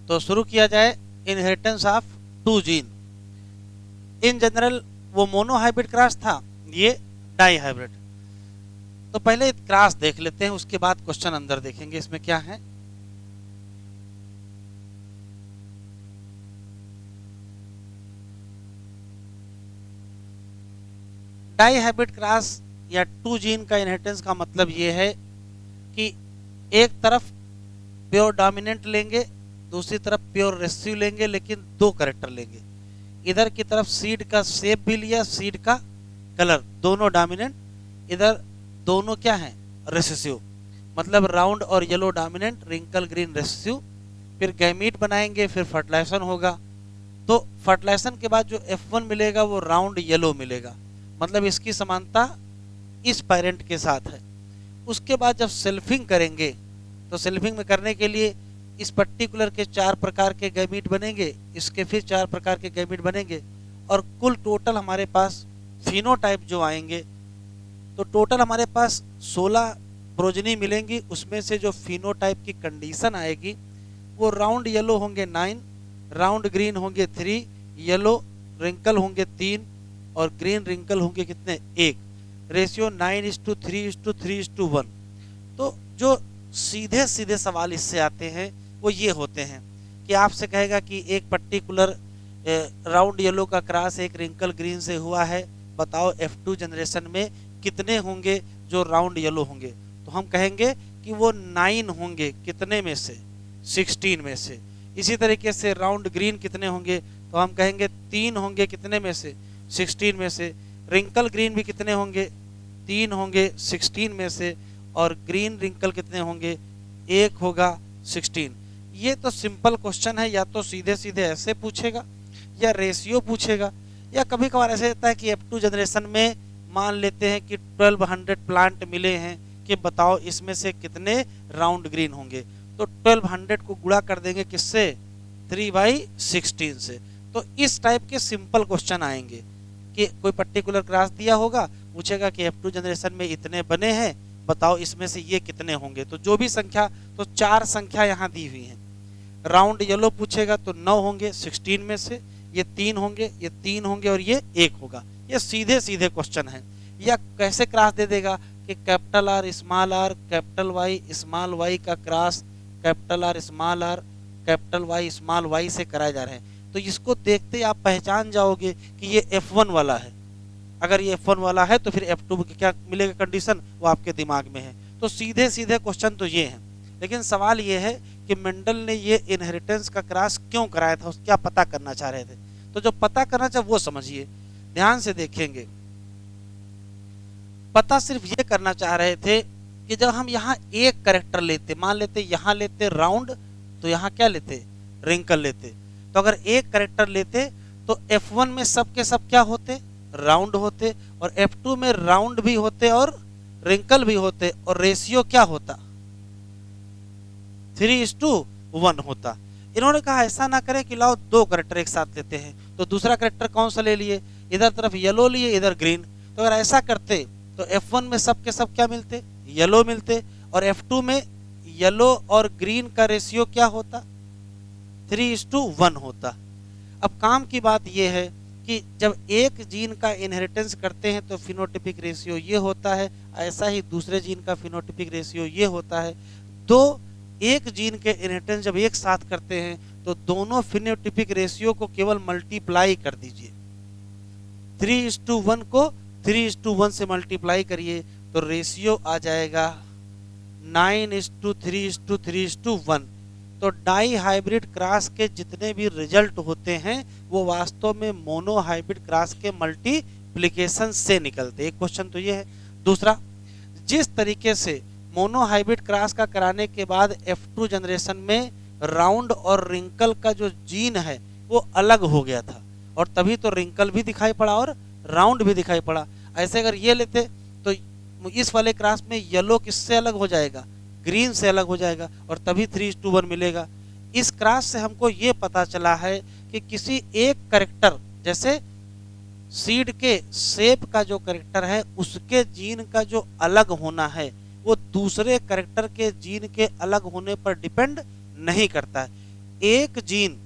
तो शुरू किया जाए inheritance of two gene. In general वो मोनोहाइब्रिड क्रॉस था, ये डाई हाइब्रिड। तो पहले क्रॉस देख लेते हैं, उसके बाद क्वेश्चन अंदर देखेंगे इसमें क्या है। डाई हाइब्रिड क्रॉस या टू जीन का इनहेरिटेंस का मतलब ये है कि एक तरफ प्योर डोमिनेंट लेंगे, दूसरी तरफ प्योर रेसिड्यू लेंगे, लेकिन दो कैरेक्टर लेंगे। इधर की तरफ सीड का शेप भी लिया, सीड का कलर दोनों डोमिनेंट, इधर दोनों क्या है रेसिड्यू, मतलब राउंड और yellow dominant, wrinkle green residue. फिर गैमीट बनाएंगे, फिर फर्टिलाइजेशन होगा। तो फर्टिलाइजेशन के बाद जो F1 मिलेगा वो राउंड येलो मिलेगा, मतलब इसकी समानता इस पेरेंट के साथ है। उसके बाद जब सेल्फिंग करेंगे तो सेल्फिंग में करने के लिए इस पर्टिकुलर के 4 प्रकार के गैमीट बनेंगे, इसके फिर 4 प्रकार के गैमीट बनेंगे, और कुल टोटल हमारे पास फिनोटाइप जो आएंगे, तो टोटल हमारे पास 16 प्रोजनी मिलेंगी। उसमें से जो फिनोटाइप की कंडीशन आएगी वो राउंड येलो होंगे 9, राउंड ग्रीन होंगे 3, येलो रिंकल होंगे 3 और ग्रीन रिंकल होंगे कितने 1। रेशियो 9:3:3:1। तो जो सीधे सीधे सवाल इससे आते हैं वो ये होते हैं कि आपसे कहेगा कि एक पर्टिकुलर राउंड येलो का क्रॉस एक रिंकल ग्रीन से हुआ है, बताओ F2 जनरेशन में कितने होंगे जो राउंड येलो होंगे। तो हम कहेंगे कि वो 9 होंगे, कितने में से 16 में से। इसी तरीके से राउंड ग्रीन कितने होंगे, तो हम कहेंगे 3 होंगे, कितने में से 16 में से। रिंकल ग्रीन भी कितने होंगे, 3 होंगे 16 में से, और ग्रीन रिंकल कितने होंगे, 1 होगा 16। ये तो सिंपल क्वेश्चन है, या तो सीधे सीधे ऐसे पूछेगा या रेशियो पूछेगा, या कभी कभार ऐसे होता है कि F2 जनरेशन में मान लेते हैं कि 1200 प्लांट मिले हैं, कि बताओ इसमें से कितने राउंड ग्रीन होंगे। तो 1200 को गुणा कर देंगे किससे, 3/16 से। तो इस टाइप के सिंपल क्वेश्चन आएंगे कि कोई पर्टिकुलर क्रॉस दिया होगा, पूछेगा कि F2 जनरेशन में इतने बने हैं, बताओ इसमें से ये कितने होंगे। तो जो भी संख्या, तो 4 संख्या यहाँ दी हुई हैं। राउंड येलो पूछेगा तो 9 होंगे 16 में से, ये 3 होंगे, ये 3 होंगे और ये 1 होगा। ये सीधे सीधे क्वेश्चन है। या कैसे क्रॉस दे देगा कि कैपिटल आर कैपिटल वाई का cross capital R small Y से कराए जा रहे हैं। तो इसको देखते आप पहचान जाओगे कि ये F1 वाला है। अगर ये F1 वाला है तो फिर F2 की क्या मिलेगा कंडीशन, वो आपके दिमाग में है। तो सीधे सीधे क्वेश्चन तो ये हैं, लेकिन सवाल ये है कि मेंडल ने ये इनहेरिटेंस का क्रॉस क्यों कराया था, क्या पता करना चाह रहे थे। तो जो पता करना चाहे वो समझिए, ध्यान से देखेंगे। पता सिर्फ ये करना चाह रहे थे कि जब हम यहाँ एक कैरेक्टर लेते, मान लेते यहाँ लेते राउंड, तो यहाँ क्या लेते रिंकल लेते। तो अगर एक कैरेक्टर लेते तो F1 में सब के सब क्या होते, राउंड होते, और F2 में राउंड भी होते और रिंकल भी होते, और रेशियो क्या होता 3:1 होता। इन्होंने कहा ऐसा ना करें कि लाओ 2 कैरेक्टर एक साथ लेते हैं। तो दूसरा कैरेक्टर कौन सा ले लिए, इधर तरफ येलो लिए, इधर ग्रीन। तो अगर ऐसा करते तो F1 में सब के सब क्या मिलते, येलो मिलते, और F2 में येलो और ग्रीन का रेशियो क्या होता 3:1 होता। अब काम की बात यह है कि जब एक जीन का इनहेरिटेंस करते हैं तो फिनोटिपिक रेशियो ये होता है, ऐसा ही दूसरे जीन का फिनोटिपिक रेशियो ये होता है। एक जीन के इनहेरिटेंस जब एक साथ करते हैं तो दोनों फिनोटिपिक रेशियो को केवल मल्टीप्लाई कर दीजिए, 3:1 को 3:1 से मल्टीप्लाई करिए तो रेशियो आ जाएगा 9:3:3:1। तो डाई हाइब्रिड क्रॉस के जितने भी रिजल्ट होते हैं वो वास्तव में मोनो हाइब्रिड क्रॉस के मल्टीप्लिकेशन से निकलते। एक क्वेश्चन तो ये है। दूसरा, जिस तरीके से मोनो हाइब्रिड क्रॉस का कराने के बाद F2 जनरेशन में राउंड और रिंकल का जो जीन है वो अलग हो गया था, और तभी तो रिंकल भी दिखाई पड़ा और राउंड भी दिखाई पड़ा। ऐसे अगर ये लेते तो इस वाले क्रॉस में येलो किससे अलग हो जाएगा, ग्रीन से अलग हो जाएगा, और तभी 3:1 मिलेगा। इस क्रॉस से हमको ये पता चला है कि किसी एक कैरेक्टर, जैसे सीड के शेप का जो कैरेक्टर है उसके जीन का जो अलग होना है वो दूसरे कैरेक्टर के जीन के अलग होने पर डिपेंड नहीं करता है। एक जीन,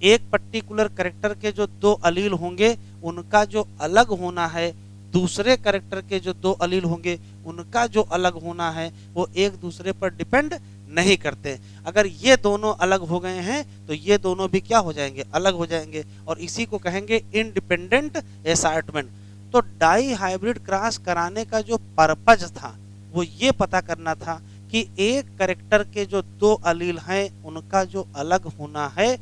एक पर्टिकुलर कैरेक्टर के जो दो अलील होंगे उनका जो अलग होना है, दूसरे कैरेक्टर के जो दो अलील होंगे उनका जो अलग होना है, वो एक दूसरे पर डिपेंड नहीं करते। अगर ये दोनों अलग हो गए हैं तो ये दोनों भी क्या हो जाएंगे, अलग हो जाएंगे, और इसी को कहेंगे इंडिपेंडेंट असॉर्टमेंट। तो डाई हाइब्रिड क्रॉस कराने का जो पर्पज था वो ये पता करना था कि एक कैरेक्टर के जो दो अलील हैं उनका जो अलग होना है,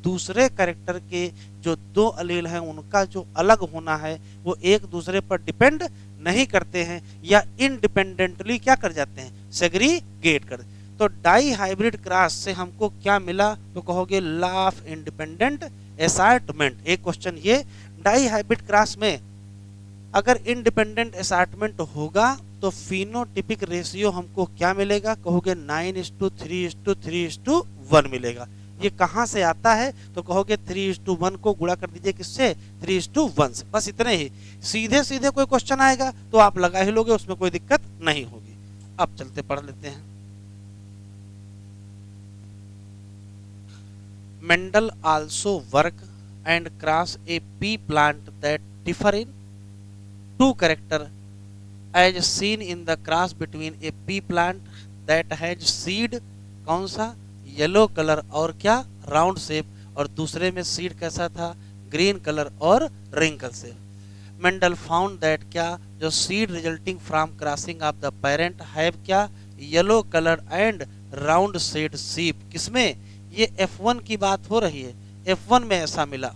दूसरे कैरेक्टर के जो दो अलील हैं उनका जो अलग होना है, वो एक दूसरे पर डिपेंड नहीं करते हैं या इंडिपेंडेंटली क्या कर जाते हैं, सेग्रीगेट कर। तो डाई हाइब्रिड क्रॉस से हमको क्या मिला, तो कहोगे लॉ ऑफ इंडिपेंडेंट असॉर्टमेंट। एक क्वेश्चन ये, डाई हाइब्रिड क्रॉस में अगर इंडिपेंडेंट असॉर्टमेंट होगा तो फिनोटिपिक रेशियो हमको क्या मिलेगा, कहोगे 9:3:3:1 मिलेगा। ये कहां से आता है, तो कहोगे 3:1 को गुणा कर दीजिए किससे, 3:1 से। बस इतने ही, सीधे सीधे कोई क्वेश्चन आएगा तो आप लगा ही लोगे, उसमें कोई दिक्कत नहीं होगी। अब चलते पढ़ लेते हैं। Mendel also work and cross a pea plant that differ in two character as seen in the cross between a pea plant that has seed कौन सा, येलो कलर और क्या, राउंड शेप, और दूसरे में सीड कैसा था, ग्रीन कलर और wrinkle shape. Mendel found that क्या, जो seed resulting from crossing of the parent have क्या, yellow colour and round shade shape. किसमें, ये F1 की बात हो रही है, F1 में ऐसा मिला।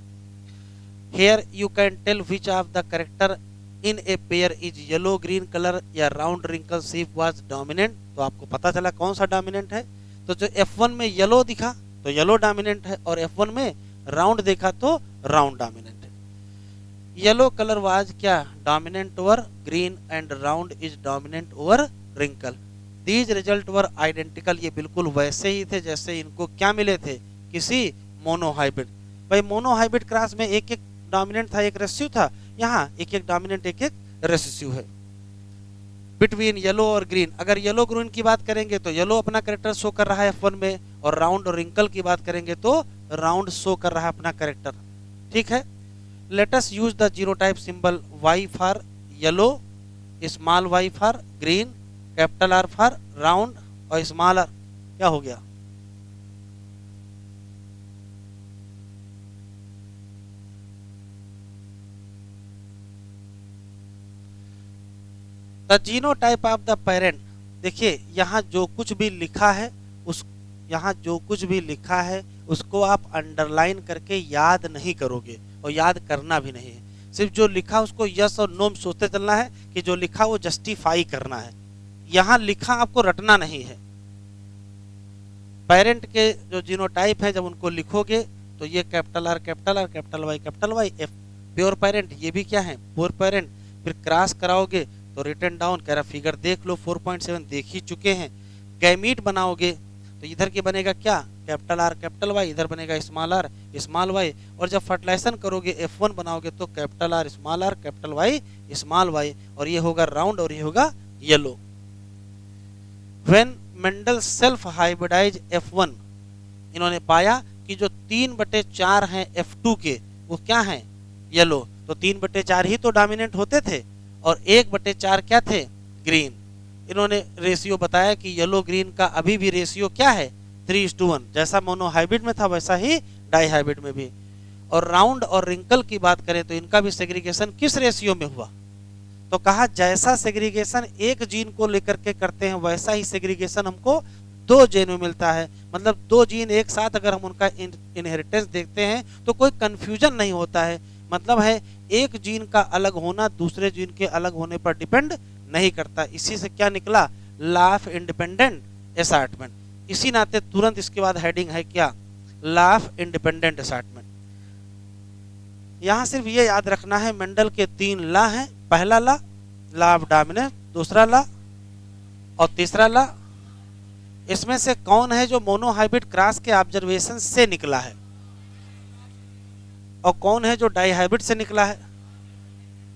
Here you can tell which of the character in a pair is yellow green color या round wrinkle shape was dominant। तो आपको पता चला कौन सा डोमिनेंट है। तो जो F1 में येलो दिखा तो येलो डोमिनेंट है, और F1 में राउंड देखा तो राउंड डोमिनेंट है। येलो कलर वाज क्या, dominant over green and round is dominant over wrinkle. These result were identical, ये बिल्कुल वैसे ही थे जैसे इनको क्या मिले थे, किसी मोनोहाइब्रिड। भाई मोनोहाइब्रिड क्रॉस में एक एक डोमिनेंट था, एक रेसिस्यू था, यहाँ एक एक डोमिनेंट एक एक रेसिस्यू है। बिटवीन येलो और ग्रीन, अगर येलो ग्रीन की बात करेंगे तो येलो अपना कैरेक्टर शो कर रहा है F1 में, और राउंड और रिंकल की बात करेंगे तो राउंड शो कर रहा है अपना कैरेक्टर। ठीक है, let us use the genotype symbol Y for yellow, small y for green, capital R for round और स्मॉल r। क्या हो गया, the genotype of the parent. देखिए यहाँ जो कुछ भी लिखा है उस, यहाँ जो कुछ भी लिखा है उसको आप अंडरलाइन करके याद नहीं करोगे, और याद करना भी नहीं है। सिर्फ जो लिखा उसको यस और नो सोचते चलना है कि जो लिखा वो जस्टिफाई करना है। यहाँ लिखा आपको रटना नहीं है। पेरेंट के जो जीनोटाइप है जब उनको लिखोगे तो ये capital R capital R capital Y F pure parent, ये भी क्या है, प्योर पेरेंट। फिर क्रॉस कराओगे तो रिटर्न डाउन कह रहा, फिगर देख लो 4.7 देख ही चुके हैं। गैमीट बनाओगे तो इधर की बनेगा क्या, कैपिटल R कैपिटल Y, इधर बनेगा स्मॉल r स्मॉल y, और जब फर्टिलाइजेशन करोगे F1 बनाओगे तो capital R small r capital Y small y, और ये होगा राउंड और ये होगा yellow. When Mendel self hybridize F1, इन्होंने पाया कि जो 3/4 हैं F2 के वो क्या हैं, येलो। तो 3/4 ही तो डोमिनेंट होते थे और 1/4 क्या थे, ग्रीन। इन्होंने रेशियो बताया कि येलो ग्रीन का अभी भी रेशियो क्या है, 3:1, जैसा मोनोहाइब्रिड में था वैसा ही डाईहाइब्रिड में भी। और राउंड और रिंकल की बात करें तो इनका भी सेग्रीगेशन किस रेशियो में हुआ, तो कहा जैसा सेग्रीगेशन एक जीन को लेकर के करते हैं वैसा ही सेग्रीगेशन हमको 2 जीन में मिलता है। मतलब 2 जीन एक साथ अगर हम उनका इनहेरिटेंस देखते हैं तो कोई कंफ्यूजन नहीं होता है। मतलब है एक जीन का अलग होना दूसरे जीन के अलग होने पर डिपेंड नहीं करता। इसी से क्या निकला, लॉ ऑफ इंडिपेंडेंट असॉर्टमेंट। इसी नाते तुरंत इसके बाद हेडिंग है क्या, लॉ ऑफ इंडिपेंडेंट असॉर्टमेंट। यहां सिर्फ ये याद रखना है मेंडल के 3 लॉ हैं। पहला लॉ, लॉ ऑफ डोमिनेंस, दूसरा लॉ और तीसरा लॉ। इसमें से कौन है जो मोनोहाइब्रिड क्रॉस के ऑब्जर्वेशन से निकला है और कौन है जो डाईहाइब्रिड से निकला है,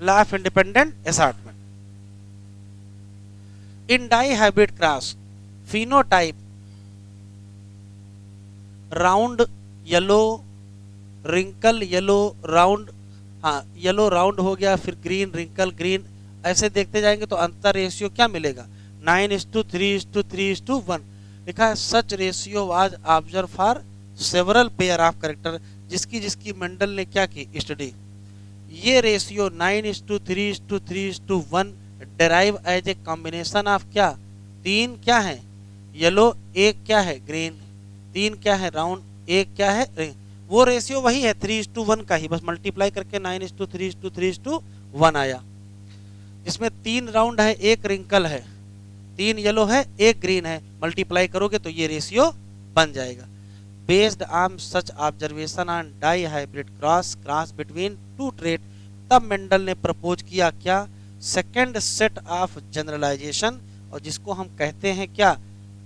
law of independent assortment. In dihybrid cross phenotype round yellow, wrinkle yellow, round, हाँ येलो राउंड हो गया, फिर ग्रीन रिंकल ग्रीन, ऐसे देखते जाएंगे तो अंतर रेशियो क्या मिलेगा, 9:3:3:1 लिखा है। Such ratio was observe for several pair of character, जिसकी जिसकी मेंडल ने क्या की स्टडी। ये ratio 9:3:3:1 derive as a combination of क्या, तीन क्या है येलो, एक क्या है ग्रीन, तीन क्या है राउंड, एक क्या है, वो रेशियो वही है 3:1 का ही, बस मल्टीप्लाई करके 9:3:3:1 आया। इसमें तीन राउंड है, एक रिंकल है, तीन येलो है, एक ग्रीन है, मल्टीप्लाई करोगे तो ये रेशियो बन जाएगा। Based on such observation on di hybrid cross between two trait, तब मेंडल ने प्रपोज किया क्या, सेकेंड सेट ऑफ जनरलाइजेशन, और जिसको हम कहते हैं क्या,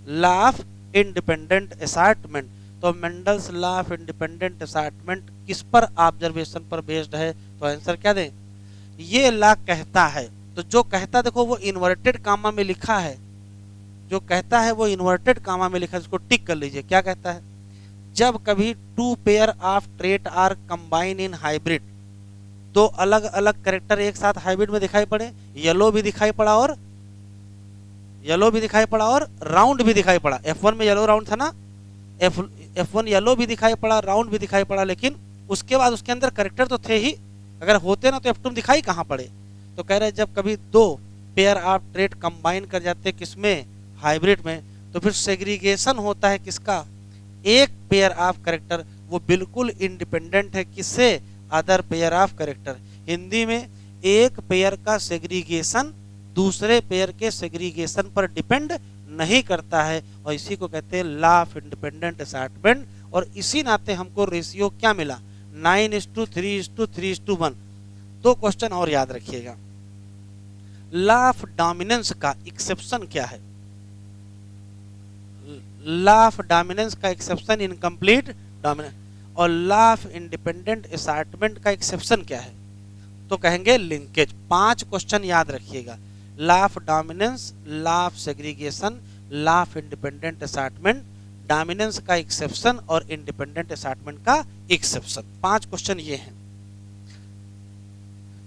लॉ ऑफ इंडिपेंडेंट असॉर्टमेंट। तो Mendel's law of independent assortment किस पर ऑब्जर्वेशन पर बेस्ड है, तो आंसर क्या दें, ये लॉ कहता है। तो जो कहता देखो वो इन्वर्टेड कामा में लिखा है, जो कहता है वो इन्वर्टेड कामा में लिखा है, इसको टिक कर लीजिए। क्या कहता है, जब कभी two pair of trait are combine in hybrid, दो अलग अलग कैरेक्टर एक साथ हाइब्रिड में दिखाई पड़े, येलो भी दिखाई पड़ा और राउंड भी दिखाई पड़ा। F1 में येलो राउंड था ना, F1 येलो भी दिखाई पड़ा, राउंड भी दिखाई पड़ा, लेकिन उसके बाद उसके अंदर कैरेक्टर तो थे ही, अगर होते ना तो F2 में दिखाई कहाँ पड़े। तो कह रहे जब कभी दो पेयर ऑफ ट्रेट कंबाइन कर जाते किसमें, हाइब्रिड में, तो फिर सेग्रीगेशन होता है किसका, एक पेयर ऑफ कैरेक्टर वो बिल्कुल इंडिपेंडेंट है किससे, other pair of character. Hindi में एक पेयर का सेग्रीगेशन दूसरे पेयर के सेग्रीगेशन पर डिपेंड नहीं करता है, और इसी को कहते हैं लॉ ऑफ इंडिपेंडेंट असॉर्टमेंट। और इसी नाते हमको रेशियो क्या मिला, 9:3:3:1। दो क्वेश्चन और याद रखिएगा, लॉ ऑफ डोमिनेंस का एक्सेप्शन क्या है, लॉ ऑफ डोमिनेंस का एक्सेप्शन इनकम्प्लीट डोमिनेंस, और लॉ ऑफ इंडिपेंडेंट असॉर्टमेंट का एक्सेप्शन क्या है, तो कहेंगे लिंकेज। 5 क्वेश्चन याद रखिएगा, law of dominance, law of segregation, law of independent assortment, dominance का एक्सेप्शन और इंडिपेंडेंट असॉर्टमेंट का एक्सेप्शन। 5 क्वेश्चन ये हैं।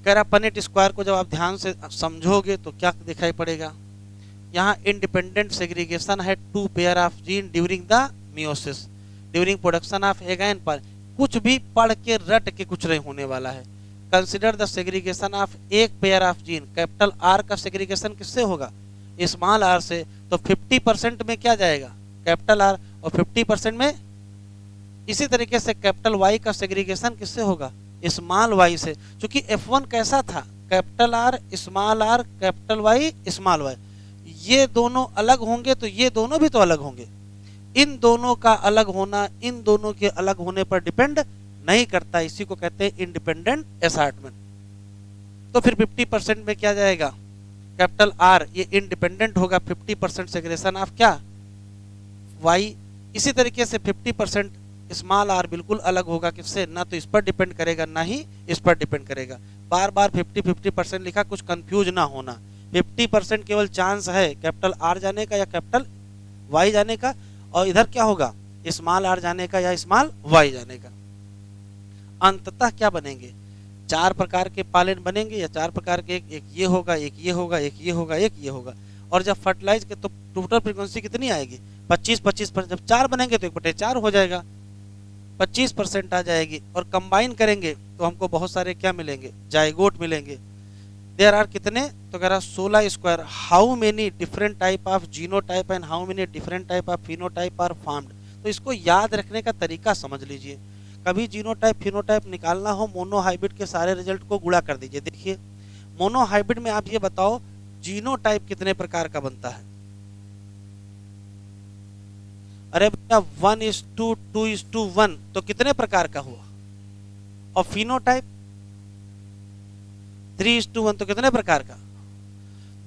कह रहा पनेट स्क्वायर को जब आप ध्यान से समझोगे तो क्या दिखाई पड़ेगा, यहाँ इंडिपेंडेंट सेग्रीगेशन है two pair of gene during the meiosis, during production of egg and पर, कुछ भी पढ़ के रट के कुछ नहीं होने वाला है। कंसिडर द सेग्रीगेशन ऑफ एक pair of gene, capital R का सेग्रीगेशन किससे होगा, स्मॉल आर से, तो 50% में क्या जाएगा, कैपिटल आर, और 50% में इसी तरीके से कैपिटल वाई का सेग्रीगेशन किससे होगा, स्मॉल वाई से। क्योंकि F1 कैसा था, capital R small R capital Y small Y, ये दोनों अलग होंगे तो ये दोनों भी तो अलग होंगे। इन दोनों का अलग होना इन दोनों के अलग होने पर डिपेंड नहीं करता, इसी को कहते हैं इंडिपेंडेंट असॉर्टमेंट। तो फिर 50% में क्या जाएगा, कैपिटल आर, ये इंडिपेंडेंट होगा 50% सेग्रीगेशन ऑफ क्या, वाई। इसी तरीके से 50% स्मॉल आर बिल्कुल अलग होगा किससे, ना तो इस पर डिपेंड करेगा ना ही इस पर डिपेंड करेगा। बार बार 50-50% लिखा, कुछ कंफ्यूज ना होना। 50% केवल चांस है कैपिटल आर जाने का या कैपिटल वाई जाने का, और इधर क्या होगा, स्मॉल आर जाने का या स्मॉल वाई जाने का। अंततः क्या बनेंगे, 4 प्रकार के पालन बनेंगे, या 4 प्रकार के, एक ये होगा, एक ये होगा, एक ये होगा, एक ये होगा। और जब फर्टिलाइज के तो टोटल फ्रीक्वेंसी कितनी आएगी, 25-25%। जब 4 बनेंगे तो 1/4 हो जाएगा, 25% आ जाएगी। और कंबाइन करेंगे तो हमको बहुत सारे क्या मिलेंगे, जाइगोट मिलेंगे। देयर आर कितने, तो कह रहा 16 square. How many different type of genotype and how many different type of phenotype are formed. तो इसको याद रखने का तरीका समझ लीजिए। कभी जीनोटाइप फिनोटाइप निकालना हो, मोनोहाइब्रिड के सारे रिजल्ट को गुणा कर दीजिए। देखिए मोनोहाइब्रिड में आप ये बताओ जीनोटाइप कितने प्रकार का बनता है, अरे भैया 1:2:1 तो कितने प्रकार का हुआ, और फिनोटाइप 3:1 तो कितने प्रकार का।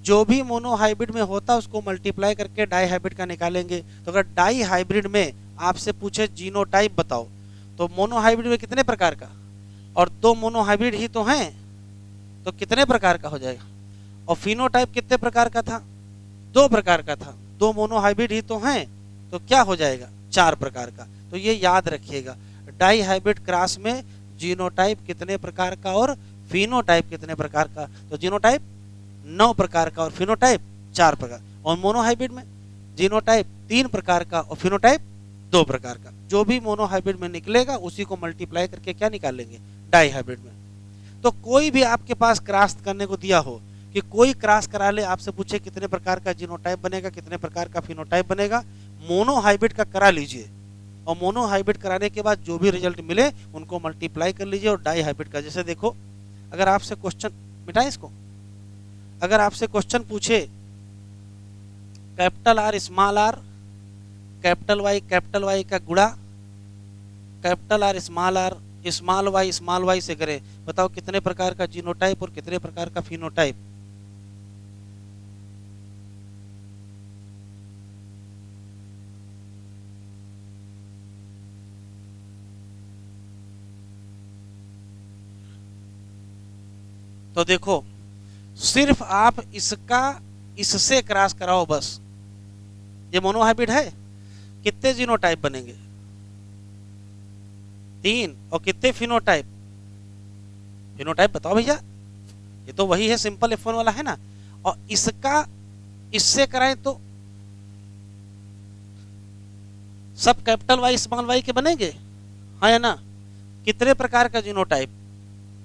जो भी मोनोहाइब्रिड में होता है उसको मल्टीप्लाई करके डाई हाइब्रिड का निकालेंगे। तो अगर डाई हाइब्रिड में आपसे पूछे जीनोटाइप बताओ, तो मोनोहाइब्रिड में कितने प्रकार का, और 2 मोनोहाइब्रिड ही तो हैं, तो कितने प्रकार का हो जाएगा। और फिनोटाइप कितने प्रकार का था, 2 प्रकार का था, 2 मोनोहाइब्रिड ही तो हैं, तो क्या हो जाएगा, 4 प्रकार का। तो ये याद रखिएगा, डाई हाइब्रिड क्रॉस में जीनोटाइप कितने प्रकार का और फिनोटाइप कितने प्रकार का। तो जीनोटाइप 9 प्रकार का और फिनोटाइप 4 प्रकार। और मोनोहाइब्रिड में जीनोटाइप 3 प्रकार का और फिनोटाइप 2 प्रकार का। जो भी मोनोहाइब्रिड में निकलेगा उसी को मल्टीप्लाई करके क्या निकालेंगे, डाई हाइब्रिड में। तो कोई भी आपके पास क्रॉस करने को दिया हो, कि कोई क्रॉस करा ले, आपसे पूछे कितने प्रकार का जीनोटाइप बनेगा, कितने प्रकार का फिनोटाइप बनेगा, मोनोहाइब्रिड का करा लीजिए और मोनोहाइब्रिड कराने के बाद जो भी रिजल्ट मिले उनको मल्टीप्लाई कर लीजिए। और डाई हाइब्रिड का, जैसे देखो अगर आपसे क्वेश्चन, मिटाएं इसको, अगर आपसे क्वेश्चन पूछे कैपिटल आर कैपिटल वाई का गुणा कैपिटल आर स्मॉल वाई से करें, बताओ कितने प्रकार का जीनोटाइप और कितने प्रकार का फिनोटाइप। तो देखो सिर्फ आप इससे क्रॉस कराओ बस, ये मोनोहाइब्रिड है, कितने जीनोटाइप बनेंगे, 3। और कितने फिनोटाइप, फिनोटाइप बताओ भैया, ये तो वही है सिंपल F1 वाला है ना। और इससे कराएं तो सब कैपिटल वाई स्मॉल वाई के बनेंगे, हाँ या ना। कितने प्रकार का जीनोटाइप,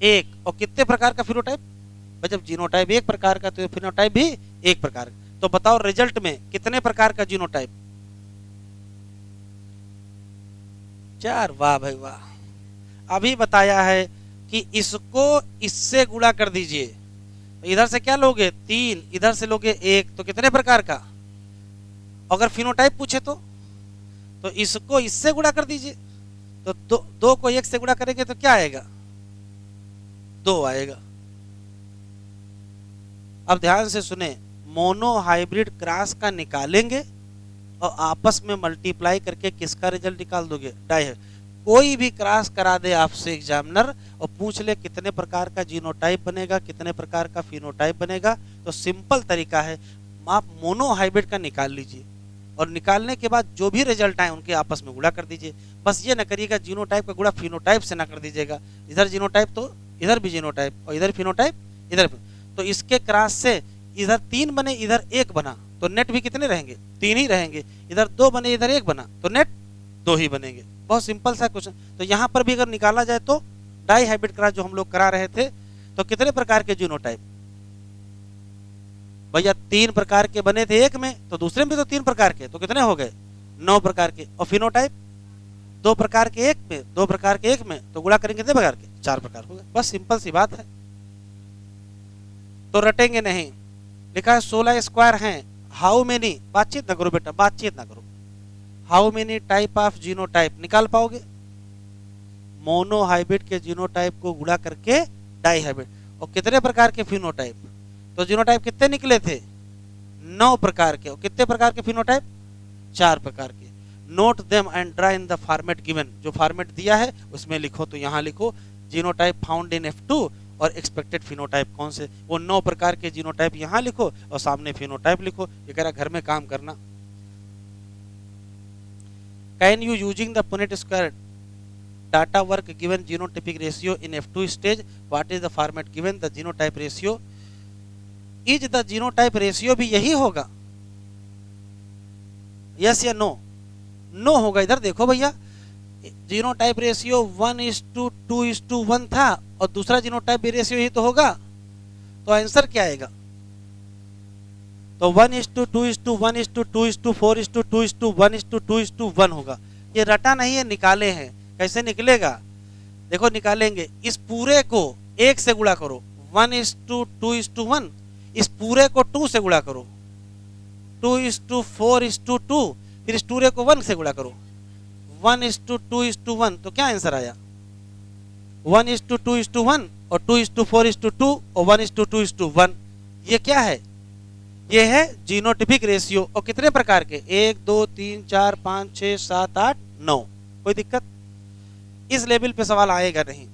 1। और कितने प्रकार का फिनोटाइप, जब जीनोटाइप 1 प्रकार का तो फिनोटाइप भी 1 प्रकार का। तो बताओ रिजल्ट में कितने प्रकार का जीनोटाइप, 4। वाह भाई वाह। अभी बताया है कि इसको इससे गुणा कर दीजिए, इधर से क्या लोगे 3, इधर से लोगे 1, तो कितने प्रकार का। अगर फिनोटाइप पूछे तो इसको इससे गुणा कर दीजिए, तो 2 को 1 से गुणा करेंगे तो क्या आएगा, 2 आएगा। अब ध्यान से सुने, मोनोहाइब्रिड क्रॉस का निकालेंगे और आपस में मल्टीप्लाई करके किसका रिजल्ट निकाल दोगे, डाई। कोई भी क्रॉस करा दे आपसे एग्जामिनर और पूछ ले कितने प्रकार का जीनोटाइप बनेगा, कितने प्रकार का फिनोटाइप बनेगा, तो सिंपल तरीका है, आप मोनोहाइब्रिड का निकाल लीजिए और निकालने के बाद जो भी रिजल्ट आए उनके आपस में गुणा कर दीजिए। बस ये ना करिएगा जीनोटाइप का गुणा फिनोटाइप से ना कर दीजिएगा, इधर जीनोटाइप तो इधर भी जीनोटाइप और इधर फिनोटाइप इधर। तो इसके क्रॉस से इधर 3 बने इधर 1 बना, तो नेट भी कितने रहेंगे, 3 ही रहेंगे। इधर 2 बने इधर 1 बना, तो नेट 2 ही बनेंगे। बहुत सिंपल सा क्वेश्चन। तो यहाँ पर भी अगर निकाला जाए तो डाई हाइब्रिड क्रॉस जो हम लोग करा रहे थे, तो कितने प्रकार के जीनोटाइप भैया, 3 प्रकार के बने थे एक में, तो दूसरे में भी तो 3 प्रकार के, तो कितने हो गए 9 प्रकार के। और फिनोटाइप 2 प्रकार के एक में, 2 प्रकार के एक में, तो गुणा करेंगे कितने प्रकार के, 4 प्रकार हो गए। बस सिंपल सी बात है, तो रटेंगे नहीं। लिखा है 16 स्क्वायर हैं, हाउ मेनी, बातचीत ना करो बेटा, बातचीत ना करो। How many type of genotype निकाल पाओगे, मोनोहाइब्रिड के जीनोटाइप को गुणा करके डाई हाइब्रिड। और कितने प्रकार के फिनोटाइप, तो जीनोटाइप कितने निकले थे 9 प्रकार के। और कितने प्रकार के फिनोटाइप, 4 प्रकार के। Note them and draw in the format given, जो फॉर्मेट दिया है उसमें लिखो। तो यहाँ लिखो जीनोटाइप फाउंड इन F2 और एक्सपेक्टेड फिनोटाइप कौन से, वो 9 प्रकार के जीनोटाइप यहाँ लिखो और सामने फिनोटाइप लिखो। ये कह रहा घर में काम करना। Can you using the Punnett square data work given genotypic ratio in F2 stage, what is the format given the genotype ratio, is the genotype ratio भी यही होगा, यस या नो। नो होगा। इधर देखो भैया, जीनोटाइप रेशियो 1:2:1 था और दूसरा जीनोटाइप भी रेशियो ही तो होगा, तो आंसर क्या आएगा, तो 1:2:1:2:4:2:1:2:1 होगा। ये रटा नहीं है, निकाले हैं। कैसे निकलेगा, देखो निकालेंगे, इस पूरे को 1 से गुणा करो, 1:2:1, इस पूरे को 2 से गुणा करो, 2:4:2, फिर इस पूरे को 1 से गुणा करो, 1:2:1, तो क्या आंसर आया 1:2:1 और 2:4:2 और 1:2:1। ये क्या है, ये है जीनोटाइपिक रेशियो। और कितने प्रकार के, 1 2 3 4 5 6 7 8 9। कोई दिक्कत, इस लेवल पे सवाल आएगा नहीं।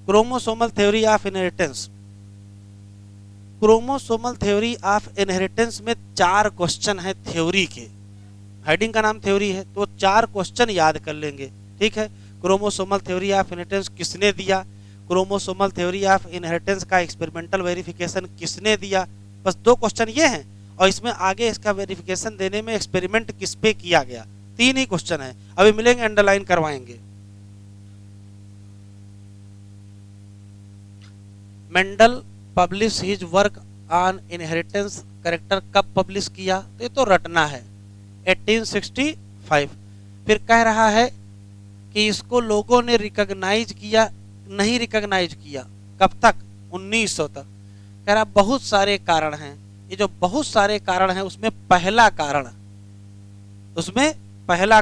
Chromosomal theory of inheritance, chromosomal theory of inheritance में 4 क्वेश्चन है थ्योरी के, हेडिंग का नाम थ्योरी है तो 4 क्वेश्चन याद कर लेंगे, ठीक है। क्रोमोसोमल थ्योरी ऑफ इनहेरिटेंस किसने दिया, क्रोमोसोमल थ्योरी ऑफ इनहेरिटेंस का एक्सपेरिमेंटल वेरिफिकेशन किसने दिया, बस 2 क्वेश्चन ये हैं। और इसमें आगे इसका वेरिफिकेशन देने में एक्सपेरिमेंट किस पे किया गया, 3 ही क्वेश्चन है। अभी मिलेंगे, अंडरलाइन करवाएंगे। Mendel publish his work on inheritance character कब पब्लिश किया, तो ये तो रटना है, 1865। फिर कह रहा है कि इसको लोगों ने रिकॉग्नाइज किया, नहीं रिकॉग्नाइज किया, कब तक, 1900 तक। कह रहा बहुत सारे कारण हैं, ये जो बहुत सारे कारण हैं उसमें पहला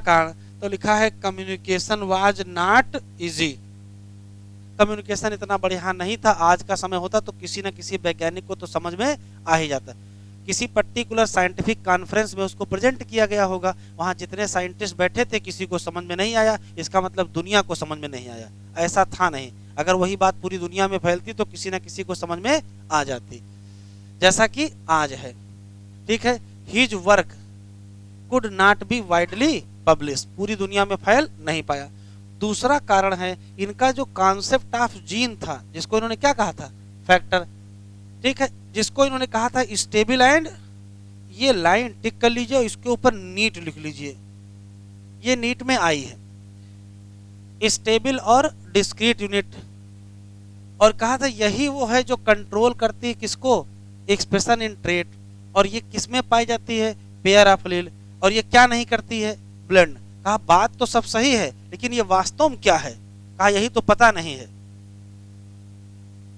कारण तो लिखा है communication was not easy. Communication इतना बढ़िया नहीं था, आज का समय होता तो किसी न किसी वैज्ञानिक को तो समझ में आ ही जाता। किसी पर्टिकुलर साइंटिफिक कॉन्फ्रेंस में उसको प्रेजेंट किया गया होगा, वहां जितने साइंटिस्ट बैठे थे किसी को समझ में नहीं आया, इसका मतलब दुनिया को समझ में नहीं आया, ऐसा था नहीं। अगर वही बात पूरी दुनिया में फैलती तो किसी न किसी को समझ में आ जाती, जैसा कि आज है, ठीक है। His work could not be widely publish, पूरी दुनिया में फैल नहीं पाया। दूसरा कारण है इनका जो कॉन्सेप्ट ऑफ जीन था, जिसको इन्होंने क्या कहा था, फैक्टर, ठीक है, जिसको इन्होंने कहा था स्टेबल एंड, ये लाइन टिक कर लीजिए, इसके ऊपर नीट लिख लीजिए, ये नीट में आई है, स्टेबल और डिस्क्रीट यूनिट। और कहा था यही वो है जो कंट्रोल करती है किसको, एक्सप्रेशन इन ट्रेट, और ये किसमें पाई जाती है, पेयर ऑफ एलील, और ये क्या नहीं करती है, ब्लेंड। कहा बात तो सब सही है लेकिन ये वास्तव में क्या है, कहा यही तो पता नहीं है।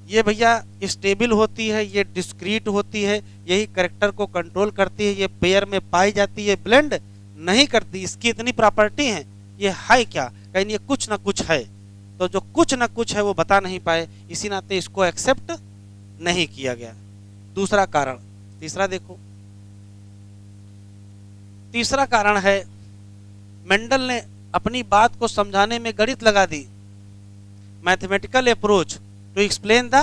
ये भैया स्टेबल होती है, ये डिस्क्रीट होती है, यही कैरेक्टर को कंट्रोल करती है, ये पेयर में पाई जाती है, ब्लेंड नहीं करती, इसकी इतनी प्रॉपर्टी है, ये है क्या, कहीं ये कुछ ना कुछ है। तो जो कुछ ना कुछ है वो बता नहीं पाए, इसी नाते इसको एक्सेप्ट नहीं किया गया। दूसरा कारण। तीसरा देखो, तीसरा कारण है मेंडल ने अपनी बात को समझाने में गणित लगा दी, mathematical approach to explain the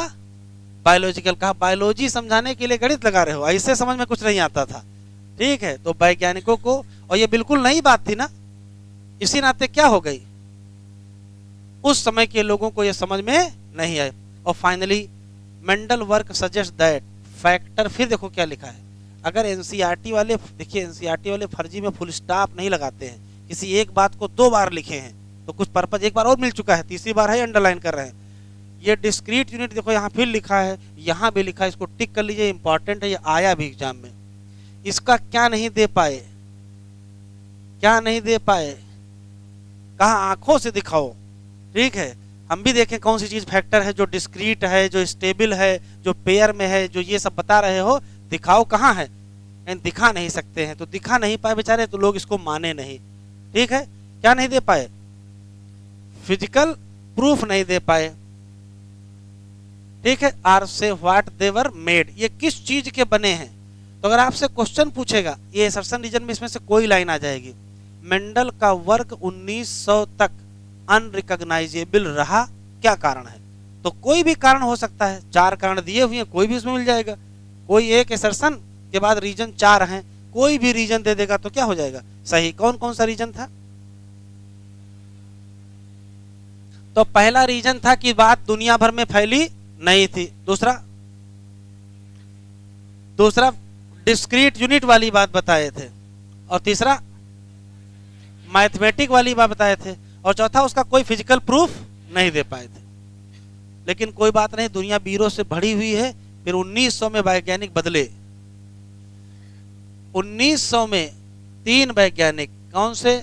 biological. कहा बायोलॉजी समझाने के लिए गणित लगा रहे हो, ऐसे समझ में कुछ नहीं आता था, ठीक है। तो वैज्ञानिकों को, और ये बिल्कुल नई बात थी ना, इसी नाते क्या हो गई, उस समय के लोगों को ये समझ में नहीं आए। और finally Mendel work suggest that factor, फिर देखो क्या लिखा है, अगर एनसीईआरटी वाले, देखिए एनसीईआरटी वाले फर्जी में फुल स्टॉप नहीं लगाते हैं, किसी एक बात को 2 बार लिखे हैं तो कुछ पर्पज एक बार और मिल चुका है, तीसरी बार है अंडरलाइन कर रहे हैं। ये डिस्क्रीट यूनिट देखो यहाँ फिर लिखा है, यहाँ भी लिखा है, इसको टिक कर लीजिए, इंपॉर्टेंट है, ये आया भी एग्जाम में। इसका क्या नहीं दे पाए, क्या नहीं दे पाए, कहा आंखों से दिखाओ, ठीक है। हम भी देखें कौन सी चीज फैक्टर है जो डिस्क्रीट है, जो स्टेबल है, जो पेयर में है, जो ये सब बता रहे हो, दिखाओ कहाँ है, दिखा नहीं सकते हैं, तो दिखा नहीं पाए बेचारे, तो लोग इसको माने नहीं, ठीक है। क्या नहीं दे पाए, फिजिकल प्रूफ नहीं दे पाए, ठीक है। आर से व्हाट दे वर मेड, ये किस चीज के बने हैं। तो अगर आपसे क्वेश्चन पूछेगा, ये असर्शन रीजन में इसमें से कोई लाइन आ जाएगी, मेंडल का वर्क 1900 तक अनरिकॉग्नाइजेबल रहा, क्या कारण है। तो कोई भी कारण हो सकता है, 4 कारण दिए हुए हैं, कोई भी इसमें मिल जाएगा, कोई एक असर्शन के बाद रीजन 4 हैं, कोई भी रीजन दे देगा तो क्या हो जाएगा, सही। कौन कौन सा रीजन था, तो पहला रीजन था कि बात दुनिया भर में फैली नहीं थी, दूसरा डिस्क्रीट यूनिट वाली बात बताए थे, और तीसरा मैथमेटिक वाली बात बताए थे, और चौथा उसका कोई फिजिकल प्रूफ नहीं दे पाए थे। लेकिन कोई बात नहीं, दुनिया वीरों से भरी हुई है। फिर 1900 में वैज्ञानिक बदले, 1900 में 3 वैज्ञानिक, कौन से,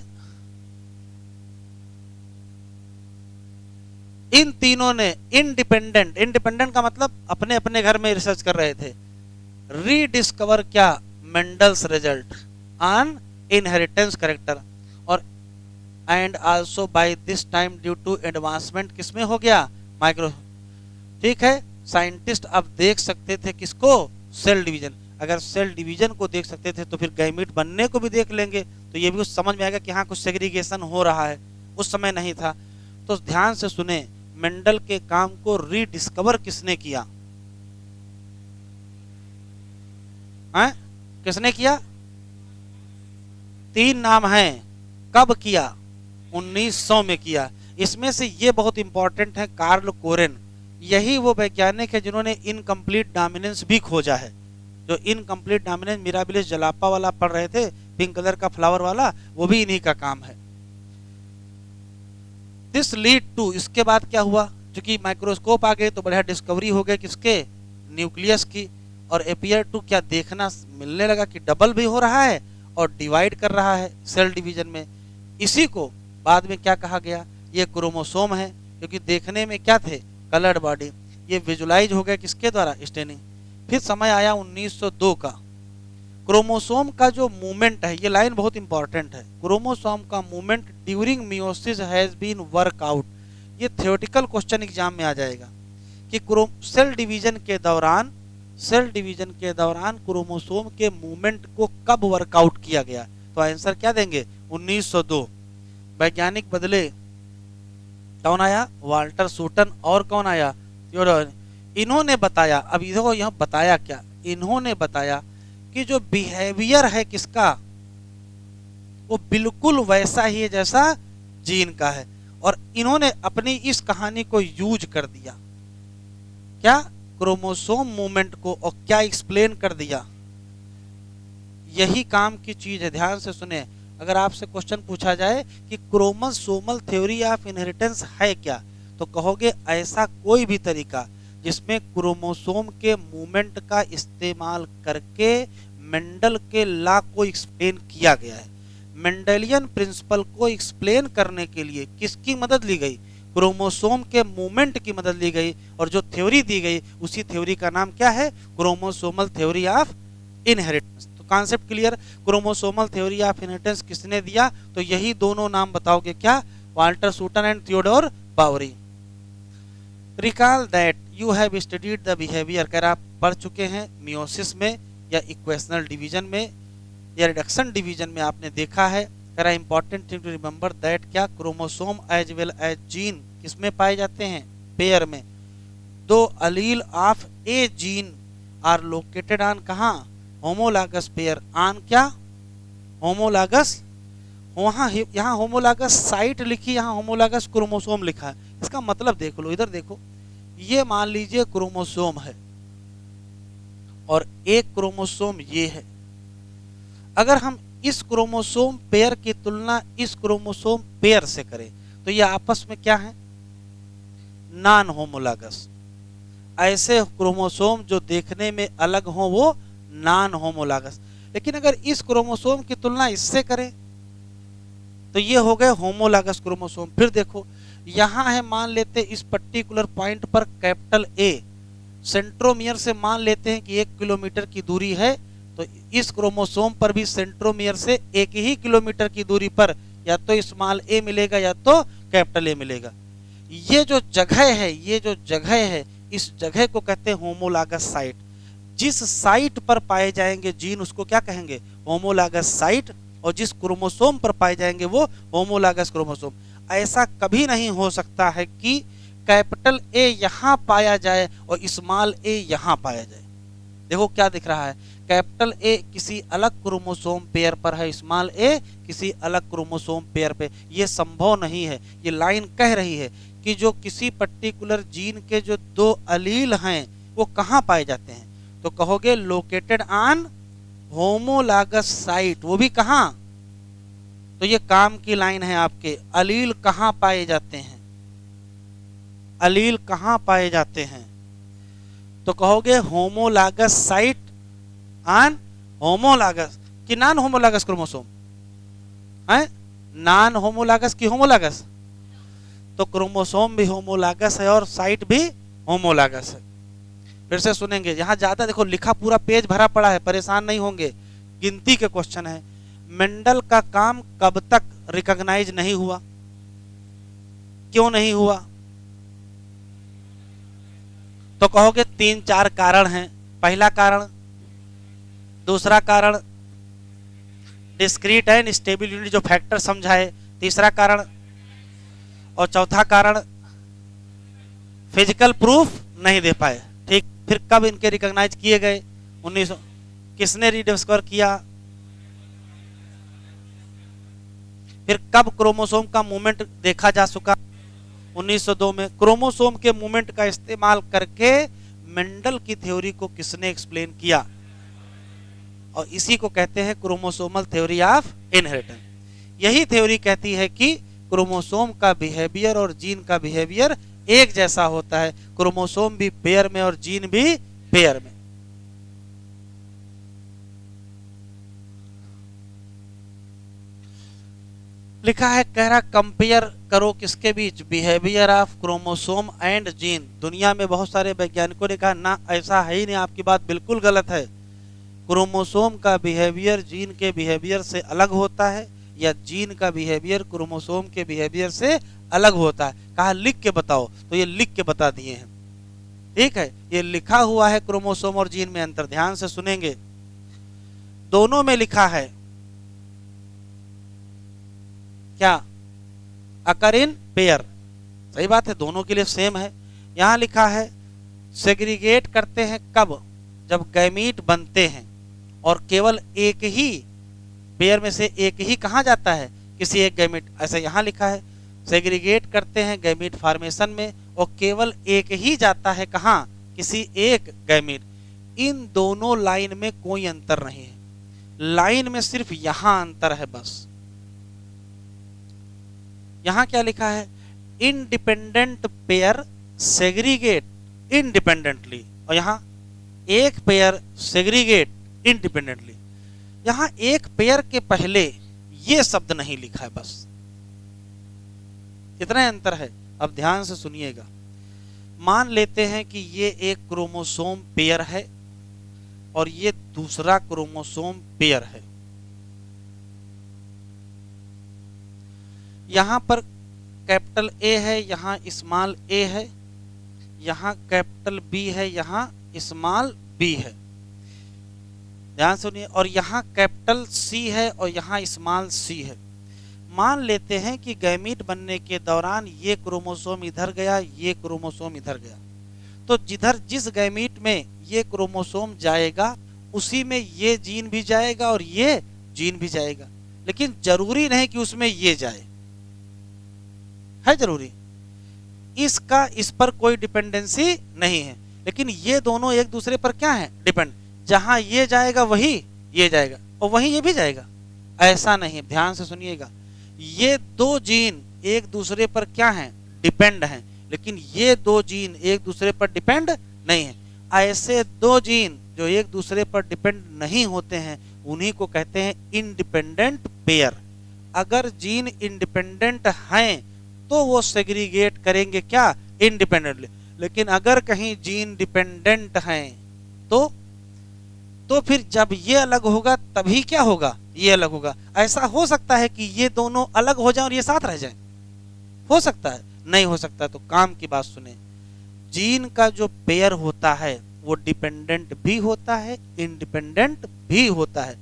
इन तीनों ने इंडिपेंडेंट, इंडिपेंडेंट का मतलब अपने अपने घर में रिसर्च कर रहे थे, रीडिस्कवर क्या, Mendel's result on inheritance character. और and also by this time due to advancement किसमें हो गया, माइक्रो, ठीक है। साइंटिस्ट अब देख सकते थे किसको, सेल डिवीजन। अगर सेल डिवीजन को देख सकते थे तो फिर गैमीट बनने को भी देख लेंगे, तो ये भी कुछ समझ में आएगा कि हाँ कुछ सेग्रीगेशन हो रहा है, उस समय नहीं था। तो ध्यान से सुने, मेंडल के काम को रीडिस्कवर किसने किया, हैं? किसने किया? 3 नाम हैं। कब किया? 1900 में किया। इसमें से ये बहुत इंपॉर्टेंट है, कार्ल कोरेन। यही वो वैज्ञानिक है जिन्होंने इनकम्प्लीट डोमिनेंस भी खोजा है। जो इनकम्प्लीट डोमिनेंस मिराबिलिस जलापा वाला पढ़ रहे थे, पिंक कलर का फ्लावर वाला, वो भी इन्हीं का काम है। दिस लीड टू, इसके बाद क्या हुआ? क्योंकि माइक्रोस्कोप आ गए तो बढ़िया डिस्कवरी हो गया किसके? न्यूक्लियस की। और अपियर टू, क्या देखना मिलने लगा कि डबल भी हो रहा है और डिवाइड कर रहा है सेल डिवीजन में। इसी को बाद में क्या कहा गया? ये क्रोमोसोम है, क्योंकि देखने में क्या थे? Coloured body. ये विजुलाइज हो गया किसके द्वारा? स्टेनिंग। फिर समय आया 1902 का। क्रोमोसोम का जो मूवमेंट है, ये लाइन बहुत इंपॉर्टेंट है, क्रोमोसोम का movement during meiosis has been work out. ये थियोरेटिकल क्वेश्चन एग्जाम में आ जाएगा कि सेल डिवीजन के दौरान क्रोमोसोम के मूवमेंट को कब वर्कआउट किया गया? तो आंसर क्या देंगे? 1902। वैज्ञानिक बदले, कौन आया? वाल्टर सूटन। और कौन आया? इन्होंने बताया, अब देखो यहाँ बताया क्या, इन्होंने बताया कि जो बिहेवियर है किसका, वो बिल्कुल वैसा ही है जैसा जीन का है। और इन्होंने अपनी इस कहानी को यूज कर दिया, क्या? क्रोमोसोम मूवमेंट को, और क्या एक्सप्लेन कर दिया। यही काम की चीज है, ध्यान से सुने। अगर आपसे क्वेश्चन पूछा जाए कि क्रोमोसोमल थ्योरी ऑफ इनहेरिटेंस है क्या, तो कहोगे ऐसा कोई भी तरीका जिसमें क्रोमोसोम के मूवमेंट का इस्तेमाल करके मेंडल के लॉ को एक्सप्लेन किया गया है। मेंडेलियन प्रिंसिपल को एक्सप्लेन करने के लिए किसकी मदद ली गई? क्रोमोसोम के मूवमेंट की मदद ली गई। और जो थ्योरी दी गई, उसी थ्योरी का नाम क्या है? Chromosomal theory of inheritance. तो concept clear. Chromosomal theory of inheritance किसने दिया? तो यही दोनों नाम बताओगे, क्या? Walter Sutton and Theodore Boveri. Recall that you have studied the behaviour, कह आप पढ़ चुके हैं मियोसिस में या इक्वेशनल डिवीजन में या रिडक्शन डिवीजन में आपने देखा है। कह रहा important thing to remember that, क्या? Chromosome as well as gene किसमें पाए जाते हैं? पेयर में। 2 allele of a gene are located on, कहाँ? Homologous pair. ऑन क्या? होमोलॉगस। वहाँ यहाँ होमोलॉगस साइट लिखी, यहाँ होमोलॉगस क्रोमोसोम लिखा है। इसका मतलब देख लो, इधर देखो, ये मान लीजिए क्रोमोसोम है और एक क्रोमोसोम ये है। अगर हम इस क्रोमोसोम पेयर की तुलना इस क्रोमोसोम पेयर से करें तो ये आपस में क्या है? Non homologous. ऐसे क्रोमोसोम जो देखने में अलग हो वो नॉन होमोलॉगस। लेकिन अगर इस क्रोमोसोम की तुलना इससे करें तो ये हो गए होमोलॉगस क्रोमोसोम। फिर देखो यहाँ है, मान लेते इस पर्टिकुलर पॉइंट पर कैपिटल ए, सेंट्रोमियर से मान लेते हैं कि 1 किलोमीटर की दूरी है, तो इस क्रोमोसोम पर भी सेंट्रोमियर से 1 ही किलोमीटर की दूरी पर या तो स्मॉल ए मिलेगा या तो कैपिटल ए मिलेगा। ये जो जगह है, इस जगह को कहते हैं होमोलॉगस साइट। जिस साइट पर पाए जाएंगे जीन उसको क्या कहेंगे? Homologous site. और जिस क्रोमोसोम पर पाए जाएंगे वो होमोलॉगस क्रोमोसोम। ऐसा कभी नहीं हो सकता है कि कैपिटल ए यहाँ पाया जाए और स्मॉल ए यहाँ पाया जाए। देखो क्या दिख रहा है, कैपिटल ए किसी अलग क्रोमोसोम पेयर पर है, स्मॉल ए किसी अलग क्रोमोसोम पेयर पे। ये संभव नहीं है। ये लाइन कह रही है कि जो किसी पर्टिकुलर जीन के जो 2 अलील हैं वो कहाँ पाए जाते हैं? तो कहोगे लोकेटेड ऑन होमोलॉगस साइट। वो भी कहाँ? तो ये काम की लाइन है आपके। अलील कहाँ पाए जाते हैं? अलील कहाँ पाए जाते हैं? तो कहोगे होमोलॉगस साइट ऑन होमोलॉगस कि नॉन होमोलॉगस क्रोमोसोम है? नॉन होमोलॉगस की होमोलॉगस? तो क्रोमोसोम भी होमोलॉगस है और साइट भी होमोलॉगस है। फिर से सुनेंगे, यहाँ ज्यादा देखो लिखा, पूरा पेज भरा पड़ा है, परेशान नहीं होंगे, गिनती के क्वेश्चन है। मेंडल का काम कब तक रिकॉग्नाइज नहीं हुआ? क्यों नहीं हुआ? तो कहोगे 3-4 कारण हैं। पहला कारण, दूसरा कारण डिस्क्रीट एंड स्टेबल यूनिट जो फैक्टर समझाए, तीसरा कारण, और चौथा कारण फिजिकल प्रूफ नहीं दे पाए। ठीक, फिर कब इनके रिकॉग्नाइज किए गए? 1900 किसने रीडिस्कवर किया? फिर कब क्रोमोसोम का मूवमेंट देखा जा चुका? 1902 में। क्रोमोसोम के मूवमेंट का इस्तेमाल करके मेंडल की थ्योरी को किसने एक्सप्लेन किया? और इसी को कहते हैं क्रोमोसोमल थ्योरी ऑफ इनहेरिटेंस। यही थ्योरी कहती है कि क्रोमोसोम का बिहेवियर और जीन का बिहेवियर एक जैसा होता है, क्रोमोसोम भी पेयर में और जीन भी पेयर में। लिखा है, कह रहा कंपेयर करो किसके बीच? Behaviour of chromosome and gene. दुनिया में बहुत सारे वैज्ञानिकों ने कहा ना, ऐसा है ही नहीं, आपकी बात बिल्कुल गलत है। क्रोमोसोम का बिहेवियर जीन के बिहेवियर से अलग होता है, या जीन का बिहेवियर क्रोमोसोम के बिहेवियर से अलग होता है। कहा लिख के बताओ, तो ये लिख के बता दिए हैं। ठीक है, ये लिखा हुआ है क्रोमोसोम और जीन में अंतर, ध्यान से सुनेंगे। दोनों में लिखा है क्या? अकर इन पेयर। सही बात है, दोनों के लिए सेम है। यहां लिखा है सेग्रीगेट करते हैं कब? जब गैमीट बनते हैं और केवल एक ही पेयर में से एक ही कहा जाता है, किसी एक गैमीट। ऐसा यहां लिखा है सेग्रीगेट करते हैं गैमीट फॉर्मेशन में और केवल एक ही जाता है कहां? किसी एक गैमीट। इन दोनों लाइन में कोई अंतर नहीं है, लाइन में सिर्फ यहां अंतर है बस। यहां क्या लिखा है? इंडिपेंडेंट पेयर सेग्रीगेट इंडिपेंडेंटली, और यहां एक पेयर सेग्रीगेट इंडिपेंडेंटली। यहां एक पेयर के पहले ये शब्द नहीं लिखा है बस, इतना अंतर है। अब ध्यान से सुनिएगा। मान लेते हैं कि ये एक क्रोमोसोम पेयर है और ये दूसरा क्रोमोसोम पेयर है। यहां पर कैपिटल ए है, यहां स्मॉल ए है, यहां कैपिटल बी है, यहां स्मॉल बी है। ध्यान सुनिए। और यहाँ कैपिटल सी है और यहाँ स्मॉल सी है। मान लेते हैं कि गैमीट बनने के दौरान ये क्रोमोसोम इधर गया, ये क्रोमोसोम इधर गया, तो जिधर जिस गैमीट में ये क्रोमोसोम जाएगा उसी में ये जीन भी जाएगा और ये जीन भी जाएगा। लेकिन जरूरी नहीं कि उसमें ये जाए, है जरूरी? इसका इस पर कोई डिपेंडेंसी नहीं है, लेकिन ये दोनों एक दूसरे पर क्या है? डिपेंड। जहां ये जाएगा वही ये जाएगा और वहीं ये भी जाएगा, ऐसा नहीं। ध्यान से सुनिएगा, ये दो जीन एक दूसरे पर क्या हैं? डिपेंड हैं, लेकिन ये दो जीन एक दूसरे पर डिपेंड नहीं है। ऐसे दो जीन जो एक दूसरे पर डिपेंड नहीं होते हैं उन्हीं को कहते हैं इंडिपेंडेंट पेयर। अगर जीन इंडिपेंडेंट हैं तो वो सेग्रीगेट करेंगे क्या? इंडिपेंडेंटली। लेकिन अगर कहीं जीन डिपेंडेंट हैं तो फिर जब ये अलग होगा तभी क्या होगा? ये अलग होगा। ऐसा हो सकता है कि ये दोनों अलग हो जाएं और ये साथ रह जाएं? हो सकता है? नहीं हो सकता। तो काम की बात सुने, जीन का जो पेयर होता है वो डिपेंडेंट भी होता है, इंडिपेंडेंट भी होता है।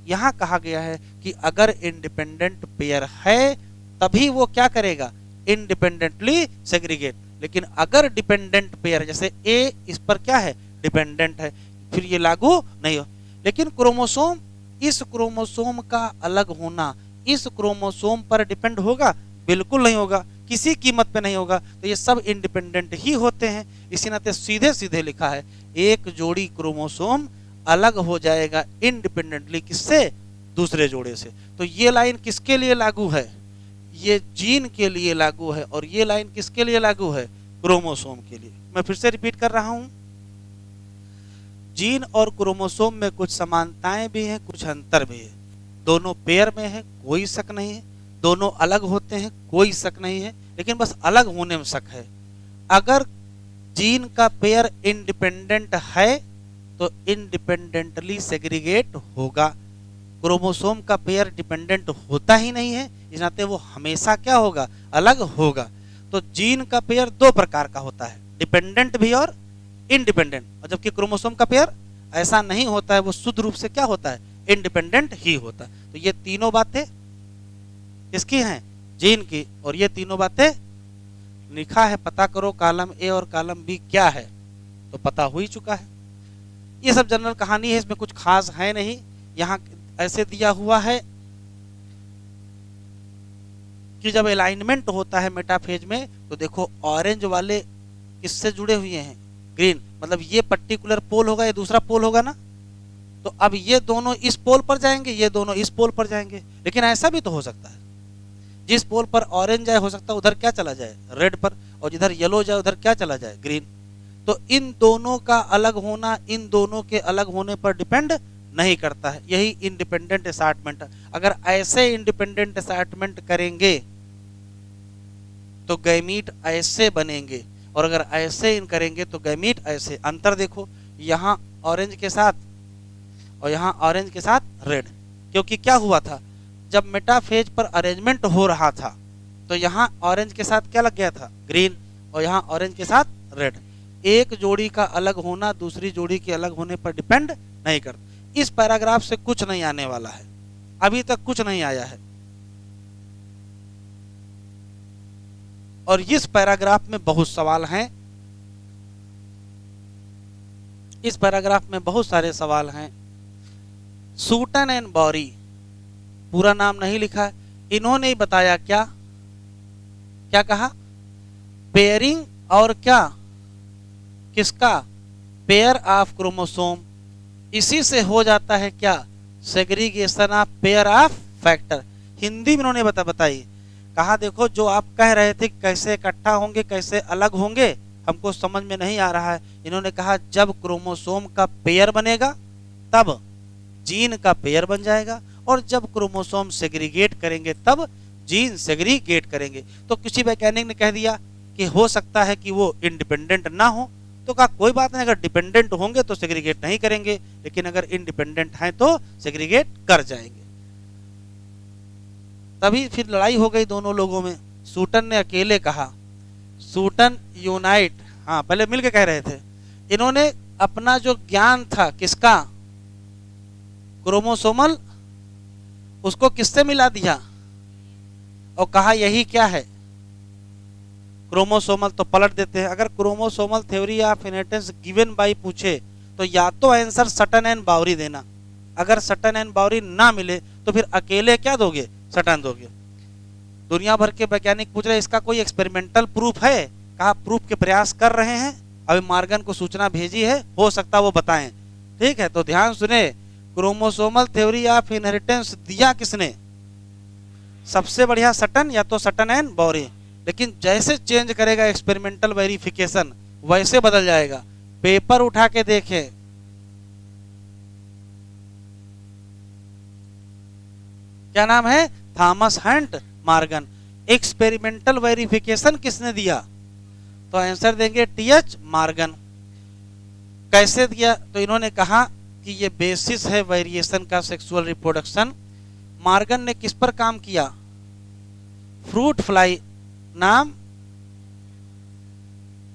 यहां कहा गया है कि अगर इंडिपेंडेंट पेयर है तभी वो क्या करेगा? Independently segregate. लेकिन अगर डिपेंडेंट पेयर, जैसे ए इस पर क्या है? डिपेंडेंट है, फिर ये लागू नहीं हो। लेकिन क्रोमोसोम, इस क्रोमोसोम का अलग होना इस क्रोमोसोम पर डिपेंड होगा? बिल्कुल नहीं होगा, किसी कीमत पे नहीं होगा। तो ये सब इंडिपेंडेंट ही होते हैं। इसी नाते सीधे सीधे लिखा है एक जोड़ी क्रोमोसोम अलग हो जाएगा इंडिपेंडेंटली, किससे? दूसरे जोड़े से। तो ये लाइन किसके लिए लागू है? ये जीन के लिए लागू है। और ये लाइन किसके लिए लागू है? क्रोमोसोम के लिए। मैं फिर से रिपीट कर रहा हूं, जीन और क्रोमोसोम में कुछ समानताएं भी हैं, कुछ अंतर भी है। दोनों पेयर में है, कोई शक नहीं है। दोनों अलग होते हैं, कोई शक नहीं है, लेकिन बस अलग होने में शक है। अगर जीन का पेयर इंडिपेंडेंट है तो इंडिपेंडेंटली सेग्रीगेट होगा। क्रोमोसोम का पेयर डिपेंडेंट होता ही नहीं है, इस नाते वो हमेशा क्या होगा? अलग होगा। तो जीन का पेयर दो प्रकार का होता है, डिपेंडेंट भी और इंडिपेंडेंट। और जबकि क्रोमोसोम का पेयर ऐसा नहीं होता है, वो शुद्ध रूप से क्या होता है? इंडिपेंडेंट ही होता है। तो ये तीनों बातें किसकी हैं? जीन की। और ये तीनों बातें लिखा है, पता करो कॉलम ए और कॉलम बी क्या है, तो पता हो ही चुका है। ये सब जनरल कहानी है, इसमें कुछ खास है नहीं। यहाँ ऐसे दिया हुआ है कि जब अलाइनमेंट होता है मेटाफेज में तो देखो ऑरेंज वाले किससे जुड़े हुए हैं, ग्रीन, मतलब ये पर्टिकुलर पोल होगा, ये दूसरा पोल होगा ना, तो अब ये दोनों इस पोल पर जाएंगे, ये दोनों इस पोल पर जाएंगे। लेकिन ऐसा भी तो हो सकता है जिस पोल पर ऑरेंज जाए हो सकता है उधर क्या चला जाए, रेड पर, और जिधर येलो जाए उधर क्या चला जाए, ग्रीन। तो इन दोनों का अलग होना इन दोनों के अलग होने पर डिपेंड नहीं करता है, यही इंडिपेंडेंट असॉर्टमेंट। अगर ऐसे इंडिपेंडेंट असॉर्टमेंट करेंगे तो गैमीट ऐसे बनेंगे, और अगर ऐसे इन करेंगे तो गैमीट ऐसे। अंतर देखो, यहाँ ऑरेंज के साथ और यहाँ ऑरेंज के साथ रेड, क्योंकि क्या हुआ था जब मेटाफेज पर अरेंजमेंट हो रहा था तो यहाँ ऑरेंज के साथ क्या लग गया था, ग्रीन, और यहाँ ऑरेंज के साथ रेड। एक जोड़ी का अलग होना दूसरी जोड़ी के अलग होने पर डिपेंड नहीं करता। इस पैराग्राफ से कुछ नहीं आने वाला है, अभी तक कुछ नहीं आया है, और इस पैराग्राफ में बहुत सवाल हैं, इस पैराग्राफ में बहुत सारे सवाल हैं। सूटन एंड बॉरी, पूरा नाम नहीं लिखा है, इन्होंने बताया क्या क्या कहा, पेयरिंग और क्या, किसका, पेयर ऑफ क्रोमोसोम, इसी से हो जाता है क्या, segregation of pair of factor. Hindi में इन्होंने बताई, कहा देखो जो आप कह रहे थे कैसे इकट्ठा होंगे कैसे अलग होंगे हमको समझ में नहीं आ रहा है। इन्होंने कहा जब क्रोमोसोम का पेयर बनेगा तब जीन का पेयर बन जाएगा, और जब क्रोमोसोम सेग्रीगेट करेंगे तब जीन सेग्रीगेट करेंगे। तो किसी वैज्ञानिक ने कह दिया कि हो सकता है कि वो इंडिपेंडेंट ना हो, तो कहा कोई बात नहीं, अगर डिपेंडेंट होंगे तो सेग्रीगेट नहीं करेंगे, लेकिन अगर इंडिपेंडेंट हैं तो सेग्रीगेट कर जाएंगे। तभी फिर लड़ाई हो गई दोनों लोगों में। सूटन ने अकेले कहा, सूटन यूनाइट, हाँ पहले मिलके कह रहे थे, इन्होंने अपना जो ज्ञान था किसका, क्रोमोसोमल, उसको किससे मिला दिया और कहा यही क्या है, क्रोमोसोमल। तो पलट देते हैं, अगर chromosomal theory of inheritance given by पूछे तो या तो आंसर सटन एंड बाउरी देना, अगर सटन एंड बाउरी ना मिले तो फिर अकेले क्या दोगे, सटन दोगे। दुनिया भर के वैज्ञानिक पूछ रहे इसका कोई एक्सपेरिमेंटल प्रूफ है, कहा प्रूफ के प्रयास कर रहे हैं, अभी मार्गन को सूचना भेजी है, हो सकता वो बताएं। ठीक है, तो ध्यान सुने, क्रोमोसोमल थ्योरी ऑफ इनहेरिटेंस दिया किसने, सबसे बढ़िया सटन या तो सटन एंड बाउरी, लेकिन जैसे चेंज करेगा एक्सपेरिमेंटल वेरिफिकेशन वैसे बदल जाएगा। पेपर उठा के देखे, क्या नाम है, Thomas Hunt Morgan. Experimental verification किसने दिया, तो आंसर देंगे टीएच मार्गन। कैसे दिया, तो इन्होंने कहा कि ये बेसिस है वेरिएशन का सेक्सुअल रिप्रोडक्शन। मार्गन ने किस पर काम किया, फ्रूट फ्लाई नाम,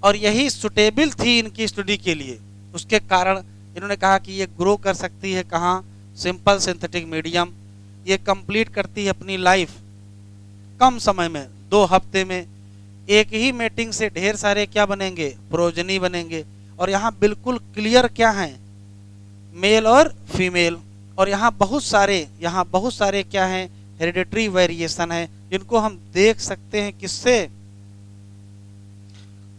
और यही सुटेबल थी इनकी स्टडी के लिए, उसके कारण इन्होंने कहा कि ये ग्रो कर सकती है कहाँ, सिंपल सिंथेटिक मीडियम, ये कंप्लीट करती है अपनी लाइफ कम समय में, 2 हफ्ते में। एक ही मेटिंग से ढेर सारे क्या बनेंगे, प्रोजनी बनेंगे। और यहाँ बिल्कुल क्लियर क्या है, मेल और फीमेल, और यहाँ बहुत सारे क्या हैं, हेरिडिटरी वेरिएशन है, जिनको हम देख सकते हैं किससे,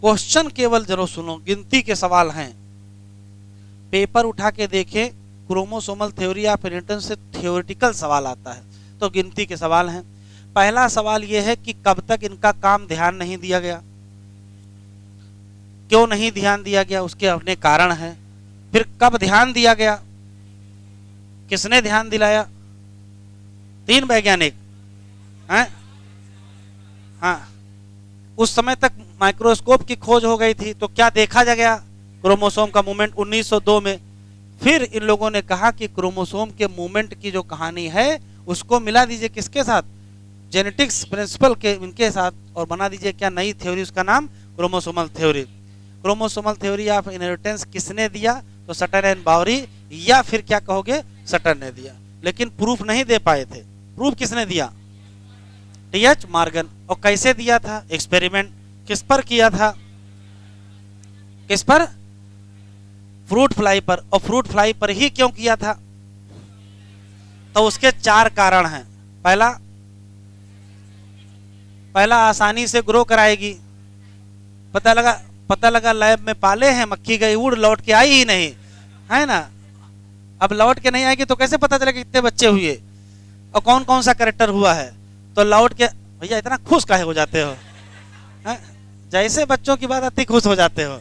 क्वेश्चन केवल जरूर सुनो, गिनती के सवाल हैं, पेपर उठा के देखें, क्रोमोसोमल थ्योरी ऑफ इनहेरिटेंस से थ्योरेटिकल सवाल आता है, तो गिनती के सवाल हैं। पहला सवाल यह है कि कब तक इनका काम ध्यान नहीं दिया गया, क्यों नहीं ध्यान दिया गया, उसके अपने कारण हैं। फिर कब ध्यान दिया गया, किसने ध्यान दिलाया, 3 वैज्ञानिक हैं, हाँ, उस समय तक माइक्रोस्कोप की खोज हो गई थी, तो क्या देखा जा गया, क्रोमोसोम का मूवमेंट 1902 में। फिर इन लोगों ने कहा कि क्रोमोसोम के मूवमेंट की जो कहानी है उसको मिला दीजिए किसके साथ, जेनेटिक्स प्रिंसिपल के इनके साथ, और बना दीजिए क्या, नई थ्योरी, उसका नाम chromosomal theory. Chromosomal theory of inheritance किसने दिया, तो सटन एंड बाउरी, या फिर क्या कहोगे, सटन ने दिया, लेकिन प्रूफ नहीं दे पाए थे। प्रूफ किसने दिया, टीएच मार्गन। और कैसे दिया था, एक्सपेरिमेंट, किस पर किया था, किस पर, फ्रूट फ्लाई पर, और फ्रूट फ्लाई पर ही क्यों किया था? तो उसके 4 कारण हैं। पहला पहला आसानी से ग्रो कराएगी। पता लगा लैब में पाले हैं, मक्खी गई उड़, लौट के आई ही नहीं, है ना। अब लौट के नहीं आएगी तो कैसे पता चलेगा कितने बच्चे हुए और कौन कौन सा करेक्टर हुआ है? तो लौट के, भैया इतना खुश काहे हो जाते हो? है? जैसे बच्चों की बात आती खुश हो जाते हो।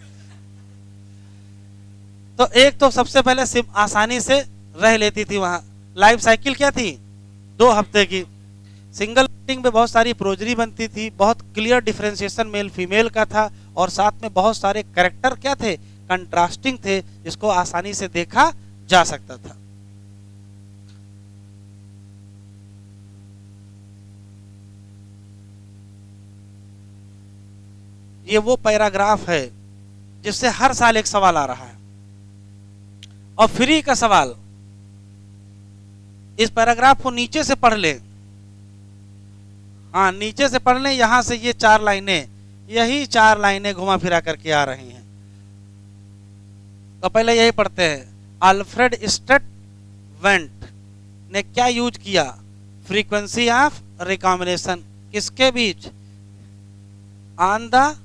तो एक तो सबसे पहले आसानी से रह लेती थी वहां। लाइफ साइकिल क्या थी? 2 हफ्ते की। सिंगल मीटिंग में बहुत सारी प्रोजरी बनती थी, बहुत क्लियर डिफरेंशिएशन मेल फीमेल का था, और साथ में बहुत सारे कैरेक्टर क्या थे? कंट्रास्टिंग थे, जिसको आसानी से देखा जा सकता था। ये वो पैराग्राफ है जिससे हर साल एक सवाल आ रहा है, और फ्री का सवाल। इस पैराग्राफ को नीचे से पढ़ लें, हाँ नीचे से पढ़ लें, यहां से ये 4 लाइनें, यही 4 लाइनें घुमा फिरा करके आ रही हैं। तो पहले यही पढ़ते हैं। अल्फ्रेड स्टटवेंट ने क्या यूज किया? Frequency of recombination. किसके बीच? On the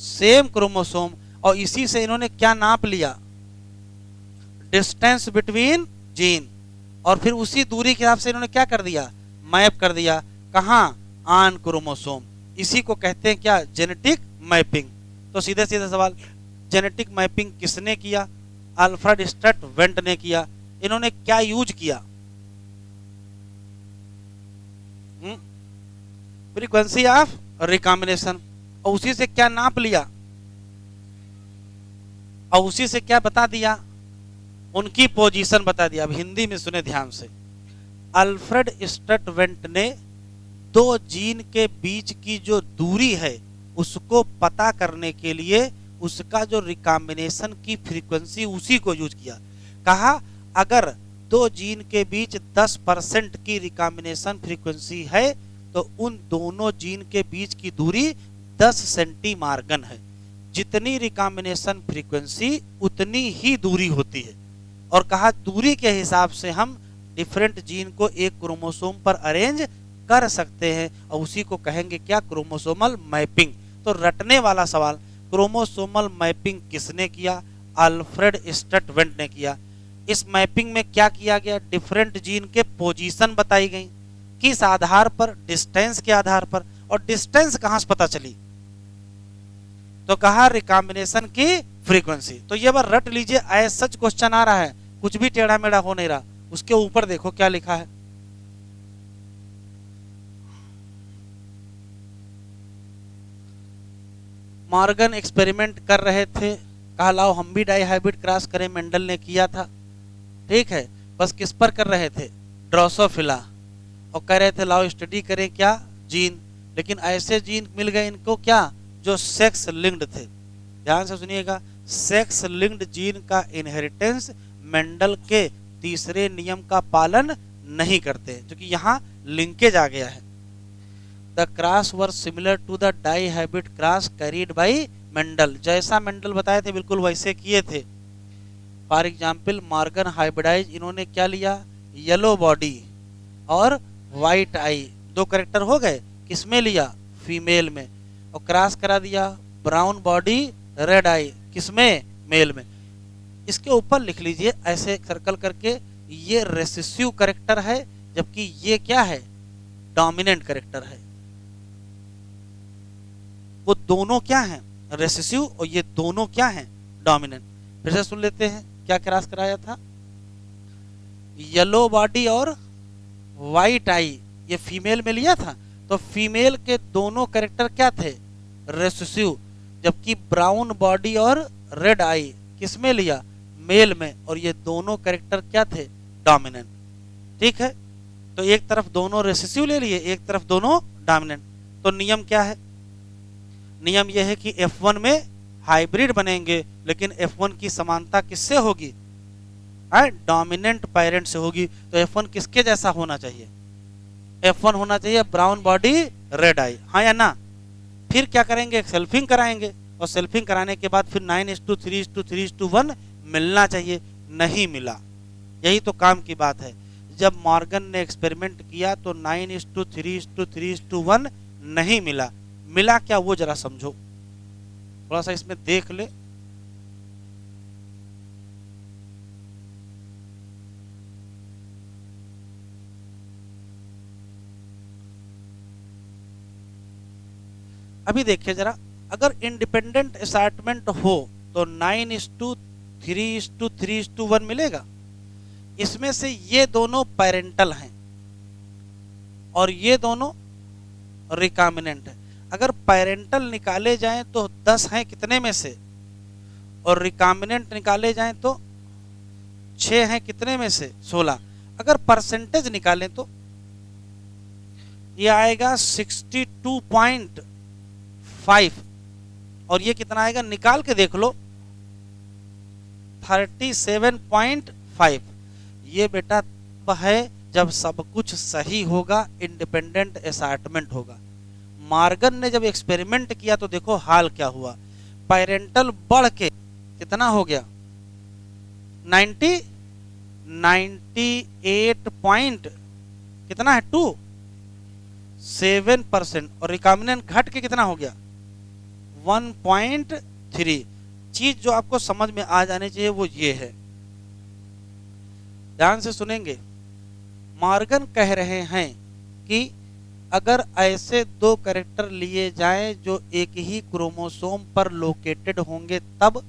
same chromosome. और इसी से इन्होंने क्या नाप लिया? Distance between gene. और फिर उसी दूरी के हिसाब से इन्होंने क्या कर दिया? मैप कर दिया। कहां? On chromosome. इसी को कहते हैं क्या? Genetic mapping. तो सीधे सीधे सवाल, जेनेटिक मैपिंग किसने किया? अल्फ्रेड स्टटवेंट ने किया। इन्होंने क्या यूज किया? Frequency of recombination. और उसी से क्या नाप लिया? और उसी से क्या बता दिया? उनकी पोजीशन बता दिया। अब हिंदी में सुने ध्यान से। अल्फ्रेड स्टटवेंट ने 2 जीन के बीच की जो दूरी है उसको पता करने के लिए उसका जो रिकॉम्बिनेशन की फ्रीक्वेंसी, उसी को यूज किया। कहा अगर 2 जीन के बीच 10% की रिकॉम्बिनेशन फ्रीक्वेंसी है तो उन दोनों जीन के बीच की दूरी 10 सेंटीमार्गन है। जितनी रिकॉम्बिनेशन फ्रीक्वेंसी उतनी ही दूरी होती है। और कहा दूरी के हिसाब से हम डिफरेंट जीन को एक क्रोमोसोम पर अरेंज कर सकते हैं, और उसी को कहेंगे क्या? Chromosomal mapping. तो रटने वाला सवाल, क्रोमोसोमल मैपिंग किसने किया? अल्फ्रेड स्टटवेंट ने किया। इस मैपिंग में क्या किया गया? डिफरेंट जीन के पोजीशन बताई गई। किस आधार पर? डिस्टेंस के आधार पर। और डिस्टेंस कहां से पता चली? तो कहा रिकॉम्बिनेशन की फ्रीक्वेंसी। तो ये बार रट लीजिए, एज सच क्वेश्चन आ रहा है, कुछ भी टेढ़ा मेढ़ा हो नहीं रहा। उसके ऊपर देखो क्या लिखा है। मॉर्गन एक्सपेरिमेंट कर रहे थे, कहा लाओ हम भी डाई हाइब्रिड क्रॉस करें, मेंडल ने किया था। ठीक है, बस किस पर कर रहे थे? ड्रोसोफिला। और कह रहे थे लाओ स्टडी करें क्या? जीन। लेकिन ऐसे जीन मिल गए इनको क्या? जो सेक्स लिंक्ड थे। ध्यान से सुनिएगा, सेक्स लिंक्ड जीन का इनहेरिटेंस मेंडल के तीसरे नियम का पालन नहीं करते, क्योंकि यहाँ लिंकेज आ गया है। The cross were similar to the di hybrid cross carried by Mendel. जैसा मेंडल बताए थे बिल्कुल वैसे किए थे। फॉर एग्जाम्पल मॉर्गन हाइब्रिडाइज, इन्होंने क्या लिया? येलो बॉडी और व्हाइट आई, 2 कैरेक्टर हो गए। किसमें लिया? फीमेल में। और क्रॉस करा दिया ब्राउन बॉडी रेड आई, किसमें? मेल में। इसके ऊपर लिख लीजिए ऐसे सर्कल करके, ये रेसेसिव कैरेक्टर है, जबकि ये क्या है? डोमिनेंट कैरेक्टर है। वो दोनों क्या हैं? रेसेसिव, और ये दोनों क्या हैं? डोमिनेंट। फिर से सुन लेते हैं क्या क्रॉस कराया था। येलो बॉडी और व्हाइट आई, ये फीमेल में लिया था। तो फीमेल के दोनों कैरेक्टर क्या थे? रेसेसिव। जबकि ब्राउन बॉडी और रेड आई किसमें लिया? मेल में। और ये दोनों कैरेक्टर क्या थे? डोमिनेंट। ठीक है, तो एक तरफ दोनों रेसेसिव ले लिए, एक तरफ दोनों डोमिनेंट। तो नियम क्या है? नियम यह है कि F1 में हाइब्रिड बनेंगे, लेकिन F1 की समानता किससे होगी? डोमिनेंट पेरेंट से होगी। तो F1 किसके जैसा होना चाहिए? F1 होना चाहिए ब्राउन बॉडी रेड आई, हाँ या ना। फिर क्या करेंगे? सेल्फिंग कराएंगे, और सेल्फिंग कराने के बाद फिर 9:3:3:1 मिलना चाहिए, नहीं मिला। यही तो काम की बात है। जब मॉर्गन ने एक्सपेरिमेंट किया तो 9:3:3:1 नहीं मिला। मिला क्या वो जरा समझो, थोड़ा सा इसमें देख ले। अभी देखिए जरा, अगर इंडिपेंडेंट असार्टमेंट हो तो 9:3:3:1 मिलेगा। इसमें से ये दोनों पेरेंटल हैं और ये दोनों रिकॉम्बिनेंट है। अगर पेरेंटल निकाले जाएं तो 10 हैं कितने में से, और रिकॉम्बिनेंट निकाले जाएं तो 6 हैं कितने में से, 16। अगर परसेंटेज निकालें तो ये आएगा 62.5 और ये कितना आएगा निकाल के देख लो, 37.5। ये बेटा है जब सब कुछ सही होगा, इंडिपेंडेंट असार्टमेंट होगा। मॉर्गन ने जब एक्सपेरिमेंट किया तो देखो हाल क्या हुआ, पेरेंटल बढ़ के कितना हो गया 98 पॉइंट कितना है 2.7% और रिकॉम्बिनेंट घट के कितना हो गया 1.3। चीज जो आपको समझ में आ जानी चाहिए वो ये है, ध्यान से सुनेंगे। मॉर्गन कह रहे हैं कि अगर ऐसे दो कैरेक्टर लिए जाएं जो एक ही क्रोमोसोम पर लोकेटेड होंगे तब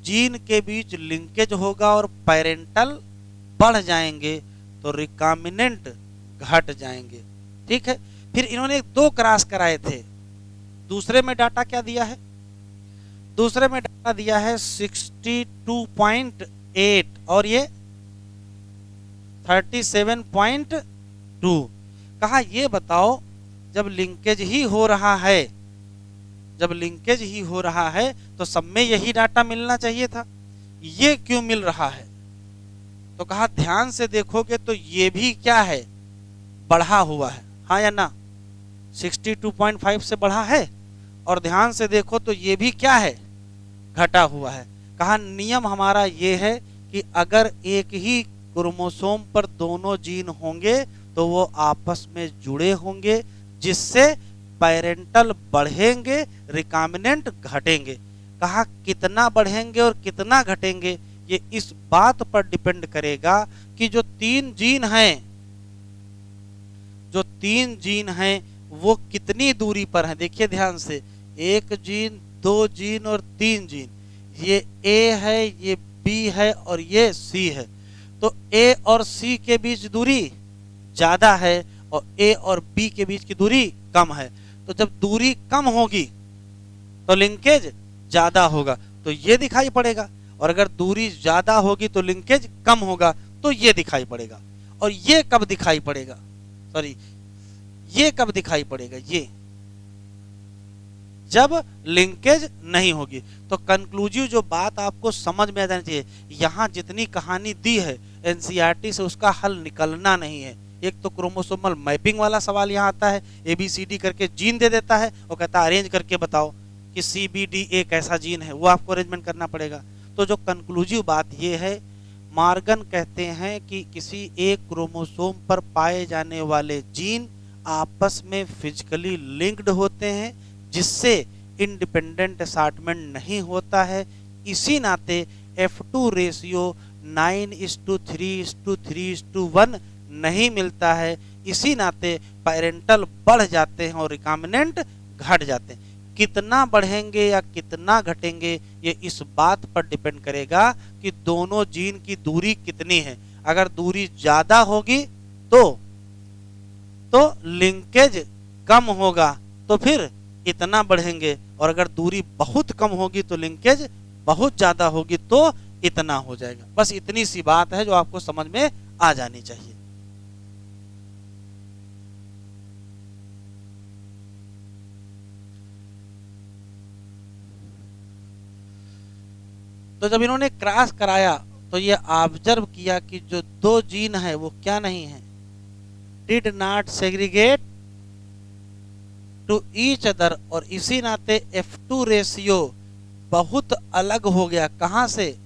जीन के बीच लिंकेज होगा और पेरेंटल बढ़ जाएंगे तो रिकॉम्बिनेंट घट जाएंगे। ठीक है, फिर इन्होंने 2 क्रॉस कराए थे। दूसरे में डाटा क्या दिया है, दूसरे में डाटा दिया है 62.8 और ये 37.2। कहा ये बताओ जब लिंकेज ही हो रहा है, जब लिंकेज ही हो रहा है तो सब में यही डाटा मिलना चाहिए था, ये क्यों मिल रहा है। तो कहा ध्यान से देखोगे तो ये भी क्या है बढ़ा हुआ है, हाँ या ना, 62.5 से बढ़ा है। और ध्यान से देखो तो ये भी क्या है घटा हुआ है। कहा नियम हमारा ये है कि अगर एक ही क्रोमोसोम पर दोनों जीन होंगे तो वो आपस में जुड़े होंगे जिससे पेरेंटल बढ़ेंगे, रिकॉम्बिनेंट घटेंगे। कहा कितना बढ़ेंगे और कितना घटेंगे ये इस बात पर डिपेंड करेगा कि जो 3 जीन हैं, जो 3 जीन हैं वो कितनी दूरी पर हैं। देखिए ध्यान से, 1 जीन, 2 जीन और 3 जीन, ये ए है, ये बी है और ये सी है। तो ए और सी के बीच दूरी ज्यादा है और ए और बी के बीच की दूरी कम है। तो जब दूरी कम होगी तो लिंकेज ज्यादा होगा तो ये दिखाई पड़ेगा, और अगर दूरी ज्यादा होगी तो लिंकेज कम होगा तो ये दिखाई पड़ेगा। और ये कब दिखाई पड़ेगा, सॉरी ये कब दिखाई पड़ेगा, ये जब लिंकेज नहीं होगी। तो कंक्लूसिव जो बात आपको समझ में आ जानी चाहिए, यहां जितनी कहानी दी है एनसीईआरटी से उसका हल निकलना नहीं है। एक तो क्रोमोसोमल मैपिंग वाला सवाल यहाँ आता है, ABCD करके जीन दे देता है और कहता है अरेंज करके बताओ कि CBDA कैसा जीन है, वो आपको अरेंजमेंट करना पड़ेगा। तो जो कंक्लूसिव बात ये है, मॉर्गन कहते हैं कि किसी एक क्रोमोसोम पर पाए जाने वाले जीन आपस में फिजिकली लिंक्ड होते हैं जिससे इंडिपेंडेंट असार्टमेंट नहीं होता है। इसी नाते F2 रेशियो 9:3:3:1 नहीं मिलता है। इसी नाते पेरेंटल बढ़ जाते हैं और रिकॉम्बिनेंट घट जाते हैं। कितना बढ़ेंगे या कितना घटेंगे ये इस बात पर डिपेंड करेगा कि दोनों जीन की दूरी कितनी है। अगर दूरी ज्यादा होगी तो लिंकेज कम होगा तो फिर इतना बढ़ेंगे, और अगर दूरी बहुत कम होगी तो लिंकेज बहुत ज्यादा होगी तो इतना हो जाएगा। बस इतनी सी बात है जो आपको समझ में आ जानी चाहिए। तो जब इन्होंने क्रॉस कराया तो ये ऑब्जर्व किया कि जो 2 जीन है वो क्या नहीं है, did not segregate to each other, और इसी नाते F2 रेशियो बहुत अलग हो गया। कहां से?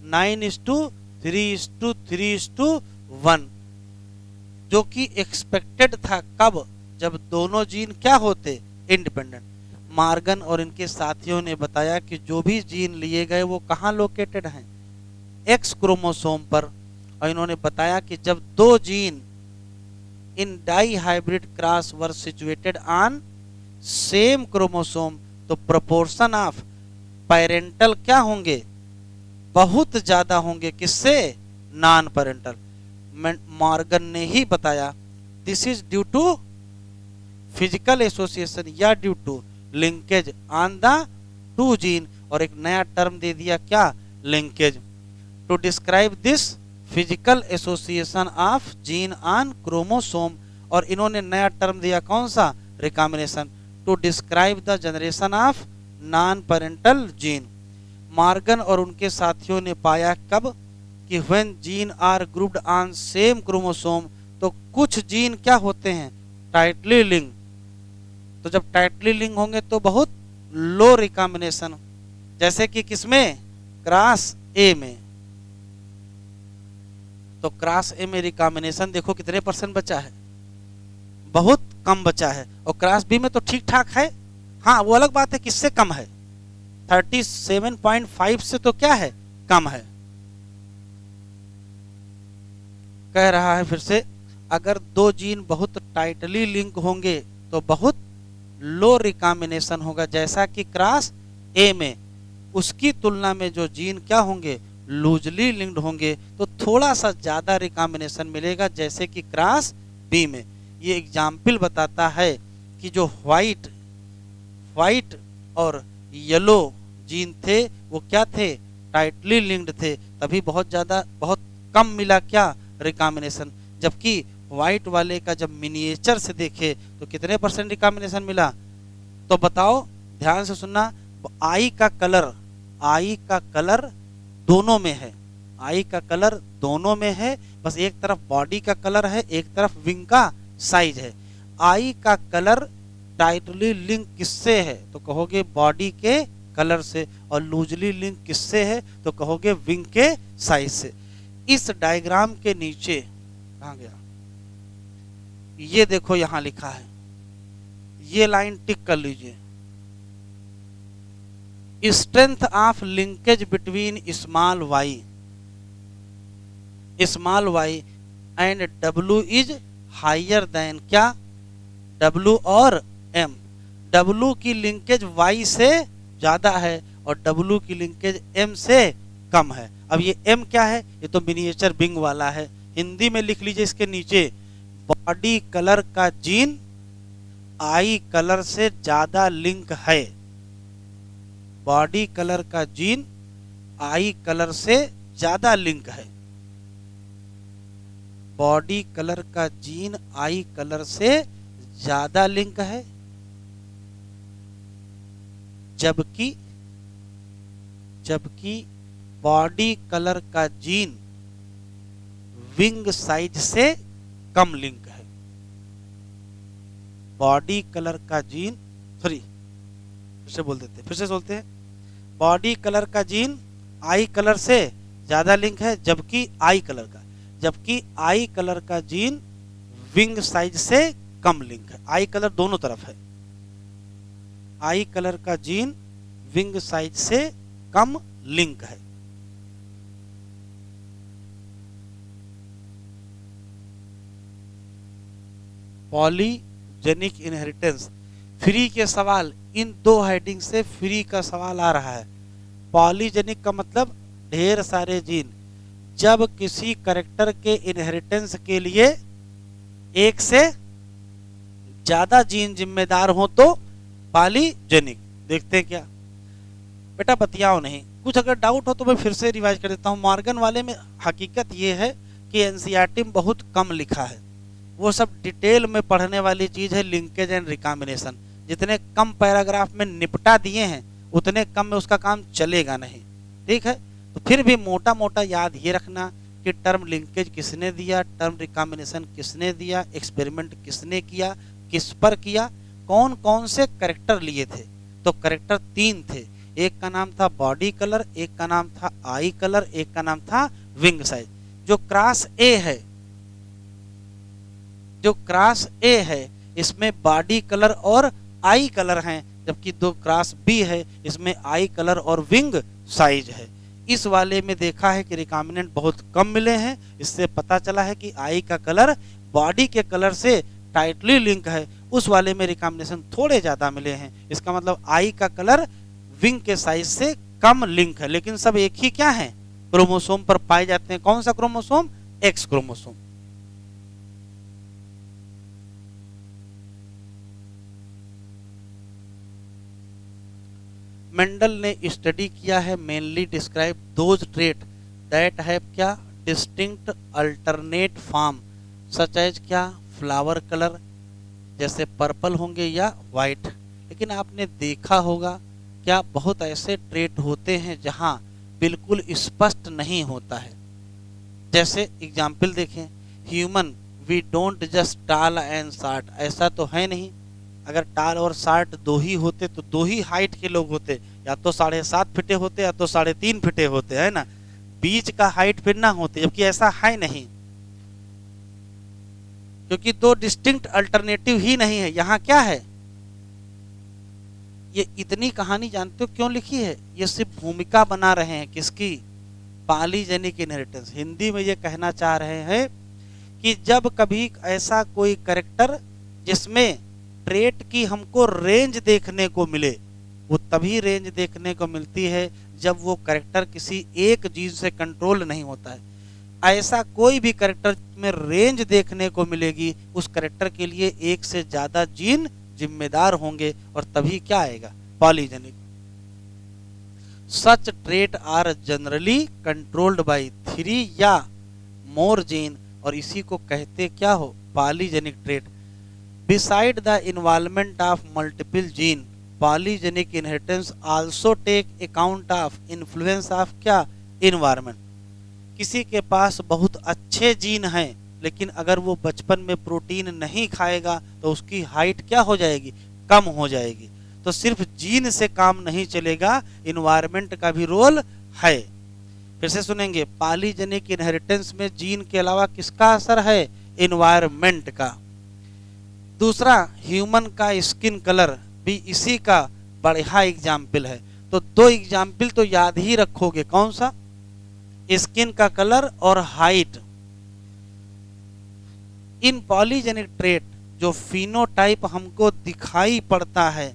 9:3:3:1, जो कि एक्सपेक्टेड था। कब? जब दोनों जीन क्या होते? इंडिपेंडेंट। मार्गन और इनके साथियों ने बताया कि जो भी जीन लिए गए वो कहाँ लोकेटेड हैं? एक्स क्रोमोसोम पर। और इन्होंने बताया कि जब दो gene in di hybrid cross were situated on same chromosome, तो प्रोपोर्शन ऑफ पेरेंटल क्या होंगे? बहुत ज्यादा होंगे। किससे? Non parental. मॉर्गन ने ही बताया this is due to physical association या due to linkage on the two gene, और एक नया टर्म दे दिया क्या? Linkage, to describe this physical association of gene on chromosome. और इन्होंने नया टर्म दिया कौन सा? Recombination, to describe the generation of non parental gene. Morgan और उनके साथियों ने पाया कब? कि when gene are grouped on same chromosome, तो कुछ जीन क्या होते हैं? Tightly link. तो जब टाइटली लिंक होंगे तो बहुत लो रिकॉम्बिनेशन, जैसे कि किसमें? क्रॉस ए में। तो क्रॉस ए में रिकॉम्बिनेशन देखो कितने % बचा है? बहुत कम बचा है। और क्रॉस बी में तो ठीक ठाक है। हाँ, वो अलग बात है किससे कम है? 37.5 से तो क्या है? कम है। कह रहा है फिर से, अगर दो जीन बहुत टाइटली लिंक होंगे तो बहुत लो रिकॉम्बिनेशन होगा, जैसा कि क्रॉस ए में। उसकी तुलना में जो जीन क्या होंगे? लूजली लिंक्ड होंगे, तो थोड़ा सा ज्यादा रिकॉम्बिनेशन मिलेगा, जैसे कि क्रॉस बी में। ये एग्जाम्पल बताता है कि जो व्हाइट और येलो जीन थे वो क्या थे? टाइटली लिंक्ड थे, तभी बहुत कम मिला क्या? रिकॉम्बिनेशन। जबकि व्हाइट वाले का जब मिनिएचर से देखे तो कितने % रिकॉम्बिनेशन मिला? तो बताओ, ध्यान से सुनना। आई का कलर दोनों में है। आई का कलर दोनों में है, बस एक तरफ बॉडी का कलर है, एक तरफ विंग का साइज है। आई का कलर टाइटली लिंक किससे है? तो कहोगे बॉडी के कलर से। और लूजली लिंक किससे है? तो कहोगे विंग के साइज से। इस डायग्राम के नीचे कहां गया? ये देखो यहां लिखा है, ये लाइन टिक कर लीजिए। Strength of linkage between small Y and W is higher than क्या? डब्ल्यू और एम। डब्ल्यू की लिंकेज वाई से ज्यादा है और डब्ल्यू की लिंकेज एम से कम है। अब ये एम क्या है? ये तो मिनिएचर विंग वाला है। हिंदी में लिख लीजिए इसके नीचे, बॉडी कलर का जीन आई कलर से ज्यादा लिंक है। बॉडी कलर का जीन आई कलर से ज्यादा लिंक है। बॉडी कलर का जीन आई कलर से ज्यादा लिंक है, जबकि बॉडी कलर का जीन विंग साइज से कम लिंक है। बॉडी कलर का जीन फिर से बोलते हैं, बॉडी कलर का जीन आई कलर से ज्यादा लिंक है, जबकि आई कलर का जीन विंग साइज से कम लिंक है। आई कलर दोनों तरफ है। आई कलर का जीन विंग साइज से कम लिंक है। पॉलीजेनिक इनहेरिटेंस, फ्री के सवाल, इन दो हेडिंग से फ्री का सवाल आ रहा है। पॉलीजेनिक का मतलब ढेर सारे जीन। जब किसी कैरेक्टर के इनहेरिटेंस के लिए एक से ज्यादा जीन जिम्मेदार हो तो पॉलीजेनिक। देखते हैं क्या बेटा, बतियाओ नहीं। कुछ अगर डाउट हो तो मैं फिर से रिवाइज कर देता हूँ। मॉर्गन वाले में हकीकत ये है कि एनसीईआरटी में बहुत कम लिखा है, वो सब डिटेल में पढ़ने वाली चीज है। लिंकेज एंड रिकॉम्बिनेशन जितने कम पैराग्राफ में निपटा दिए हैं उतने कम में उसका काम चलेगा नहीं, ठीक है। तो फिर भी मोटा मोटा याद ये रखना कि टर्म लिंकेज किसने दिया, टर्म रिकॉम्बिनेशन किसने दिया, एक्सपेरिमेंट किसने किया, किस पर किया, कौन कौन से कैरेक्टर लिए थे। तो कैरेक्टर 3 थे, एक का नाम था बॉडी कलर, एक का नाम था आई कलर, एक का नाम था विंग साइज। जो क्रास ए है, जो क्रास ए है इसमें बॉडी कलर और आई कलर हैं, जबकि दो क्रास बी है इसमें आई कलर और विंग साइज है। इस वाले में देखा है कि रिकॉम्बिनेंट बहुत कम मिले हैं, इससे पता चला है कि आई का कलर बॉडी के कलर से टाइटली लिंक है, उस वाले में रिकॉम्बिनेशन थोड़े ज्यादा मिले हैं। इसका मतलब आई का कलर विंग के साइज से कम लिंक है, लेकिन सब एक ही क्या है, क्रोमोसोम पर पाए जाते हैं। कौन सा क्रोमोसोम? X chromosome. मेंडल ने स्टडी किया है, mainly describe those trait that have क्या, distinct alternate form such as क्या, फ्लावर कलर जैसे पर्पल होंगे या वाइट। लेकिन आपने देखा होगा क्या बहुत ऐसे ट्रेट होते हैं जहां बिल्कुल स्पष्ट नहीं होता है। जैसे एग्जाम्पल देखें, ह्यूमन वी डोंट जस्ट टाल एंड शार्ट, ऐसा तो है नहीं। अगर टाल और शार्ट दो ही होते तो दो ही हाइट के लोग होते, या तो 7.5 फीटे होते या तो 3.5 फीटे होते, है ना, बीच का हाइट फिर ना होते, जबकि ऐसा है नहीं, क्योंकि दो डिस्टिंक्ट अल्टरनेटिव ही नहीं है। यहाँ क्या है, ये इतनी कहानी जानते हो क्यों लिखी है? ये सिर्फ भूमिका बना रहे हैं किसकी, पॉलीजेनिक इनहेरिटेंस। हिंदी में ये कहना चाह रहे हैं कि जब कभी ऐसा कोई कैरेक्टर जिसमें ट्रेट की हमको रेंज देखने को मिले, वो तभी रेंज देखने को मिलती है जब वो कैरेक्टर किसी एक जीन से कंट्रोल नहीं होता है। ऐसा कोई भी कैरेक्टर में रेंज देखने को मिलेगी, उस कैरेक्टर के लिए एक से ज्यादा जीन जिम्मेदार होंगे और तभी क्या आएगा, polygenic. Such trait are generally controlled by 3 या मोर जीन, और इसी को कहते क्या हो, polygenic trait. Beside the involvement of multiple gene, polygenic inheritance also take account of influence of क्या, इन्वायरमेंट। किसी के पास बहुत अच्छे जीन हैं, लेकिन अगर वो बचपन में प्रोटीन नहीं खाएगा तो उसकी हाइट क्या हो जाएगी, कम हो जाएगी। तो सिर्फ जीन से काम नहीं चलेगा, इन्वायरमेंट का भी रोल है। फिर से सुनेंगे, पॉलीजेनिक इनहेरिटेंस में जीन के अलावा किसका असर है, इन्वायरमेंट का। दूसरा, ह्यूमन का स्किन कलर भी इसी का बढ़िया एग्जाम्पल है। तो 2 एग्जाम्पल तो याद ही रखोगे, कौन सा, स्किन का कलर और हाइट। इन पॉलीजेनिक ट्रेट जो फिनोटाइप हमको दिखाई पड़ता है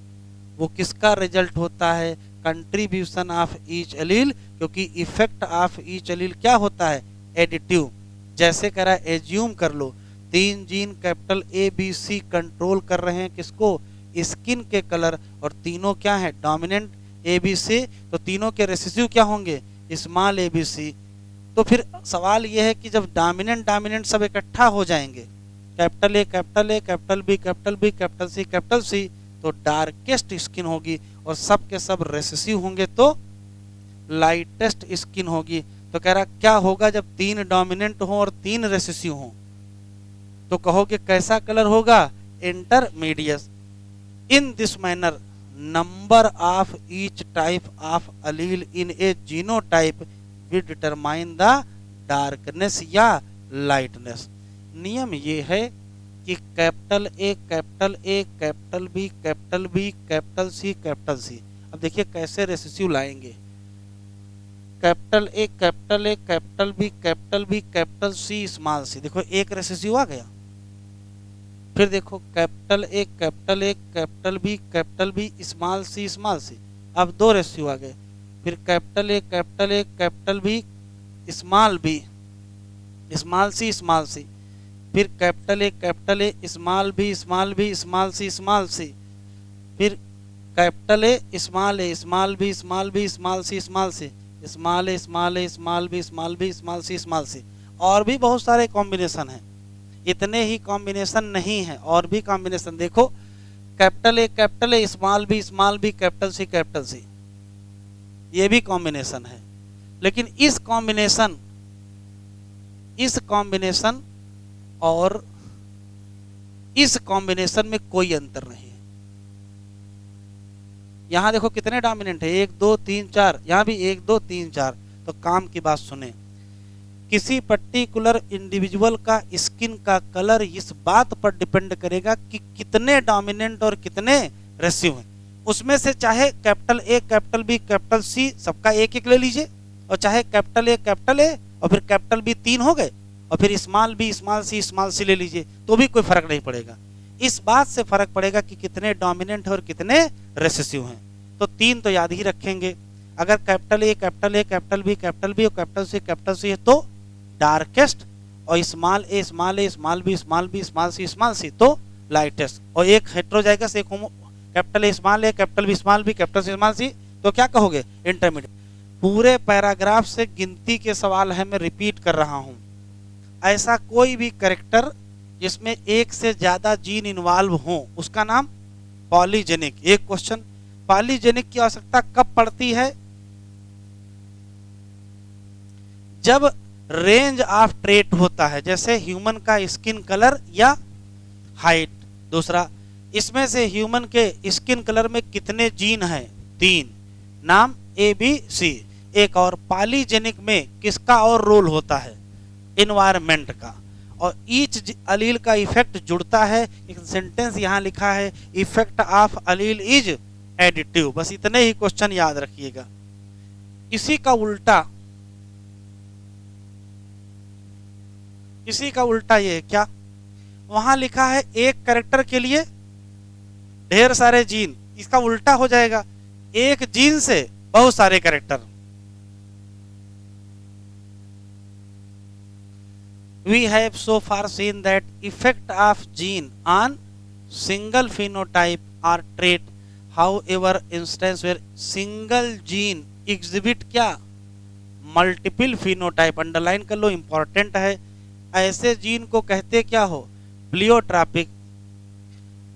वो किसका रिजल्ट होता है, कंट्रीब्यूशन ऑफ ईच एलील, क्योंकि इफेक्ट ऑफ ईच एलील क्या होता है, एडिटिव। जैसे करा, एज्यूम कर लो 3 जीन capital A B C control कर रहे हैं किसको, स्किन के कलर, और तीनों क्या है, डोमिनेंट ए बी सी, तो तीनों के रेसिसिव क्या होंगे, स्मॉल ए बी सी। तो फिर सवाल यह है कि जब डोमिनेंट सब इकट्ठा हो जाएंगे, capital A capital A capital B capital B capital C, तो डार्केस्ट स्किन होगी, और सब के सब रेसेसिव होंगे तो लाइटेस्ट स्किन होगी। तो कह रहा क्या होगा जब 3 डोमिनेंट हो और 3 रेसेसिव हो, तो कहोगे कैसा कलर होगा, intermediate. In this manner number of each type of allele in a genotype will determine the darkness या लाइटनेस। नियम ये है कि capital A capital A capital B capital B capital C capital C. अब देखिए कैसे recessive लाएंगे, capital A capital A capital B capital B capital C small C, देखो एक रेसिसिव आ गया। फिर देखो capital A capital A capital B small सी, अब 2 रेसिसिव आ गए। फिर capital A capital B small C, फिर capital A small B small C, फिर capital A small B small C small C. और भी बहुत सारे कॉम्बिनेशन हैं, इतने ही कॉम्बिनेशन नहीं है, और भी कॉम्बिनेशन देखो, capital A small B capital C, ये भी कॉम्बिनेशन है। लेकिन इस कॉम्बिनेशन और इस कॉम्बिनेशन में कोई अंतर नहीं है। यहाँ देखो कितने डोमिनेंट है, 1 2 3 4, यहाँ भी 1 2 3 4। तो काम की बात सुने, किसी पर्टिकुलर इंडिविजुअल का स्किन का कलर इस बात पर डिपेंड करेगा कि कितने डोमिनेंट और कितने रेसिव हैं। उसमें से चाहे capital A capital B capital C सबका एक एक ले लीजिए, और चाहे कैपिटल ए और फिर कैपिटल बी 3 हो गए, और फिर स्मॉल बी स्मॉल सी ले लीजिए, तो भी कोई फर्क नहीं पड़ेगा। इस बात से फर्क पड़ेगा कि कितने डोमिनेंट और कितने रेसेसिव हैं। तो 3 तो याद ही रखेंगे। अगर कैपिटल ए कैपिटल बी और कैपिटल सी है तो डार्केस्ट, और small A small B C तो लाइटेस्ट, और एक हेटेरोजाइगस एक homo capital A capital B capital C तो क्या कहोगे, इंटरमीडिएट। पूरे पैराग्राफ से गिनती के सवाल है, मैं रिपीट कर रहा हूं। ऐसा कोई भी कैरेक्टर जिसमें एक से ज्यादा जीन इन्वॉल्व हो उसका नाम पॉलीजेनिक। एक क्वेश्चन, पॉलीजेनिक की आवश्यकता कब पड़ती है, जब रेंज ऑफ ट्रेट होता है, जैसे ह्यूमन का स्किन कलर या हाइट। दूसरा, इसमें से ह्यूमन के स्किन कलर में कितने जीन हैं, 3, नाम ए बी सी। एक और, पॉलीजेनिक में किसका और रोल होता है, इन्वायरमेंट का, और ईच अलील का इफेक्ट जुड़ता है। एक सेंटेंस यहां लिखा है, effect of Aleel is additive. बस इतने ही क्वेश्चन याद रखिएगा। इसी का उल्टा ये है क्या, वहां लिखा है एक कैरेक्टर के लिए ढेर सारे जीन, इसका उल्टा हो जाएगा, एक जीन से बहुत सारे character. We have so far seen that effect of gene on single phenotype or trait, however instance where single gene exhibit क्या, मल्टीपल phenotype। अंडरलाइन कर लो, इंपॉर्टेंट है। ऐसे जीन को कहते क्या हो, pleiotropic.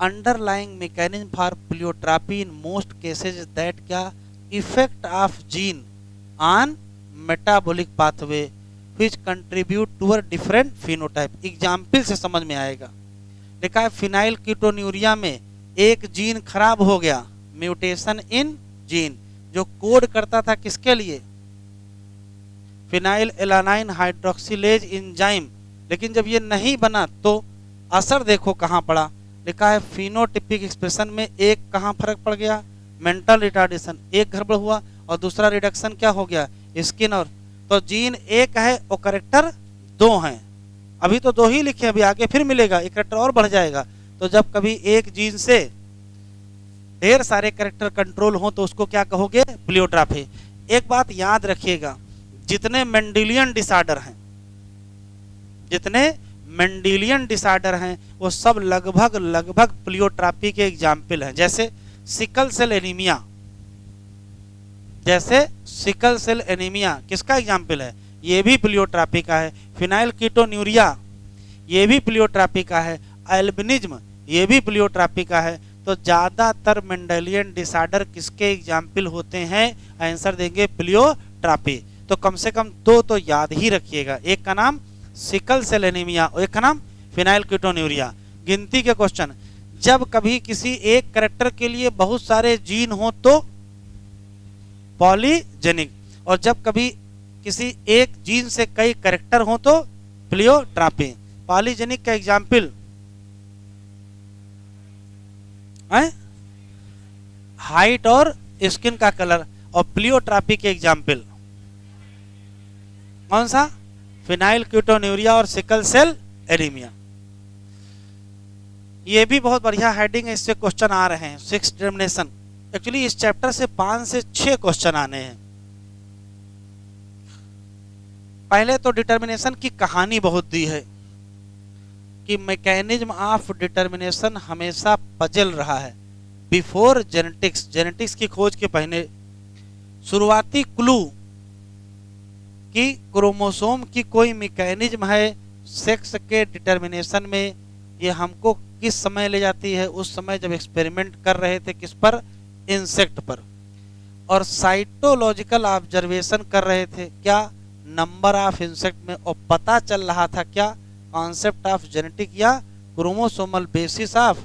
Underlying mechanism for pleiotropy in most cases that क्या, effect of gene on metabolic pathway which contribute toward different phenotype। Example से समझ में आएगा। लिखा है फिनाइल कीटोन्यूरिया में एक जीन खराब हो गया, म्यूटेशन इन जीन, जो कोड करता था किसके लिए, फिनाइल एलानाइन हाइड्रोक्सिलेज एंजाइम, लेकिन जब ये नहीं बना तो असर देखो कहाँ पड़ा। लिखा है फिनोटिपिक एक्सप्रेशन में एक कहाँ फर्क पड़ गया, मेंटल रिटार्डेशन, एक गड़बड़ हुआ, और दूसरा रिडक्शन क्या हो गया, स्किन। और तो जीन एक है और करेक्टर 2 हैं। अभी तो 2 ही लिखे, अभी आगे फिर मिलेगा, एक करेक्टर और बढ़ जाएगा। तो जब कभी एक जीन से ढेर सारे करेक्टर कंट्रोल हो तो उसको क्या कहोगे, प्लियोट्रॉपी। एक बात याद रखिएगा, जितने मेंडेलियन डिसऑर्डर हैं वो सब लगभग प्लियोट्रॉपी के एग्जाम्पल हैं। जैसे सिकल सेल एनीमिया किसका एग्जाम्पल है, ये भी प्लियोट्रॉपी का है। फिनाइल कीटोन्यूरिया ये भी प्लियोट्रॉपी का है। एल्बिनिज्म ये भी प्लियोट्रॉपी का है। तो ज्यादातर मेंडेलियन डिसऑर्डर किसके एग्जाम्पल होते हैं, आंसर देंगे प्लियोट्रॉपी। तो कम से कम 2 तो याद ही रखिएगा, एक का नाम सिकल सेल एनीमिया और एक का नाम फिनाइल कीटोन्यूरिया। गिनती के क्वेश्चन, जब कभी किसी एक कैरेक्टर के लिए बहुत सारे जीन हो तो पॉलीजेनिक, और जब कभी किसी एक जीन से कई कैरेक्टर हो तो प्लियोट्रॉपी। पॉलीजेनिक का एग्जाम्पल हाइट और स्किन का कलर, और प्लियोट्रॉपी के एग्जाम्पल कौन सा, फिनाइल कीटोन्यूरिया और सिकल सेल एनीमिया। ये भी बहुत बढ़िया हेडिंग है, इससे क्वेश्चन आ रहे हैं। 6 डिटर्मिनेशन, एक्चुअली इस चैप्टर से 5 से 6 क्वेश्चन आने हैं। पहले तो डिटर्मिनेशन की कहानी बहुत दी है कि मैकेनिज्म ऑफ डिटर्मिनेशन हमेशा पजल रहा है। बिफोर जेनेटिक्स की खोज के पहले शुरुआती क्लू कि क्रोमोसोम की कोई मैकेनिज्म है सेक्स के डिटर्मिनेशन में, ये हमको किस समय ले जाती है, उस समय जब एक्सपेरिमेंट कर रहे थे किस पर, इंसेक्ट पर, और साइटोलॉजिकल ऑब्जर्वेशन कर रहे थे क्या, नंबर ऑफ इंसेक्ट में, और पता चल रहा था क्या, कॉन्सेप्ट ऑफ जेनेटिक या chromosomal basis of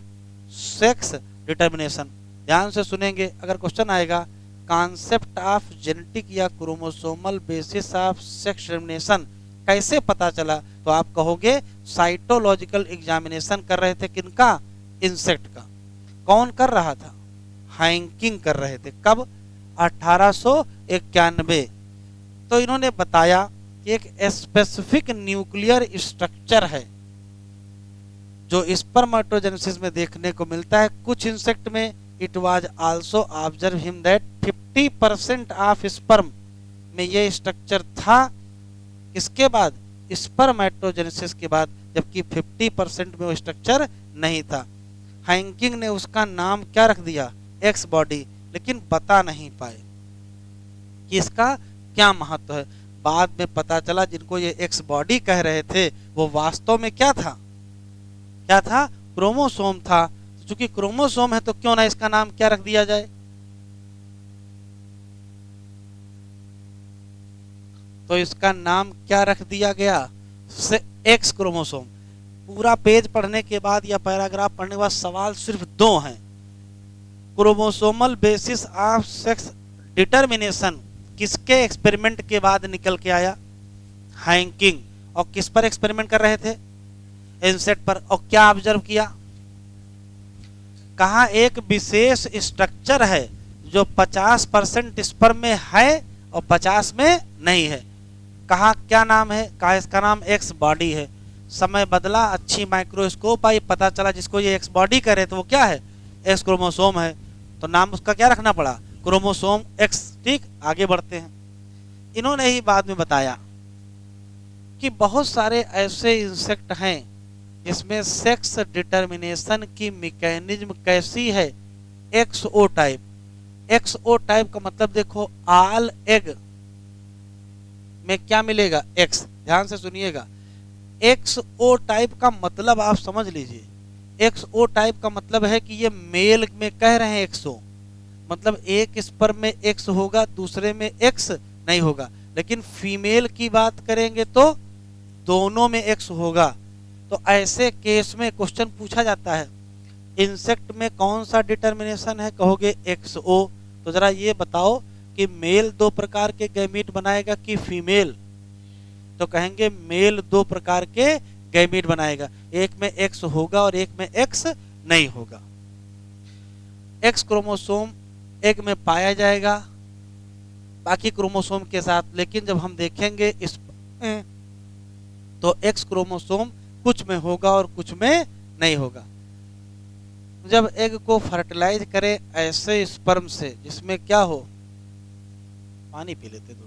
sex determination. ध्यान से सुनेंगे, अगर क्वेश्चन आएगा कॉन्सेप्ट ऑफ जेनेटिक या chromosomal basis of sex determination कैसे पता चला, तो आप कहोगे साइटोलॉजिकल एग्जामिनेशन कर रहे थे किनका, इंसेक्ट का। कौन कर रहा था, हैंकिंग कर रहे थे। कब, 1891। तो इन्होंने बताया कि एक स्पेसिफिक न्यूक्लियर स्ट्रक्चर है जो स्पर्मेटोजेनेसिस में देखने को मिलता है कुछ इंसेक्ट में। It was also observe him that 50% of sperm में ये स्ट्रक्चर था, इसके बाद स्पर्मेटोजेनेसिस के बाद, जबकि 50% में वो स्ट्रक्चर नहीं था। हैंकिंग ने उसका नाम क्या रख दिया, एक्स बॉडी, लेकिन बता नहीं पाए कि इसका क्या महत्व है। बाद में पता चला जिनको ये एक्स बॉडी कह रहे थे वो वास्तव में क्या था, क्या था, क्रोमोसोम था। चूंकि क्रोमोसोम है तो क्यों ना इसका नाम क्या रख दिया जाए, तो इसका नाम क्या रख दिया गया, से एक्स क्रोमोसोम। पूरा पेज पढ़ने के बाद या पैराग्राफ पढ़ने के बाद सवाल सिर्फ दो हैं। Chromosomal basis of sex determination किसके एक्सपेरिमेंट के बाद निकल के आया, हैंकिंग। और किस पर एक्सपेरिमेंट कर रहे थे, इंसेक्ट पर। और क्या ऑब्जर्व किया, कहा एक विशेष स्ट्रक्चर है जो 50% स्पर्म में है और 50 में नहीं है। कहा क्या नाम है, कहा इसका नाम एक्स बॉडी है। समय बदला, अच्छी माइक्रोस्कोप आई, पता चला जिसको ये एक्स बॉडी कह रहे थे वो क्या है, एक्स क्रोमोसोम है। तो नाम उसका क्या रखना पड़ा, क्रोमोसोम एक्स। ठीक, आगे बढ़ते हैं। इन्होंने ही बाद में बताया कि बहुत सारे ऐसे इंसेक्ट हैं जिसमें सेक्स डिटरमिनेशन की मैकेनिज्म कैसी है, एक्सओ टाइप। एक्सओ टाइप का मतलब देखो, आल एग में क्या मिलेगा, एक्स। ध्यान से सुनिएगा, एक्सओ टाइप का मतलब आप समझ लीजिए। एक्सओ टाइप का मतलब है कि ये मेल में कह रहे हैं एक्सओ, मतलब एक स्पर्म में एक्स होगा, दूसरे में एक्स नहीं होगा। लेकिन फीमेल की बात करेंगे तो दोनों में एक्स होगा। तो ऐसे केस में क्वेश्चन पूछा जाता है इंसेक्ट में कौन सा डिटरमिनेशन है, कहोगे एक्सओ। तो जरा ये बताओ कि मेल दो प्रकार के गैमीट बनाएगा कि फीमेल, तो कहेंगे मेल दो प्रकार के गैमीट बनाएगा, एक में एक्स होगा और एक में एक्स नहीं होगा। एक्स क्रोमोसोम एग में पाया जाएगा बाकी क्रोमोसोम के साथ, लेकिन जब हम देखेंगे इस तो एक्स क्रोमोसोम कुछ में होगा और कुछ में नहीं होगा। जब एग को फर्टिलाइज करें ऐसे स्पर्म से जिसमें क्या हो, पानी पी लेते तो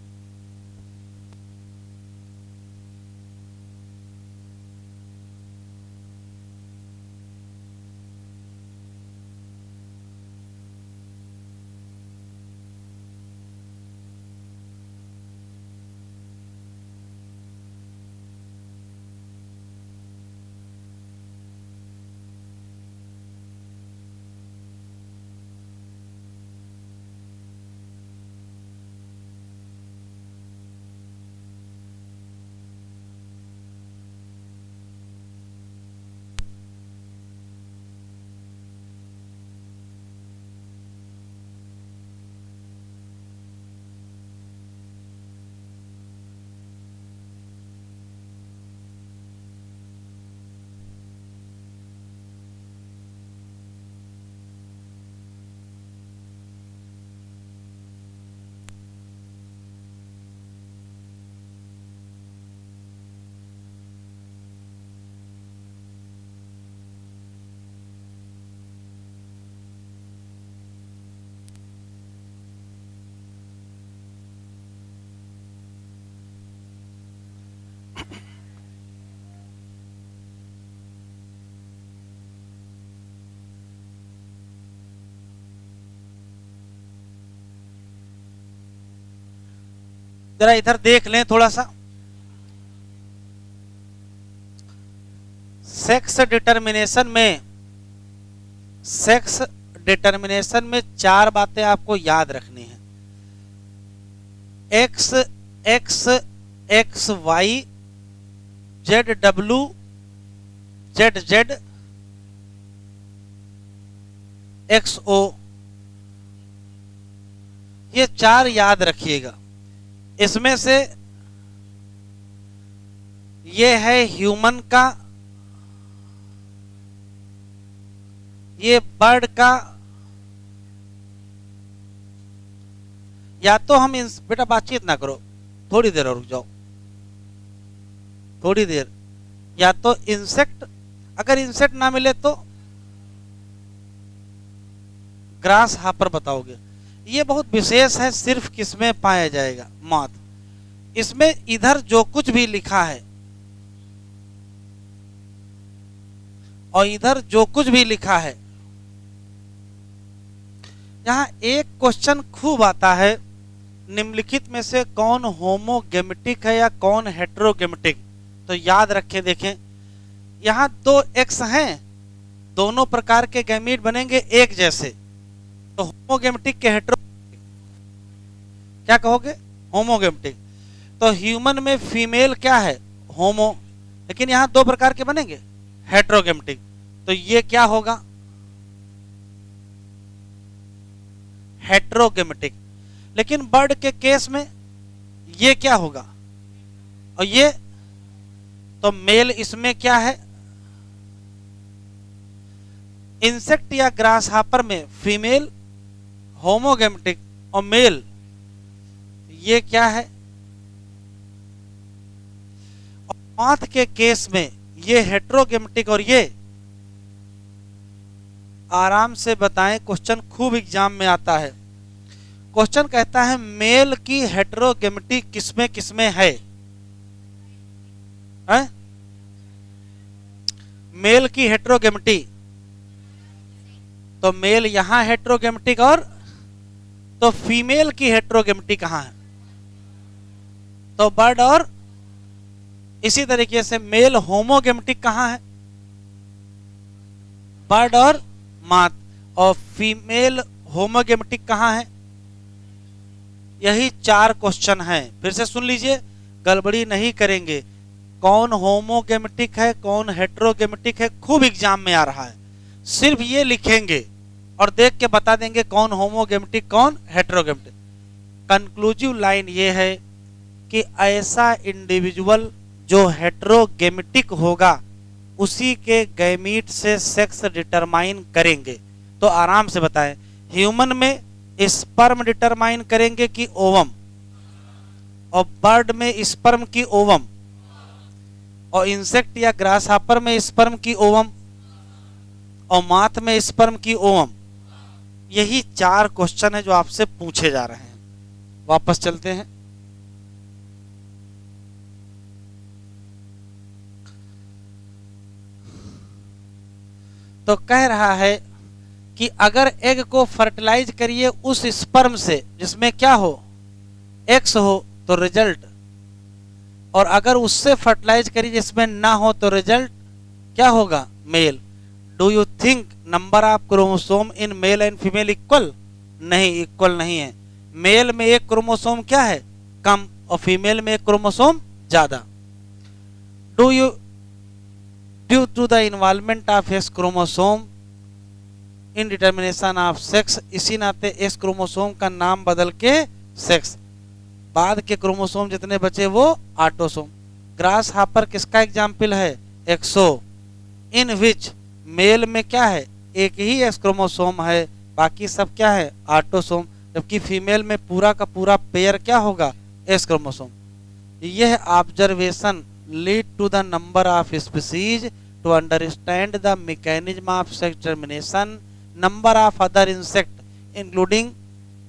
जरा इधर देख लें थोड़ा सा। सेक्स डिटरमिनेशन में चार बातें आपको याद रखनी है। X X X Y, Z W, Z Z, X O. ये 4 याद रखिएगा। इसमें से ये है ह्यूमन का, ये बर्ड का, या तो हम बेटा बातचीत ना करो, थोड़ी देर और रुक जाओ, थोड़ी देर। या तो इंसेक्ट, अगर इंसेक्ट ना मिले तो ग्रास हापर बताओगे। ये बहुत विशेष है, सिर्फ किसमें पाया जाएगा, मॉथ। इसमें इधर जो कुछ भी लिखा है और इधर जो कुछ भी लिखा है, यहां एक क्वेश्चन खूब आता है, निम्नलिखित में से कौन होमोगेमेटिक है या कौन हेटेरोगेमेटिक। तो याद रखें, देखें यहां 2 एक्स हैं, दोनों प्रकार के गैमीट बनेंगे एक जैसे, तो होमोगेमेटिक के हेटेरोगेमेटिक क्या कहोगे, होमोगेमेटिक। तो ह्यूमन में फीमेल क्या है, होमो, लेकिन यहां 2 प्रकार के बनेंगे हेटेरोगेमेटिक, तो ये क्या होगा, हेटेरोगेमेटिक। लेकिन बर्ड के केस में ये क्या होगा, और ये तो मेल इसमें क्या है, इंसेक्ट या ग्रास हापर में फीमेल होमोगेमेटिक और मेल, ये क्या है। और मॉथ के केस में ये हेटेरोगेमेटिक और ये, आराम से बताएं, क्वेश्चन खूब एग्जाम में आता है। क्वेश्चन कहता है मेल की हेटेरोगेमेटी किसमें किसमें है, मेल की हेटेरोगेमेटी, तो मेल यहां हेटेरोगेमेटिक, और तो फीमेल की हेटेरोगेमेटी कहां है, तो बर्ड, और इसी तरीके से मेल होमोगेमेटिक कहां है, बर्ड और मॉथ, और फीमेल होमोगेमेटिक कहां है। यही 4 क्वेश्चन हैं, फिर से सुन लीजिए, गड़बड़ी नहीं करेंगे। कौन होमोगेमेटिक है, कौन हेटेरोगेमेटिक है, खूब एग्जाम में आ रहा है। सिर्फ ये लिखेंगे और देख के बता देंगे कौन होमोगेमेटिक कौन हेटेरोगेमेटिक। कंक्लूसिव लाइन ये है कि ऐसा इंडिविजुअल जो हेटेरोगेमेटिक होगा उसी के गैमीट से सेक्स डिटरमाइन करेंगे। तो आराम से बताएं, ह्यूमन में स्पर्म डिटरमाइन करेंगे कि ओवम, और बर्ड में स्पर्म की ओवम, और इंसेक्ट या ग्रासहापर में स्पर्म की ओवम, और मॉथ में स्पर्म की ओवम। यही 4 क्वेश्चन है जो आपसे पूछे जा रहे हैं। वापस चलते हैं। तो कह रहा है कि अगर एग को फर्टिलाइज करिए उस स्पर्म से जिसमें क्या हो, एक्स हो, तो रिजल्ट, और अगर उससे फर्टिलाइज करिए जिसमें ना हो तो रिजल्ट क्या होगा, male. Do you think number of chromosome in male and female equal? नहीं, इक्वल नहीं है। मेल में एक क्रोमोसोम क्या है, कम, और फीमेल में एक क्रोमोसोम ज्यादा। Due to the involvement of S chromosome in determination of sex, इसी नाते एस क्रोमोसोम का नाम बदल के सेक्स, बाद के क्रोमोसोम जितने बचे वो ऑटोसोम। ग्रास हापर किसका एग्जाम्पल है, एक्सो, इन विच मेल में क्या है, एक ही एस क्रोमोसोम है, बाकी सब क्या है, ऑटोसोम, जबकि फीमेल में पूरा का पूरा पेयर क्या होगा, एस क्रोमोसोम। यह observation lead to the number of species to understand the mechanism of sex determination, number of other insect including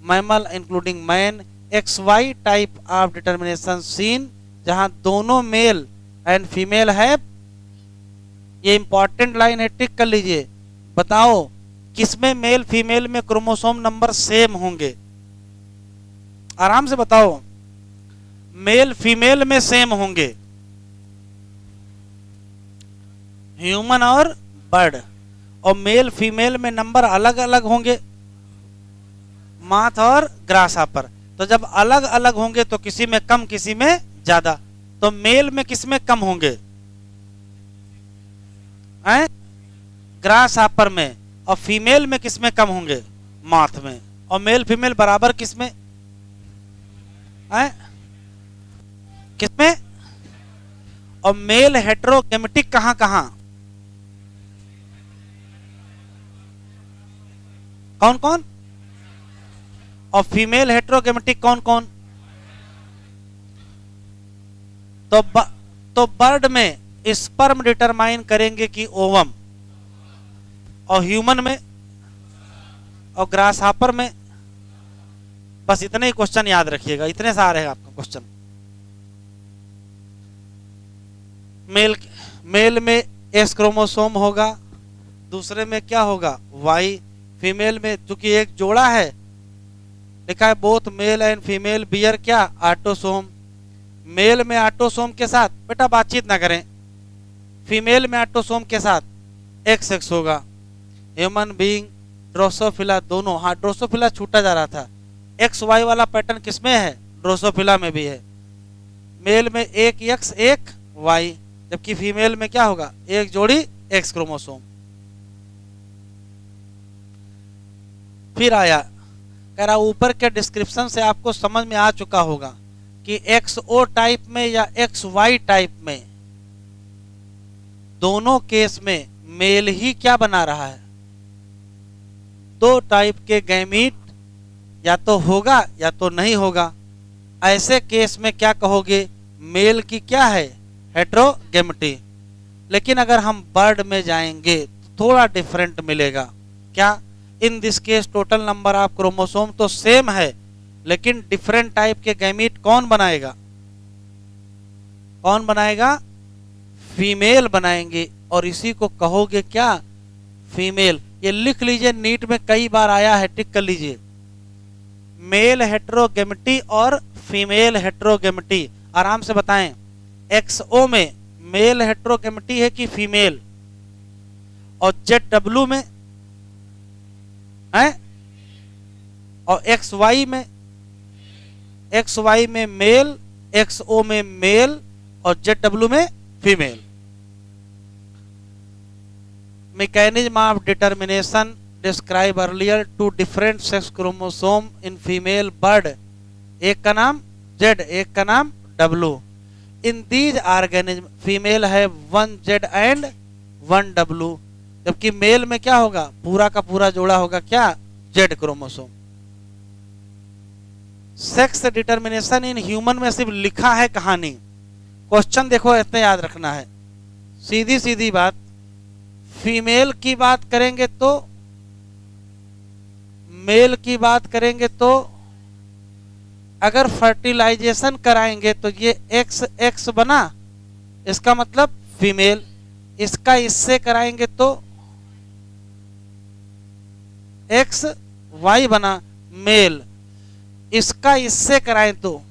mammal including man, XY type of determination seen, जहां दोनों mail and female है। ये important line है, टिक कर लीजिए। बताओ किसमें male female में क्रोमोसोम नंबर सेम होंगे, आराम से बताओ। मेल फीमेल में सेम होंगे, ह्यूमन और बर्ड, और मेल फीमेल में नंबर अलग अलग होंगे, मॉथ और ग्रासहॉपर। तो जब अलग अलग होंगे तो किसी में कम किसी में ज्यादा, तो मेल में किस में कम होंगे, ग्रासहॉपर में, और फीमेल में किस में कम होंगे, मॉथ में, और मेल फीमेल बराबर किस में, हैं? किसमें? और मेल हेटेरोगेमेटिक कहां कहां? कौन कौन? और फीमेल हेटेरोगेमेटिक कौन कौन? तो तो बर्ड में स्पर्म डिटरमाइन करेंगे कि ओवम, और ह्यूमन में और ग्रास हापर में। बस इतने ही क्वेश्चन याद रखिएगा, इतने सारे हैं आपका क्वेश्चन। मेल में एस क्रोमोसोम होगा, दूसरे में क्या होगा? वाई। फीमेल में चूंकि एक जोड़ा है, लिखा है both male and female bear क्या? ऑटोसोम। मेल में ऑटोसोम के साथ, बेटा बातचीत ना करें, फीमेल में ऑटोसोम के साथ एक्स एक्स होगा। ह्यूमन बीइंग, ड्रोसोफिला दोनों, हाँ ड्रोसोफिला छूटा जा रहा था। एक्स वाई वाला पैटर्न किसमें है? ड्रोसोफिला में भी है। मेल में एक एक्स एक वाई, जबकि फीमेल में क्या होगा? एक जोड़ी एक्स क्रोमोसोम। फिर आया, कह रहा ऊपर के डिस्क्रिप्शन से आपको समझ में आ चुका होगा कि एक्स ओ टाइप में या एक्स वाई टाइप में दोनों केस में मेल ही क्या बना रहा है? दो टाइप के गैमीट या तो होगा या तो नहीं होगा। ऐसे केस में क्या कहोगे? मेल की क्या है? हेटेरोगेमिटी। लेकिन अगर हम बर्ड में जाएंगे तो थोड़ा डिफरेंट मिलेगा। क्या? In this case total number of chromosome तो सेम है, लेकिन डिफरेंट टाइप के गैमीट कौन बनाएगा? कौन बनाएगा? फीमेल बनाएंगे, और इसी को कहोगे क्या? फीमेल। ये लिख लीजिए, नीट में कई बार आया है, टिक कर लीजिए। मेल हेटेरोगेमिटी और फीमेल हेटेरोगेमिटी, आराम से बताएं। एक्सओ में मेल हेटेरोगेमिटी है कि फीमेल? और जेड डब्ल्यू में है? और एक्स वाई में? एक्स वाई में मेल, एक्सओ में मेल, और जेड डब्ल्यू में female. Mechanism of determination describe earlier to different sex chromosome in female bird. एक का नाम जेड, एक का नाम W. In these organism female है 1 जेड एंड 1 डब्ल्यू, जबकि मेल में क्या होगा? पूरा का पूरा जोड़ा होगा क्या? Z chromosome. Sex determination in human में सिर्फ लिखा है कहानी। क्वेश्चन देखो, इतना याद रखना है, सीधी सीधी बात। फीमेल की बात करेंगे तो, मेल की बात करेंगे तो, अगर फर्टिलाइजेशन कराएंगे तो ये एक्स एक्स बना, इसका मतलब फीमेल। इसका इससे कराएंगे तो एक्स वाई बना, मेल। इसका इससे कराएं तो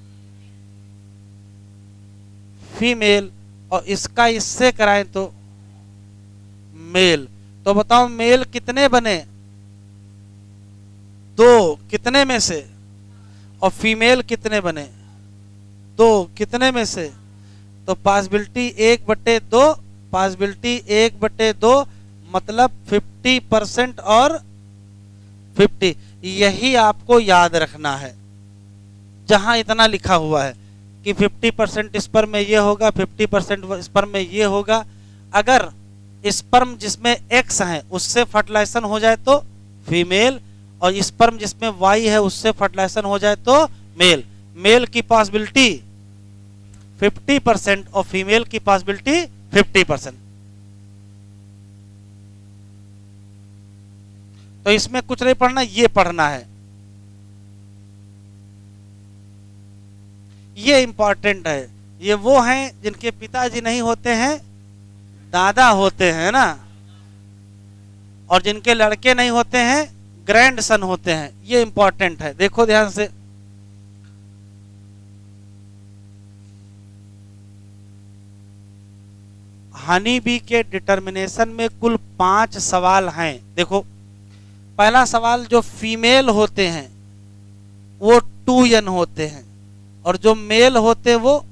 फीमेल, और इसका इससे कराएं तो मेल। तो बताओ मेल कितने बने? 2, कितने में से? और फीमेल कितने बने? 2, कितने में से? तो पॉसिबिलिटी 1/2, पॉसिबिलिटी 1/2, मतलब 50% और 50। यही आपको याद रखना है, जहां इतना लिखा हुआ है कि 50% स्पर्म में ये होगा, 50% स्पर्म में ये होगा। अगर स्पर्म जिसमें एक्स है उससे फर्टिलाइजेशन हो जाए तो फीमेल, और स्पर्म जिसमें वाई है उससे फर्टिलाइजेशन हो जाए तो मेल। मेल की पॉसिबिलिटी 50% और फीमेल की पॉसिबिलिटी 50%। तो इसमें कुछ नहीं पढ़ना, ये पढ़ना है, ये इंपॉर्टेंट है। ये वो हैं जिनके पिताजी नहीं होते हैं, दादा होते हैं ना, और जिनके लड़के नहीं होते हैं, ग्रैंड सन होते हैं। ये इंपॉर्टेंट है, देखो ध्यान से। हनी बी के डिटर्मिनेशन में कुल 5 सवाल हैं। देखो, पहला सवाल, जो फीमेल होते हैं वो 2n होते हैं, और जो मेल होते हैं वो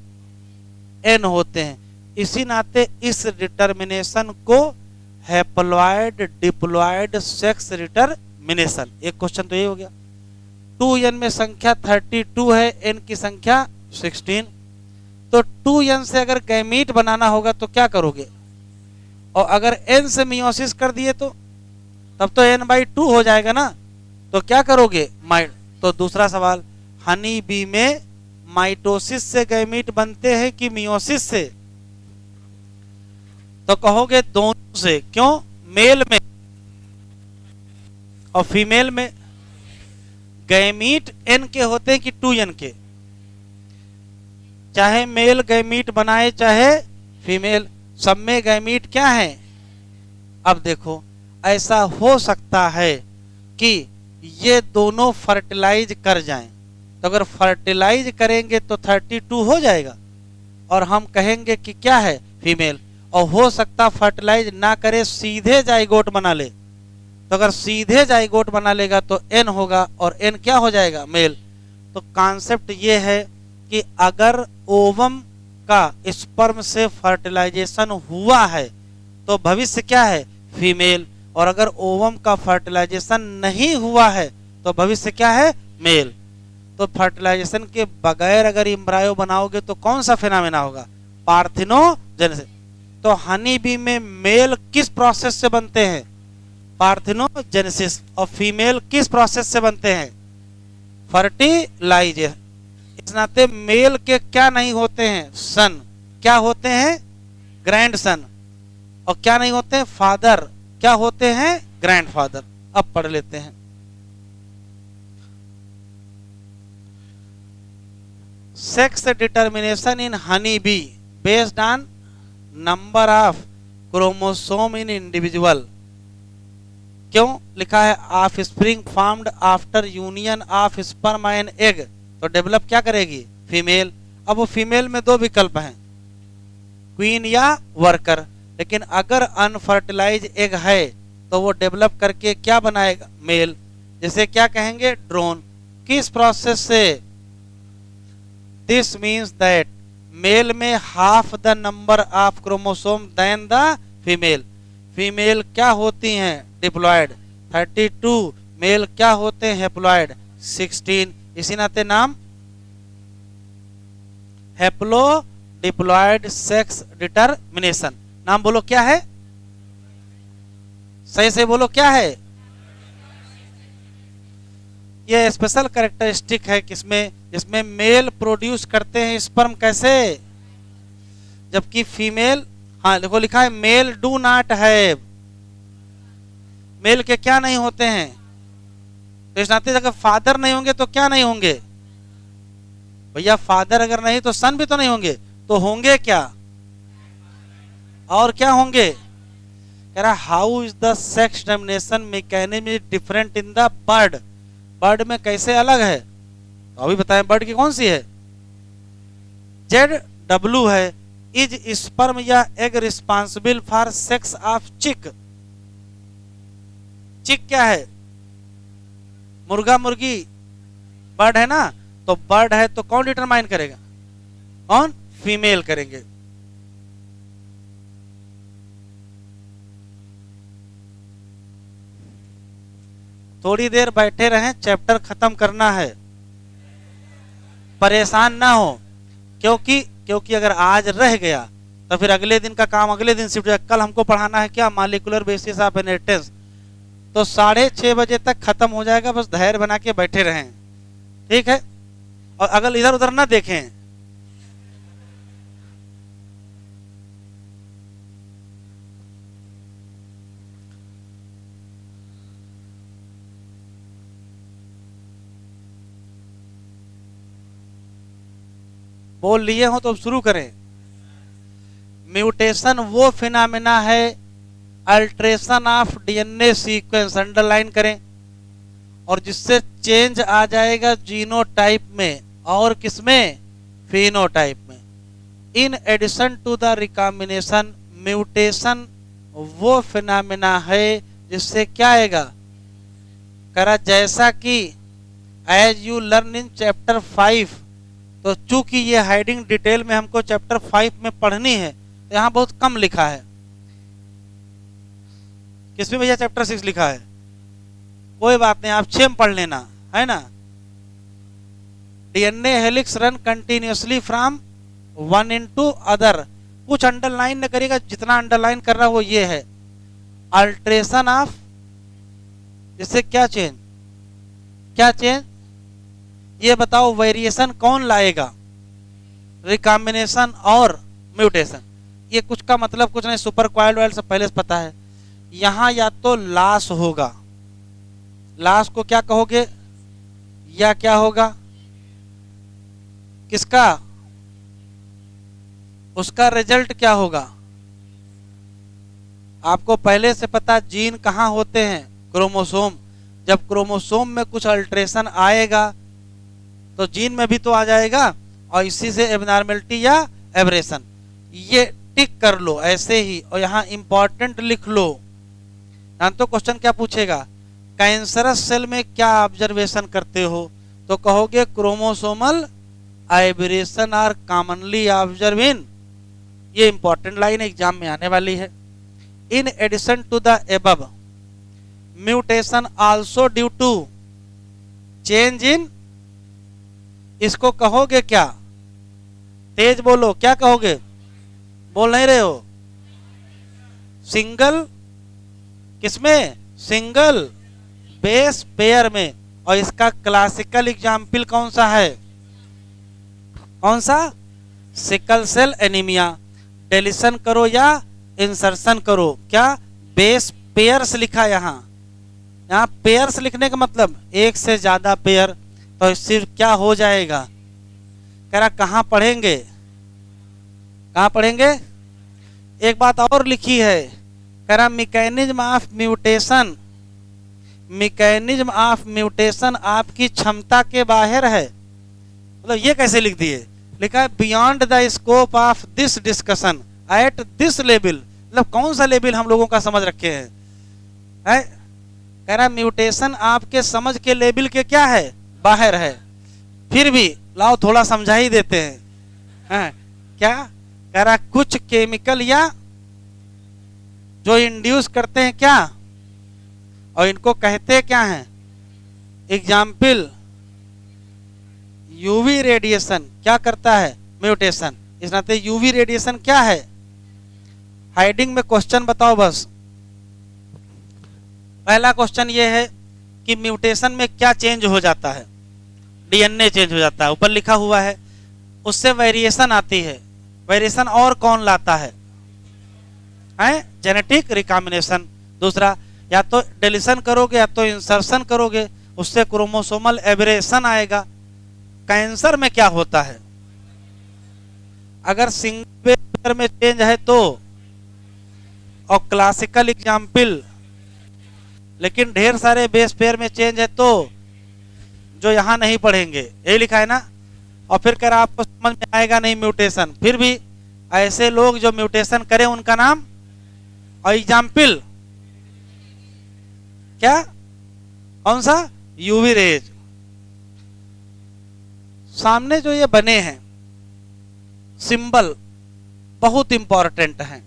n होते हैं। इसी नाते इस डिटर्मिनेशन को हैप्लॉइड डिप्लॉइड सेक्स डिटर्मिनेशन, एक क्वेश्चन तो ये हो गया। 2n में संख्या 32 है, n की संख्या 16। तो 2n से अगर गैमीट बनाना होगा तो क्या करोगे, और अगर n से मियोसिस कर दिए तो तब तो n/2 हो जाएगा ना, तो क्या करोगे तो दूसरा सवाल, हनी बी में माइटोसिस से गैमीट बनते हैं कि मियोसिस से, तो कहोगे दोनों से। क्यों, मेल में और फीमेल में गैमीट n के होते हैं कि 2n के, चाहे मेल गैमीट बनाए चाहे फीमेल, सब में गैमीट क्या है। अब देखो ऐसा हो सकता है कि ये दोनों फर्टिलाइज कर जाएं, तो अगर फर्टिलाइज करेंगे तो 32 हो जाएगा और हम कहेंगे कि क्या है फीमेल, और हो सकता फर्टिलाइज ना करे सीधे जाइगोट बना ले, तो अगर सीधे जाइगोट बना लेगा तो n होगा और n क्या हो जाएगा मेल। तो कॉन्सेप्ट ये है कि अगर ओवम का स्पर्म से फर्टिलाइजेशन हुआ है तो भविष्य क्या है फीमेल, और अगर ओवम का फर्टिलाइजेशन नहीं हुआ है तो भविष्य क्या है मेल। तो फर्टिलाइजेशन के बगैर अगर एम्ब्रायो बनाओगे तो कौन सा फिनोमेना होगा, पार्थिनोजेनेसिस। तो हनी बी में मेल किस प्रोसेस से बनते हैं, पार्थिनोजेनेसिस, और फीमेल किस प्रोसेस से बनते हैं, फर्टिलाइजेशन। इस नाते मेल के क्या नहीं होते हैं सन, क्या होते हैं ग्रैंड सन, और क्या नहीं होते हैं फादर, क्या होते हैं ग्रैंडफादर। अब पढ़ लेते हैं। Sex determination in honey be based on number of chromosome in individual. क्यों लिखा है of spring formed after union of sperm and egg, तो डेवलप क्या करेगी फीमेल। अब वो फीमेल में दो विकल्प हैं, क्वीन या वर्कर, लेकिन अगर अनफर्टिलाइज एग है तो वो डेवलप करके क्या बनाएगा मेल, जैसे क्या कहेंगे ड्रोन। किस प्रोसेस से, दिस मीन्स दैट मेल में half the number of chromosome than the female. Female क्या होती हैं डिप्लॉयड 32, मेल क्या होते हैं हेप्लॉयड 16, इसी नाते नाम हेप्लो डिप्लॉयड सेक्स डिटर्मिनेशन। नाम बोलो क्या है, सही से बोलो क्या है। ये स्पेशल कैरेक्टरिस्टिक है किसमें, जिसमें मेल प्रोड्यूस करते हैं स्पर्म कैसे, जबकि फीमेल, हाँ देखो लिखा है male do not have, male के क्या नहीं होते हैं। तो इस नाते अगर फादर नहीं होंगे तो क्या नहीं होंगे भैया, फादर अगर नहीं तो सन भी तो नहीं होंगे, तो होंगे क्या, और क्या होंगे। कह रहा how is the sex determination mechanism is different in the bird, bird में कैसे अलग है, तो अभी बताएं बर्ड की कौन सी है, ZW है। इज स्पर्म या egg responsible for sex of चिक, चिक क्या है मुर्गा मुर्गी, बर्ड है ना, तो बर्ड है तो कौन डिटरमाइन करेगा, कौन फीमेल करेंगे। थोड़ी देर बैठे रहें, चैप्टर खत्म करना है, परेशान ना हो, क्योंकि अगर आज रह गया तो फिर अगले दिन का काम अगले दिन शिफ्ट जाएगा। कल हमको पढ़ाना है क्या, मॉलिक्यूलर बेसिस ऑफ इनहेरिटेंस, तो 6:30 बजे तक खत्म हो जाएगा, बस धैर्य बना के बैठे रहें, ठीक है। और अगर इधर उधर ना देखें, बोल लिए हो तो अब शुरू करें। म्यूटेशन वो फिनोमेना है, alteration of DNA sequence, underline करें, और जिससे चेंज आ जाएगा जीनोटाइप में और किसमें फिनोटाइप में। In addition to the recombination, mutation वो फिनोमेना है जिससे क्या आएगा, करा जैसा कि as you learn in chapter 5, तो चूंकि ये हाइडिंग डिटेल में हमको चैप्टर 5 में पढ़नी है, तो यहाँ बहुत कम लिखा है। किसमें भैया चैप्टर 6 लिखा है, कोई बात नहीं, आप 6 में पढ़ लेना है ना, DNA helix run continuously from one into other. कुछ अंडरलाइन न करिएगा, जितना अंडरलाइन कर रहा है वो ये है अल्ट्रेशन ऑफ, इससे क्या चेंज, क्या चेंज, ये बताओ वेरिएशन कौन लाएगा, रिकॉम्बिनेशन और म्यूटेशन। ये कुछ का मतलब कुछ नहीं, सुपर क्वाइल्ड वाइल्ड सब पहले से पता है। यहां या तो लॉस होगा, लॉस को क्या कहोगे, या क्या होगा, किसका, उसका रिजल्ट क्या होगा। आपको पहले से पता जीन कहां होते हैं, क्रोमोसोम। जब क्रोमोसोम में कुछ अल्ट्रेशन आएगा तो जीन में भी तो आ जाएगा, और इसी से एबनॉर्मलिटी या एब्रेशन। ये टिक कर लो ऐसे ही, और यहाँ इंपॉर्टेंट लिख लो। तो क्वेश्चन क्या पूछेगा, कैंसरस सेल में क्या ऑब्जर्वेशन करते हो, तो कहोगे chromosomal aberration are commonly observe in, ये इंपॉर्टेंट लाइन एग्जाम में आने वाली है। In addition to the above mutation also due to change in, इसको कहोगे क्या, तेज बोलो, क्या कहोगे, बोल नहीं रहे हो, सिंगल, किसमें, सिंगल बेस पेयर में। और इसका क्लासिकल एग्जाम्पल कौन सा है, कौन सा, सिकल सेल एनीमिया। डेलीशन करो या इंसर्शन करो, क्या बेस पेयर्स लिखा यहाँ, यहाँ पेयर्स लिखने का मतलब एक से ज्यादा पेयर, तो सिर्फ क्या हो जाएगा, कह रहा कहाँ पढ़ेंगे, कहाँ पढ़ेंगे। एक बात और लिखी है, कह रहा mechanism of mutation, mechanism of mutation आपकी क्षमता के बाहर है। मतलब ये कैसे लिख दिए, लिखा है beyond the scope of this discussion at this level. मतलब कौन सा लेवल हम लोगों का समझ रखे हैं, है? कह रहा म्यूटेशन आपके समझ के लेवल के क्या है, बाहर है। फिर भी लाओ थोड़ा समझा ही देते हैं, क्या कह रहा, कुछ केमिकल या जो इंड्यूस करते हैं क्या, और इनको कहते क्या हैं, एग्जाम्पल यूवी रेडिएशन क्या करता है, म्यूटेशन। इस नाते यूवी रेडिएशन क्या है, हाइडिंग में क्वेश्चन बताओ बस। पहला क्वेश्चन ये है कि म्यूटेशन में क्या चेंज हो जाता है, डीएनए चेंज हो जाता है, ऊपर लिखा हुआ है, उससे वेरिएशन आती है। वेरिएशन और कौन लाता है, जेनेटिक रिकॉम्बिनेशन। दूसरा, या तो डिलीशन करोगे या तो इंसर्शन करोगे, उससे क्रोमोसोमल एब्रेशन आएगा। कैंसर में क्या होता है, अगर सिंगल पेयर में चेंज है तो, और क्लासिकल एग्जाम्पल, लेकिन ढेर सारे बेस पेयर में चेंज है तो, जो यहां नहीं पढ़ेंगे, यही लिखा है ना। और फिर कह रहा आपको समझ में आएगा नहीं म्यूटेशन, फिर भी ऐसे लोग जो म्यूटेशन करें उनका नाम, और एग्जाम्पल क्या, कौन सा, यूवी रेज। सामने जो ये बने हैं सिंबल बहुत इंपॉर्टेंट हैं।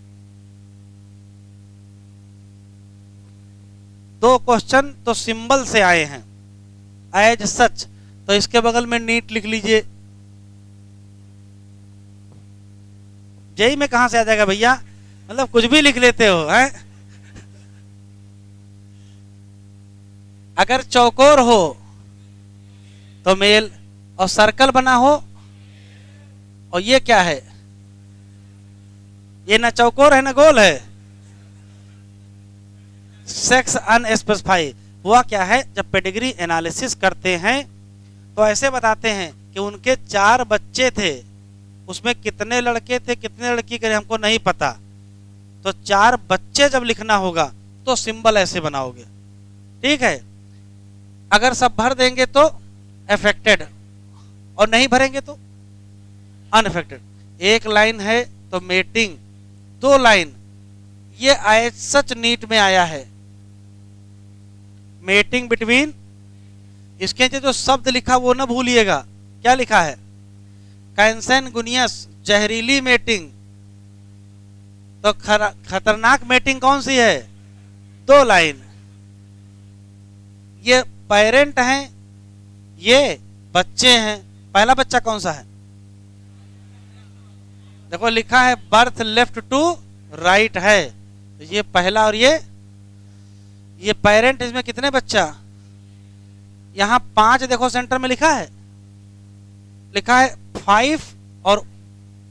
दो क्वेश्चन तो सिंबल से आए हैं एज सच, तो इसके बगल में नीट लिख लीजिए। जेई में कहां से आ जाएगा भैया, मतलब कुछ भी लिख लेते हो, हैं? अगर चौकोर हो तो मेल, और सर्कल बना हो, और ये क्या है, ये ना चौकोर है ना गोल है, सेक्स अनस्पेसिफाई। हुआ क्या है, जब पेडिग्री एनालिसिस करते हैं तो ऐसे बताते हैं कि उनके 4 बच्चे थे, उसमें कितने लड़के थे कितने लड़की के हमको नहीं पता, तो 4 बच्चे जब लिखना होगा तो सिंबल ऐसे बनाओगे, ठीक है। अगर सब भर देंगे तो अफेक्टेड, और नहीं भरेंगे तो अनअफेक्टेड। एक लाइन है तो मेटिंग, 2 लाइन, ये आए सच नीट में आया है, मेटिंग बिटवीन। इसके नीचे जो शब्द लिखा वो ना भूलिएगा, क्या लिखा है, कैंसैनगुनियस, जहरीली मेटिंग। तो खतरनाक मेटिंग कौन सी है, 2 लाइन। ये पेरेंट हैं, ये बच्चे हैं, पहला बच्चा कौन सा है? देखो लिखा है बर्थ लेफ्ट टू राइट है, तो ये पहला और ये पेरेंट, इसमें कितने बच्चा? यहां 5 देखो सेंटर में लिखा है 5 और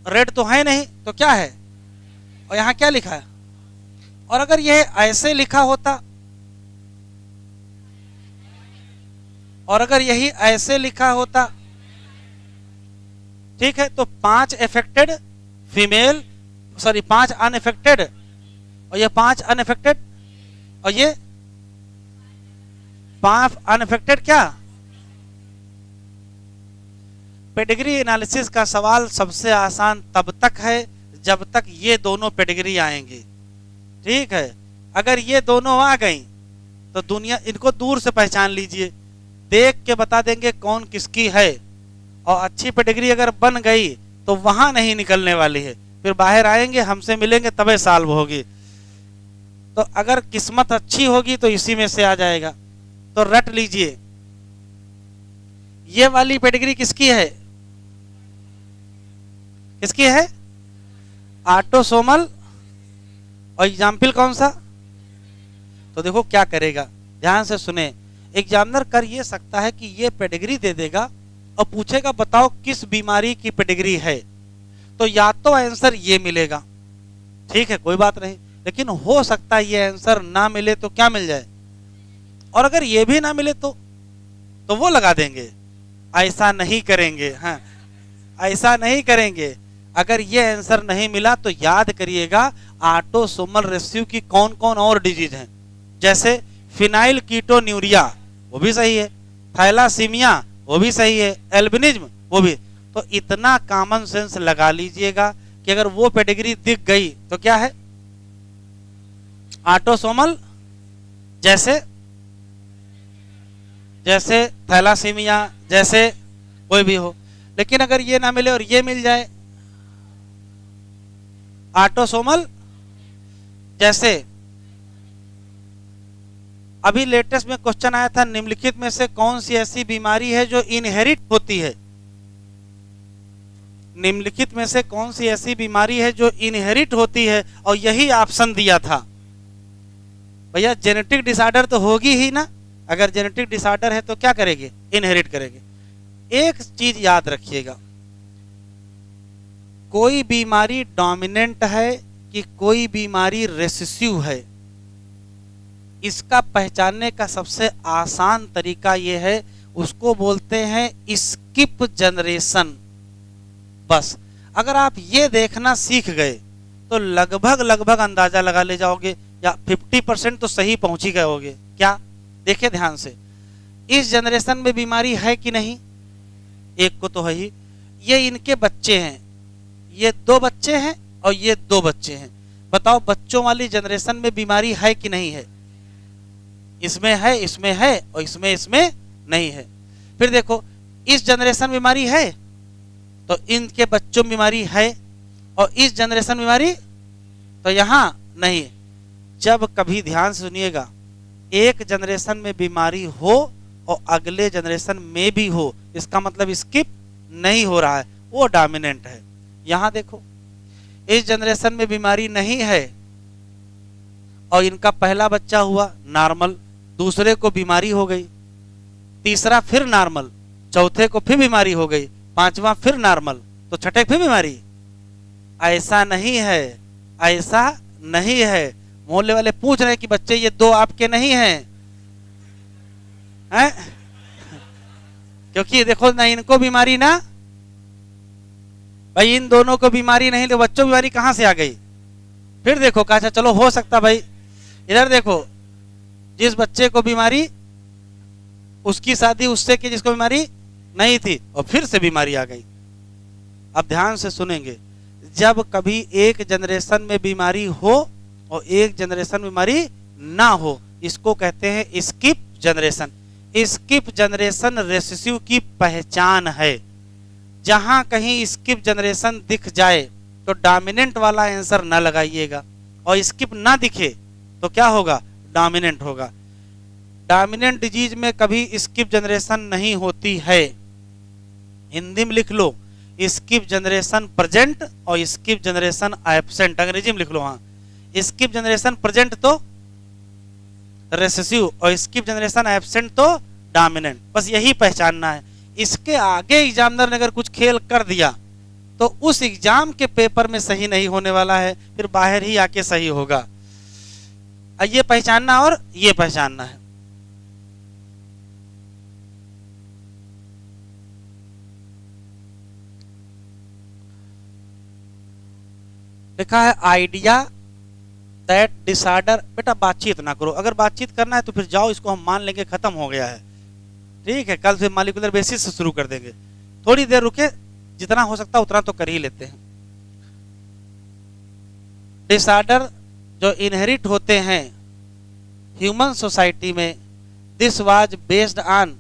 रेड तो है नहीं तो क्या है, और यहां क्या लिखा है? और अगर यह ऐसे लिखा होता, और अगर यही ऐसे लिखा होता, ठीक है, तो 5 अफेक्टेड फीमेल, सॉरी 5 अनअफेक्टेड, और ये 5 अनअफेक्टेड, और ये 5 अनअफेक्टेड क्या? पेडिग्री एनालिसिस का सवाल सबसे आसान तब तक है जब तक ये दोनों पेडिग्री आएंगे, ठीक है। अगर ये दोनों आ गई तो दुनिया, इनको दूर से पहचान लीजिए, देख के बता देंगे कौन किसकी है, और अच्छी पेडिग्री अगर बन गई तो वहां नहीं निकलने वाली है, फिर बाहर आएंगे हमसे मिलेंगे तबे सॉल्व होगी। तो अगर किस्मत अच्छी होगी तो इसी में से आ जाएगा। तो रट लीजिए, ये वाली पेडिग्री किसकी है? किसकी है? ऑटोसोमल। और एग्जाम्पल कौन सा? तो देखो क्या करेगा, ध्यान से सुने। एग्जामिनर कर ये सकता है कि ये पेडिग्री दे देगा और पूछेगा बताओ किस बीमारी की पेडिग्री है, तो या तो आंसर ये मिलेगा, ठीक है कोई बात नहीं, लेकिन हो सकता है ये आंसर ना मिले तो क्या मिल जाए, और अगर ये भी ना मिले तो वो लगा देंगे। ऐसा नहीं करेंगे, हाँ ऐसा नहीं करेंगे। अगर ये आंसर नहीं मिला तो याद करिएगा ऑटोसोमल रेसिड्यू की कौन कौन और डिजीज हैं, जैसे फिनाइल कीटोन्यूरिया वो भी सही है, थैलासीमिया वो भी सही है, एल्बिनिज्म वो भी। तो इतना कॉमन सेंस लगा लीजिएगा कि अगर वो पेडिग्री दिख गई तो क्या है, ऑटोसोमल, जैसे थैलासीमिया, जैसे कोई भी हो। लेकिन अगर ये ना मिले और ये मिल जाए, ऑटोसोमल, जैसे अभी लेटेस्ट में क्वेश्चन आया था, निम्नलिखित में से कौन सी ऐसी बीमारी है जो इनहेरिट होती है? निम्नलिखित में से कौन सी ऐसी बीमारी है जो इनहेरिट होती है, और यही ऑप्शन दिया था। भैया जेनेटिक डिसऑर्डर तो होगी ही ना, अगर जेनेटिक डिसऑर्डर है तो क्या करेंगे, इनहेरिट करेंगे। एक चीज याद रखिएगा, कोई बीमारी डोमिनेंट है कि कोई बीमारी रेसेसिव है, इसका पहचानने का सबसे आसान तरीका यह है, उसको बोलते हैं स्किप जनरेशन। बस अगर आप ये देखना सीख गए तो लगभग अंदाजा लगा ले जाओगे, या 50% तो सही पहुंच ही गए होगे। क्या? देखिए ध्यान से, इस जनरेशन में बीमारी है कि नहीं? एक को तो है ही। ये इनके बच्चे हैं, ये 2 बच्चे हैं और ये 2 बच्चे हैं। बताओ बच्चों वाली जनरेशन में बीमारी है कि नहीं है? इसमें है, इसमें है, और इसमें नहीं है। फिर देखो इस जनरेशन में बीमारी है तो इनके बच्चों में बीमारी है, और इस जनरेशन में बीमारी तो यहां नहीं। जब कभी ध्यान से सुनिएगा, एक जनरेशन में बीमारी हो और अगले जनरेशन में भी हो, इसका मतलब स्किप नहीं हो रहा है, वो डोमिनेंट है। यहां देखो इस जनरेशन में बीमारी नहीं है और इनका पहला बच्चा हुआ नॉर्मल, दूसरे को बीमारी हो गई, तीसरा फिर नॉर्मल, चौथे को फिर बीमारी हो गई, पांचवा फिर नॉर्मल, तो छठे फिर बीमारी। ऐसा नहीं है, ऐसा नहीं है। मोहल्ले वाले पूछ रहे हैं कि बच्चे ये 2 आपके नहीं हैं, हैं? क्योंकि देखो ना इनको बीमारी ना, भाई इन दोनों को बीमारी नहीं तो बच्चों बीमारी कहां से आ गई? फिर देखो कहा चलो हो सकता भाई, इधर देखो जिस बच्चे को बीमारी, उसकी शादी उससे की जिसको बीमारी नहीं थी, और फिर से बीमारी आ गई। अब ध्यान से सुनेंगे, जब कभी एक जनरेशन में बीमारी हो और एक जनरेशन में बीमारी ना हो, इसको कहते हैं skip generation. Skip generation recessive की पहचान है। जहां कहीं स्किप जनरेशन दिख जाए तो डोमिनेंट वाला आंसर ना लगाइएगा, और स्किप ना दिखे तो क्या होगा, डोमिनेंट होगा। डोमिनेंट डिजीज में कभी स्किप जनरेशन नहीं होती है। हिंदी में लिख लो स्किप जनरेशन प्रेजेंट और स्किप जनरेशन एब्सेंट, अंग्रेजी में लिख लो। हाँ, स्किप जनरेशन प्रेजेंट तो रेसेसिव और स्किप जनरेशन एब्सेंट तो डोमिनेंट, बस यही पहचानना है। इसके आगे एग्जामिनर ने अगर कुछ खेल कर दिया तो उस एग्जाम के पेपर में सही नहीं होने वाला है, फिर बाहर ही आके सही होगा। ये पहचानना और ये पहचानना है। लिखा है आइडिया दैट डिसऑर्डर। बेटा बातचीत ना करो, अगर बातचीत करना है तो फिर जाओ, इसको हम मान लेंगे खत्म हो गया है, ठीक है। कल से मॉलिक्यूलर बेसिस से शुरू कर देंगे। थोड़ी देर रुके, जितना हो सकता उतना तो कर ही लेते हैं। डिसऑर्डर जो इनहेरिट होते हैं ह्यूमन सोसाइटी में, this was based on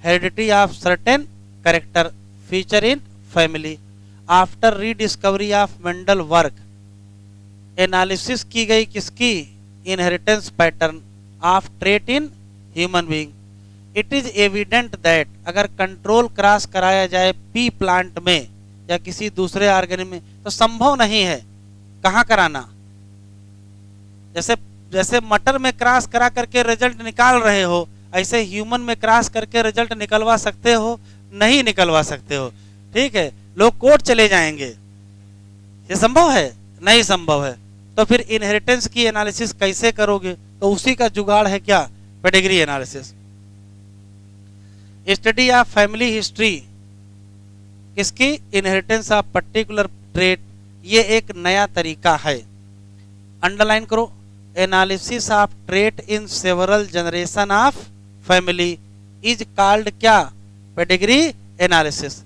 heredity of certain character feature in family. After rediscovery of Mendel work analysis की गई किसकी, inheritance pattern of trait in human being. It is evident that अगर control cross कराया जाए P plant में या किसी दूसरे ऑर्गेनिज्म में तो संभव नहीं है। कहाँ कराना, जैसे जैसे मटर में क्रॉस करा करके रिजल्ट निकाल रहे हो, ऐसे ह्यूमन में क्रॉस करके रिजल्ट निकलवा सकते हो, नहीं निकलवा सकते हो, ठीक है। लोग कोर्ट चले जाएंगे, ये संभव है, नहीं संभव है। तो फिर इनहेरिटेंस की एनालिसिस कैसे करोगे, तो उसी का जुगाड़ है क्या, pedigree analysis. Study of family history किसकी, इनहेरिटेंस ऑफ पर्टिकुलर ट्रेट, ये एक नया तरीका है। अंडरलाइन करो, analysis of trait in several generation of family is called क्या, pedigree analysis.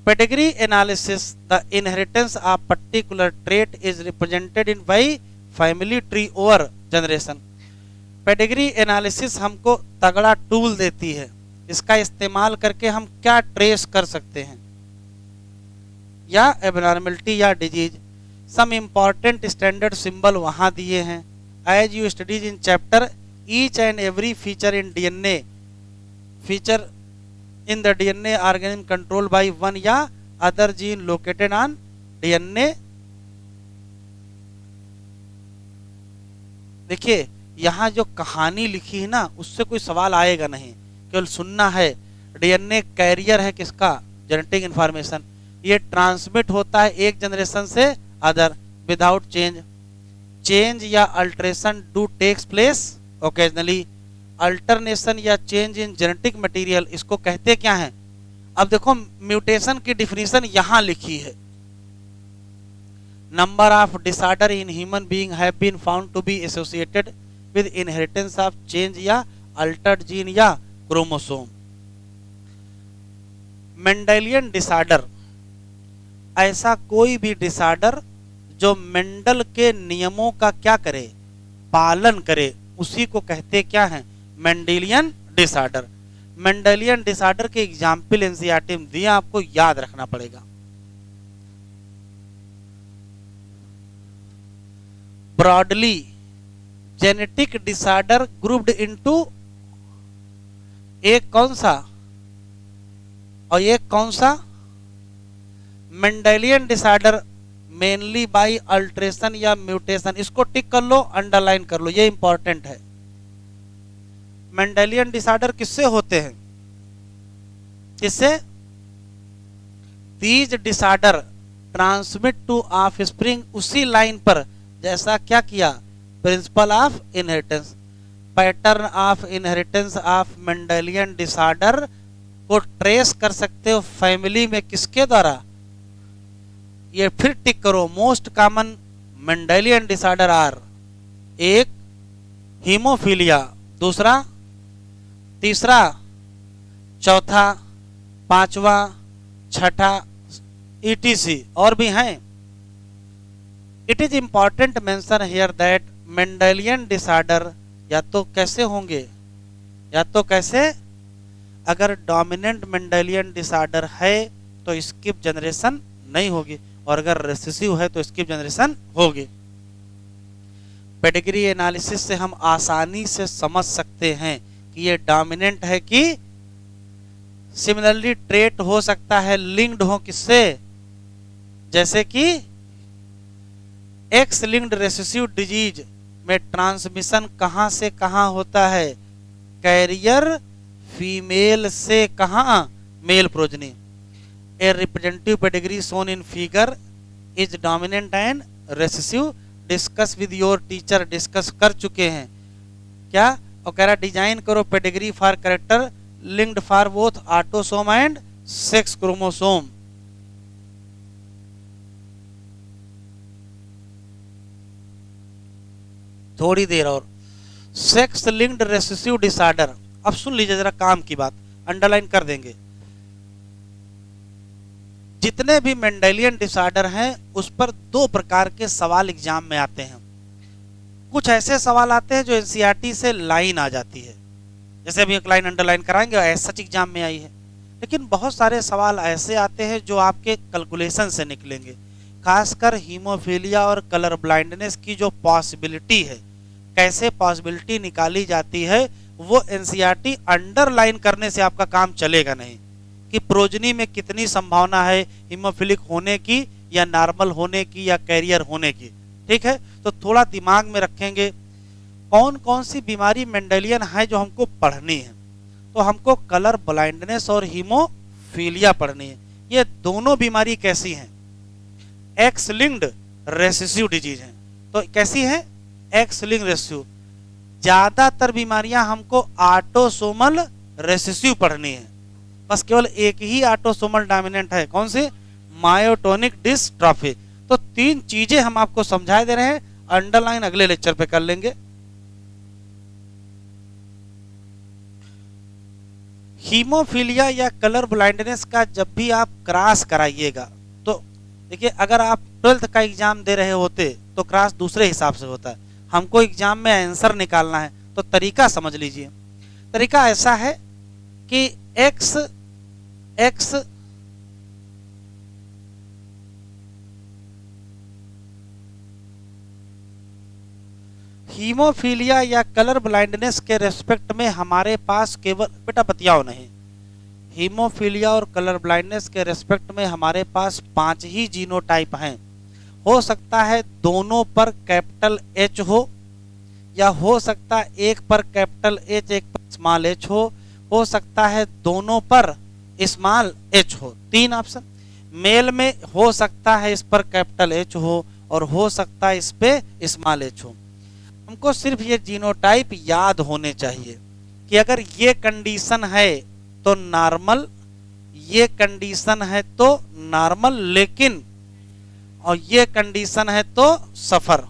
Pedigree analysis, the inheritance of particular trait is represented in by family tree over generation। Pedigree analysis हमको तगड़ा tool देती है, इसका इस्तेमाल करके हम क्या ट्रेस कर सकते हैं, या एबनॉर्मलिटी या disease. Some important standard symbol वहाँ दिए हैं। As you studies in chapter each and every feature in DNA, feature in the DNA organism controlled by one या other gene located on DNA। देखिए यहाँ जो कहानी लिखी है ना, उससे कोई सवाल आएगा नहीं, केवल सुनना है। डीएनए कैरियर है किसका, जेनेटिक इंफॉर्मेशन, ये ट्रांसमिट होता है एक जनरेशन से अदर विदाउट चेंज। चेंज या alteration do takes place occasionally. Alternation या चेंज इन जेनेटिक मटेरियल, इसको कहते क्या हैं। अब देखो म्यूटेशन की डिफिनीशन यहां लिखी है। Number of disorder in human being have been found to be associated with inheritance of change या अल्टर्ड जीन या क्रोमोसोम। मेंडेलियन डिसऑर्डर, ऐसा कोई भी डिसऑर्डर जो मेंडल के नियमों का क्या करे, पालन करे, उसी को कहते क्या है, मेंडेलियन डिसऑर्डर। मेंडेलियन डिसऑर्डर के एग्जाम्पल एनसीईआरटी में दिए, आपको याद रखना पड़ेगा। Broadly genetic disorder grouped into, एक कौन सा और एक कौन सा, Mendelian disorder mainly by alteration या म्यूटेशन। इसको टिक कर लो, अंडरलाइन कर लो, ये इंपॉर्टेंट है। मेंडेलियन डिसऑर्डर किससे होते हैं, किससे, these disorder transmit to offspring, उसी लाइन पर जैसा क्या किया, principle of inheritance. Pattern of inheritance of Mendelian disorder को ट्रेस कर सकते हो फैमिली में किसके द्वारा, ये फिर टिक करो। Most common Mendelian disorder are, एक हीमोफीलिया, दूसरा, तीसरा, चौथा, पांचवा, छठा, ETC और भी हैं। It is important mention here that Mendelian disorder या तो कैसे होंगे, या तो कैसे, अगर डोमिनेंट मेंडेलियन डिसऑर्डर है तो स्किप जनरेशन नहीं होगी, और अगर रेसेसिव है तो स्किप जनरेशन होगी। पेडिग्री एनालिसिस से हम आसानी से समझ सकते हैं कि ये डोमिनेंट है कि सिमिलरली ट्रेट हो सकता है लिंक्ड हो किससे, जैसे कि एक्स लिंक्ड रेसेसिव डिजीज में ट्रांसमिशन कहां से कहां होता है, कैरियर फीमेल से कहां, male progeny. A representative pedigree shown in figure is dominant and recessive, discuss with your teacher, discuss कर चुके हैं क्या। और कह रहा डिजाइन करो pedigree for character linked for both autosome and sex chromosome. थोड़ी देर और, सेक्स लिंक्ड रेसेसिव डिसऑर्डर। अब सुन लीजिए जरा काम की बात, अंडरलाइन कर देंगे। जितने भी मेंडेलियन डिसऑर्डर हैं उस पर दो प्रकार के सवाल एग्जाम में आते हैं। कुछ ऐसे सवाल आते हैं जो एनसीईआरटी से लाइन आ जाती है, जैसे अभी एक लाइन अंडरलाइन कराएंगे ऐसा सच एग्जाम में आई है। लेकिन बहुत सारे सवाल ऐसे आते हैं जो आपके कैलकुलेशन से निकलेंगे, खासकर हीमोफीलिया और कलर ब्लाइंडनेस की जो पॉसिबिलिटी है, कैसे पॉसिबिलिटी निकाली जाती है, वो एनसीईआरटी अंडरलाइन करने से आपका काम चलेगा नहीं कि प्रोजनी में कितनी संभावना है हीमोफिलिक होने की या नॉर्मल होने की या कैरियर होने की। ठीक है, तो थोड़ा दिमाग में रखेंगे कौन कौन सी बीमारी मेंडेलियन है जो हमको पढ़नी है। तो हमको कलर ब्लाइंडनेस और हीमोफीलिया पढ़नी है। ये दोनों बीमारी कैसी हैं, एक्स लिंक्ड रेसेसिव डिजीज हैं। तो कैसी है, एक्स लिंक्ड रेसेसिव। ज्यादातर बीमारियां हमको ऑटोसोमल रेसेसिव पढ़नी है, बस केवल एक ही ऑटोसोमल डोमिनेंट है, कौन सी, मायोटोनिक डिस्ट्रॉफी। तो तीन चीजें हम आपको समझा दे रहे हैं, अंडरलाइन अगले लेक्चर पे कर लेंगे। हीमोफीलिया या कलर ब्लाइंडनेस का जब भी आप क्रॉस कराइएगा, तो देखिए अगर आप 12th का एग्जाम दे रहे होते तो क्रॉस दूसरे हिसाब से होता है, हमको एग्जाम में आंसर निकालना है। तो तरीका समझ लीजिए, तरीका ऐसा है कि एक्स एक्स हीमोफीलिया या कलर ब्लाइंडनेस के रेस्पेक्ट में हमारे पास केवल, बेटा बतियाओ नहीं, हीमोफीलिया और कलर ब्लाइंडनेस के रेस्पेक्ट में हमारे पास 5 ही जीनोटाइप हैं। हो सकता है दोनों पर कैपिटल एच हो, या हो सकता है एक पर कैपिटल एच एक पर स्मॉल एच हो सकता है दोनों पर स्मॉल एच हो। 3 ऑप्शन। मेल में हो सकता है इस पर कैपिटल एच हो और हो सकता है इस पे स्मॉल एच हो। हमको सिर्फ ये जीनोटाइप याद होने चाहिए कि अगर ये कंडीशन है तो नॉर्मल, ये कंडीशन है तो नॉर्मल, लेकिन और ये कंडीशन है तो सफर।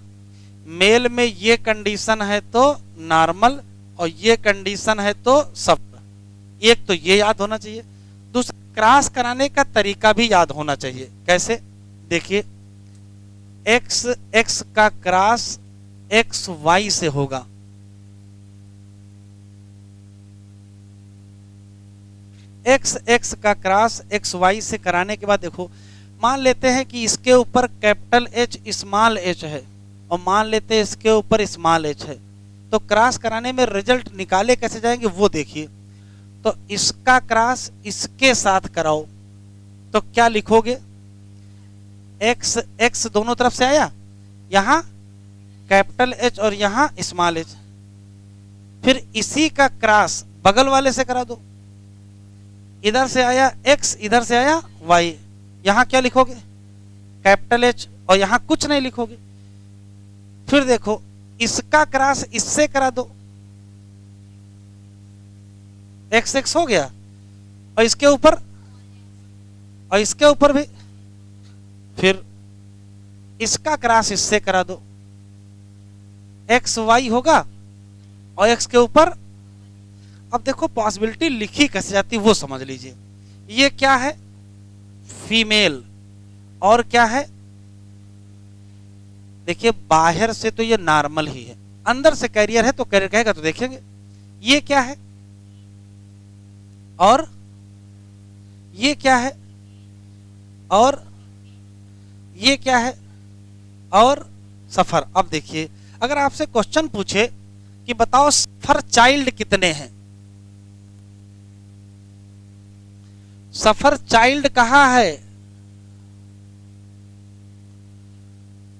मेल में ये कंडीशन है तो नॉर्मल और ये कंडीशन है तो सफर। एक तो ये याद होना चाहिए। दूसरा, क्रॉस कराने का तरीका भी याद होना चाहिए। कैसे, देखिए एक्स एक्स का क्रॉस एक्स वाई से होगा, एक्स एक्स का क्रॉस एक्स वाई से कराने के बाद देखो, मान लेते हैं कि इसके ऊपर कैपिटल एच स्मॉल एच है और मान लेते हैं इसके ऊपर स्मॉल एच है, तो क्रॉस कराने में रिजल्ट निकाले कैसे जाएंगे वो देखिए। तो इसका क्रॉस इसके साथ कराओ तो क्या लिखोगे, एक्स एक्स दोनों तरफ से आया, यहां कैपिटल एच और यहां स्मॉल एच। फिर इसी का क्रॉस बगल वाले से करा दो, इधर से आया एक्स इधर से आया वाई, यहां क्या लिखोगे, कैपिटल एच और यहां कुछ नहीं लिखोगे। फिर देखो इसका क्रॉस इससे करा दो, एक्स एक्स हो गया और इसके ऊपर और इसके ऊपर भी। फिर इसका क्रॉस इससे करा दो, एक्स वाई होगा और एक्स के ऊपर। अब देखो पॉसिबिलिटी लिखी कैसे जाती वो समझ लीजिए। ये क्या है, फीमेल, और क्या है, देखिए बाहर से तो ये नॉर्मल ही है, अंदर से कैरियर है तो कैरियर कहेगा तो देखेंगे। ये क्या है और ये क्या है और ये क्या है और सफर। अब देखिए अगर आपसे क्वेश्चन पूछे कि बताओ सफर चाइल्ड कितने हैं, सफर चाइल्ड कहाँ है?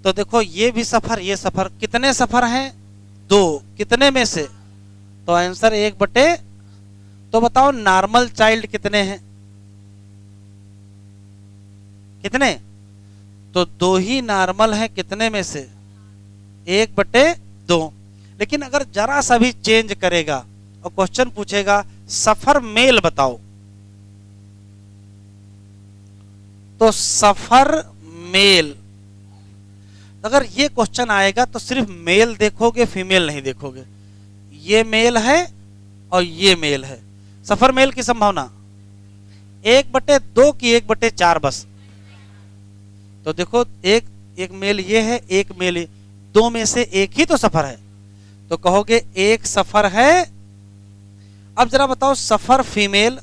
तो देखो ये भी सफर, ये सफर, कितने सफर हैं? 2। कितने में से? तो आंसर 1/। तो बताओ नॉर्मल चाइल्ड कितने हैं? कितने? तो 2 ही नॉर्मल हैं, कितने में से? 1/2। लेकिन अगर जरा सा भी चेंज करेगा और क्वेश्चन पूछेगा सफर मेल बताओ, तो सफर मेल, अगर ये क्वेश्चन आएगा तो सिर्फ मेल देखोगे, फीमेल नहीं देखोगे। ये मेल है और ये मेल है, सफर मेल की संभावना 1/2 की 1/4 बस। तो देखो एक मेल ये है, एक मेल ये, 2 में से एक ही तो सफर है, तो कहोगे एक सफर है। अब जरा बताओ सफर फीमेल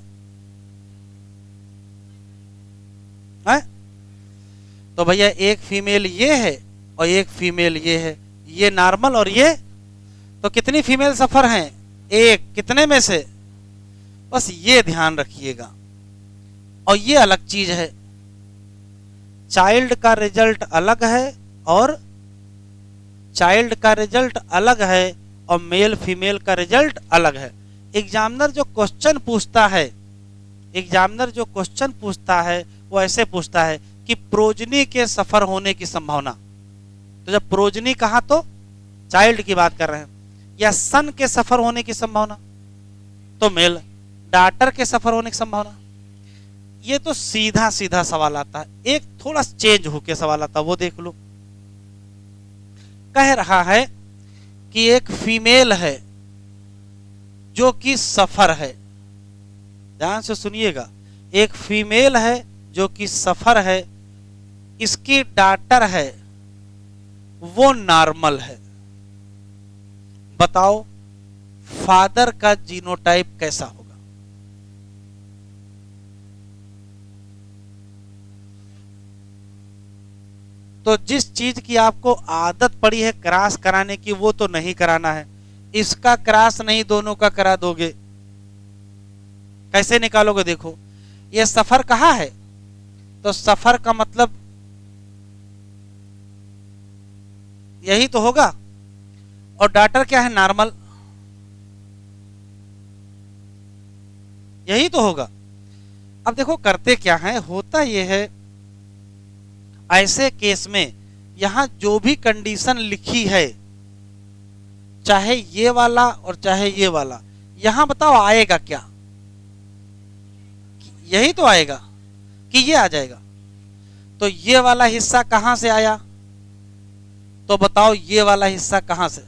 है? तो भैया एक फीमेल ये है और एक फीमेल ये है, ये नॉर्मल और ये, तो कितनी फीमेल सफर हैं? 1। कितने में से? बस ये ध्यान रखिएगा। और ये अलग चीज है, चाइल्ड का रिजल्ट अलग है और चाइल्ड का रिजल्ट अलग है और मेल फीमेल का रिजल्ट अलग है। एग्जामिनर जो क्वेश्चन पूछता है, एग्जामिनर जो क्वेश्चन पूछता है वो ऐसे पूछता है कि प्रोजनी के सफर होने की संभावना। तो जब प्रोजनी कहा तो चाइल्ड की बात कर रहे हैं, या सन के सफर होने की संभावना तो मेल, डॉटर के सफर होने की संभावना। ये तो सीधा सीधा सवाल आता है, एक थोड़ा चेंज होके सवाल आता है, वो देख लो। कह रहा है कि एक फीमेल है जो कि सफर है, ध्यान से सुनिएगा, एक फीमेल है जो कि सफर है, इसकी डॉटर है वो नॉर्मल है। बताओ फादर का जीनोटाइप कैसा होगा? तो जिस चीज की आपको आदत पड़ी है क्रॉस कराने की वो तो नहीं कराना है, इसका क्रॉस नहीं दोनों का करा दोगे, कैसे निकालोगे? देखो ये सफर कहाँ है, तो सफर का मतलब यही तो होगा, और डॉटर क्या है? नॉर्मल, यही तो होगा। अब देखो करते क्या है, होता यह है ऐसे केस में यहां जो भी कंडीशन लिखी है, चाहे ये वाला और चाहे ये वाला, यहां बताओ आएगा क्या? यही तो आएगा कि ये आ जाएगा। तो ये वाला हिस्सा कहां से आया? तो बताओ ये वाला हिस्सा कहां से?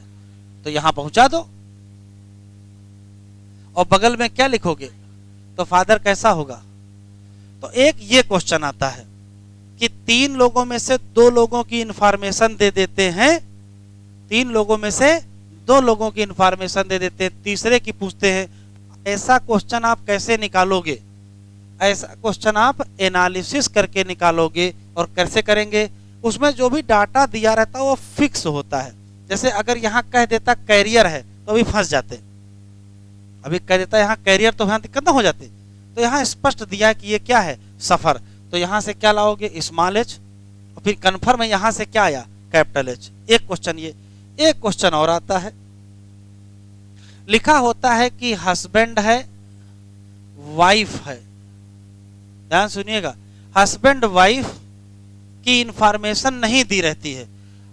तो यहां पहुंचा दो। और बगल में क्या लिखोगे? तो फादर कैसा होगा? तो एक ये क्वेश्चन आता है कि 3 लोगों में से 2 लोगों की इंफॉर्मेशन दे देते हैं, 3 लोगों में से 2 लोगों की इंफॉर्मेशन दे देते हैं, तीसरे की पूछते हैं। ऐसा क्वेश्चन आप कैसे निकालोगे? ऐसा क्वेश्चन आप एनालिसिस करके निकालोगे। और कैसे करेंगे? उसमें जो भी डाटा दिया रहता है वो फिक्स होता है। जैसे अगर यहाँ कह देता कैरियर है तो अभी फंस जाते, अभी कह देता यहाँ कैरियर तो यहाँ दिक्कत ना हो जाती। तो यहाँ स्पष्ट दिया है कि ये क्या है? सफर। तो यहाँ से क्या लाओगे? स्मॉल एच, और फिर कन्फर्म है यहाँ से क्या आया? Capital H. एक क्वेश्चन ये। एक क्वेश्चन और आता है, लिखा होता है कि हस्बैंड है वाइफ है, ध्यान सुनिएगा, हस्बैंड वाइफ की इंफॉर्मेशन नहीं दी रहती है,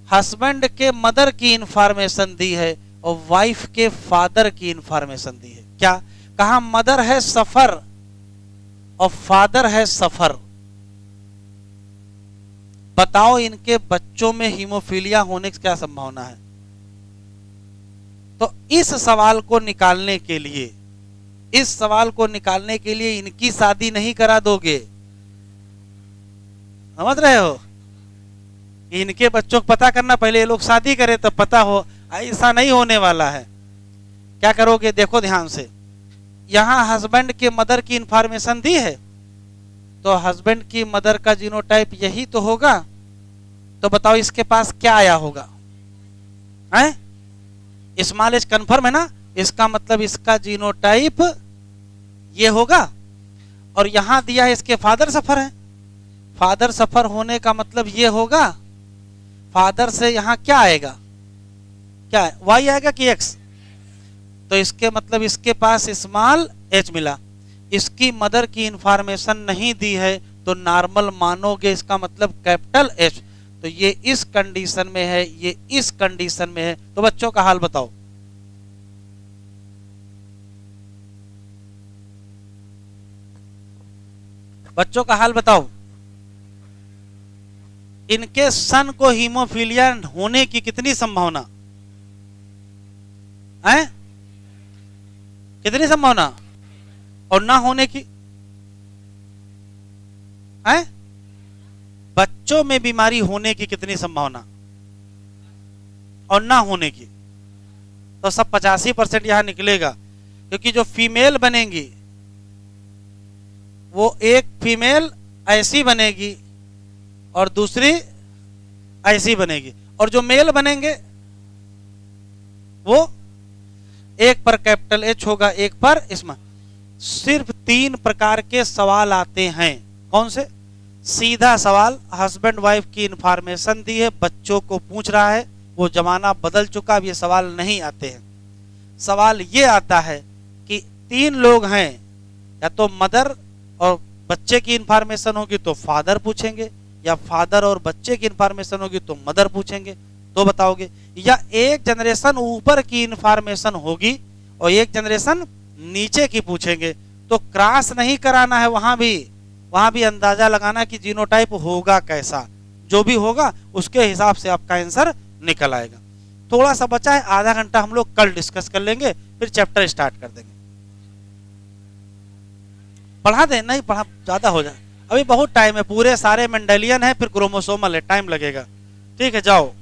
हस्बैंड के मदर की इंफॉर्मेशन दी है और वाइफ के फादर की इंफॉर्मेशन दी है। क्या कहा? मदर है सफर और फादर है सफर। बताओ इनके बच्चों में हीमोफीलिया होने की क्या संभावना है? तो इस सवाल को निकालने के लिए, इस सवाल को निकालने के लिए इनकी शादी नहीं करा दोगे, समझ रहे हो? इनके बच्चों को पता करना, पहले ये लोग शादी करें तब पता हो, ऐसा नहीं होने वाला है। क्या करोगे? देखो ध्यान से, यहां हस्बैंड के मदर की इंफॉर्मेशन दी है, तो हस्बैंड की मदर का जीनोटाइप यही तो होगा। तो बताओ इसके पास क्या आया होगा? हैं? स्मॉल एच कन्फर्म है ना, इसका मतलब इसका जीनोटाइप ये होगा। और यहां दिया है इसके फादर सफर है। फादर सफर होने का मतलब ये होगा, फादर से यहां क्या आएगा, क्या है, वाई आएगा कि एक्स। तो इसके मतलब इसके पास स्मॉल एच मिला, इसकी मदर की इंफॉर्मेशन नहीं दी है तो नॉर्मल मानोगे, इसका मतलब कैपिटल एच। तो ये इस कंडीशन में है, ये इस कंडीशन में है। तो बच्चों का हाल बताओ। बच्चों का हाल बताओ। इनके सन को हीमोफीलिया होने की कितनी संभावना है, कितनी संभावना, और ना होने की है। बच्चों में बीमारी होने की कितनी संभावना और ना होने की, तो सब 85% यहां निकलेगा। क्योंकि जो फीमेल बनेंगी वो एक फीमेल ऐसी बनेगी और दूसरी ऐसी बनेगी, और जो मेल बनेंगे वो एक पर कैपिटल एच होगा, एक पर इसमें। सिर्फ 3 प्रकार के सवाल आते हैं। कौन से? सीधा सवाल, हस्बैंड वाइफ की इंफॉर्मेशन दी है, बच्चों को पूछ रहा है, वो जमाना बदल चुका, अब ये सवाल नहीं आते हैं। सवाल ये आता है कि 3 लोग हैं, या तो मदर और बच्चे की इंफॉर्मेशन होगी तो फादर पूछेंगे, या फादर और बच्चे की इंफॉर्मेशन होगी तो मदर पूछेंगे, तो बताओगे। या एक जनरेशन ऊपर की इंफॉर्मेशन होगी और एक जनरेशन नीचे की पूछेंगे, तो क्रॉस नहीं कराना है, वहां भी अंदाजा लगाना कि जीनोटाइप होगा कैसा, जो भी होगा उसके हिसाब से आपका आंसर निकल आएगा। थोड़ा सा बचा है, आधा घंटा हम लोग कल डिस्कस कर लेंगे, फिर चैप्टर स्टार्ट कर देंगे। पढ़ा दें? नहीं पढ़ा, ज्यादा हो जाए, अभी बहुत टाइम है, पूरे सारे मेंडेलियन है, फिर क्रोमोसोमल है, टाइम लगेगा। ठीक है, जाओ।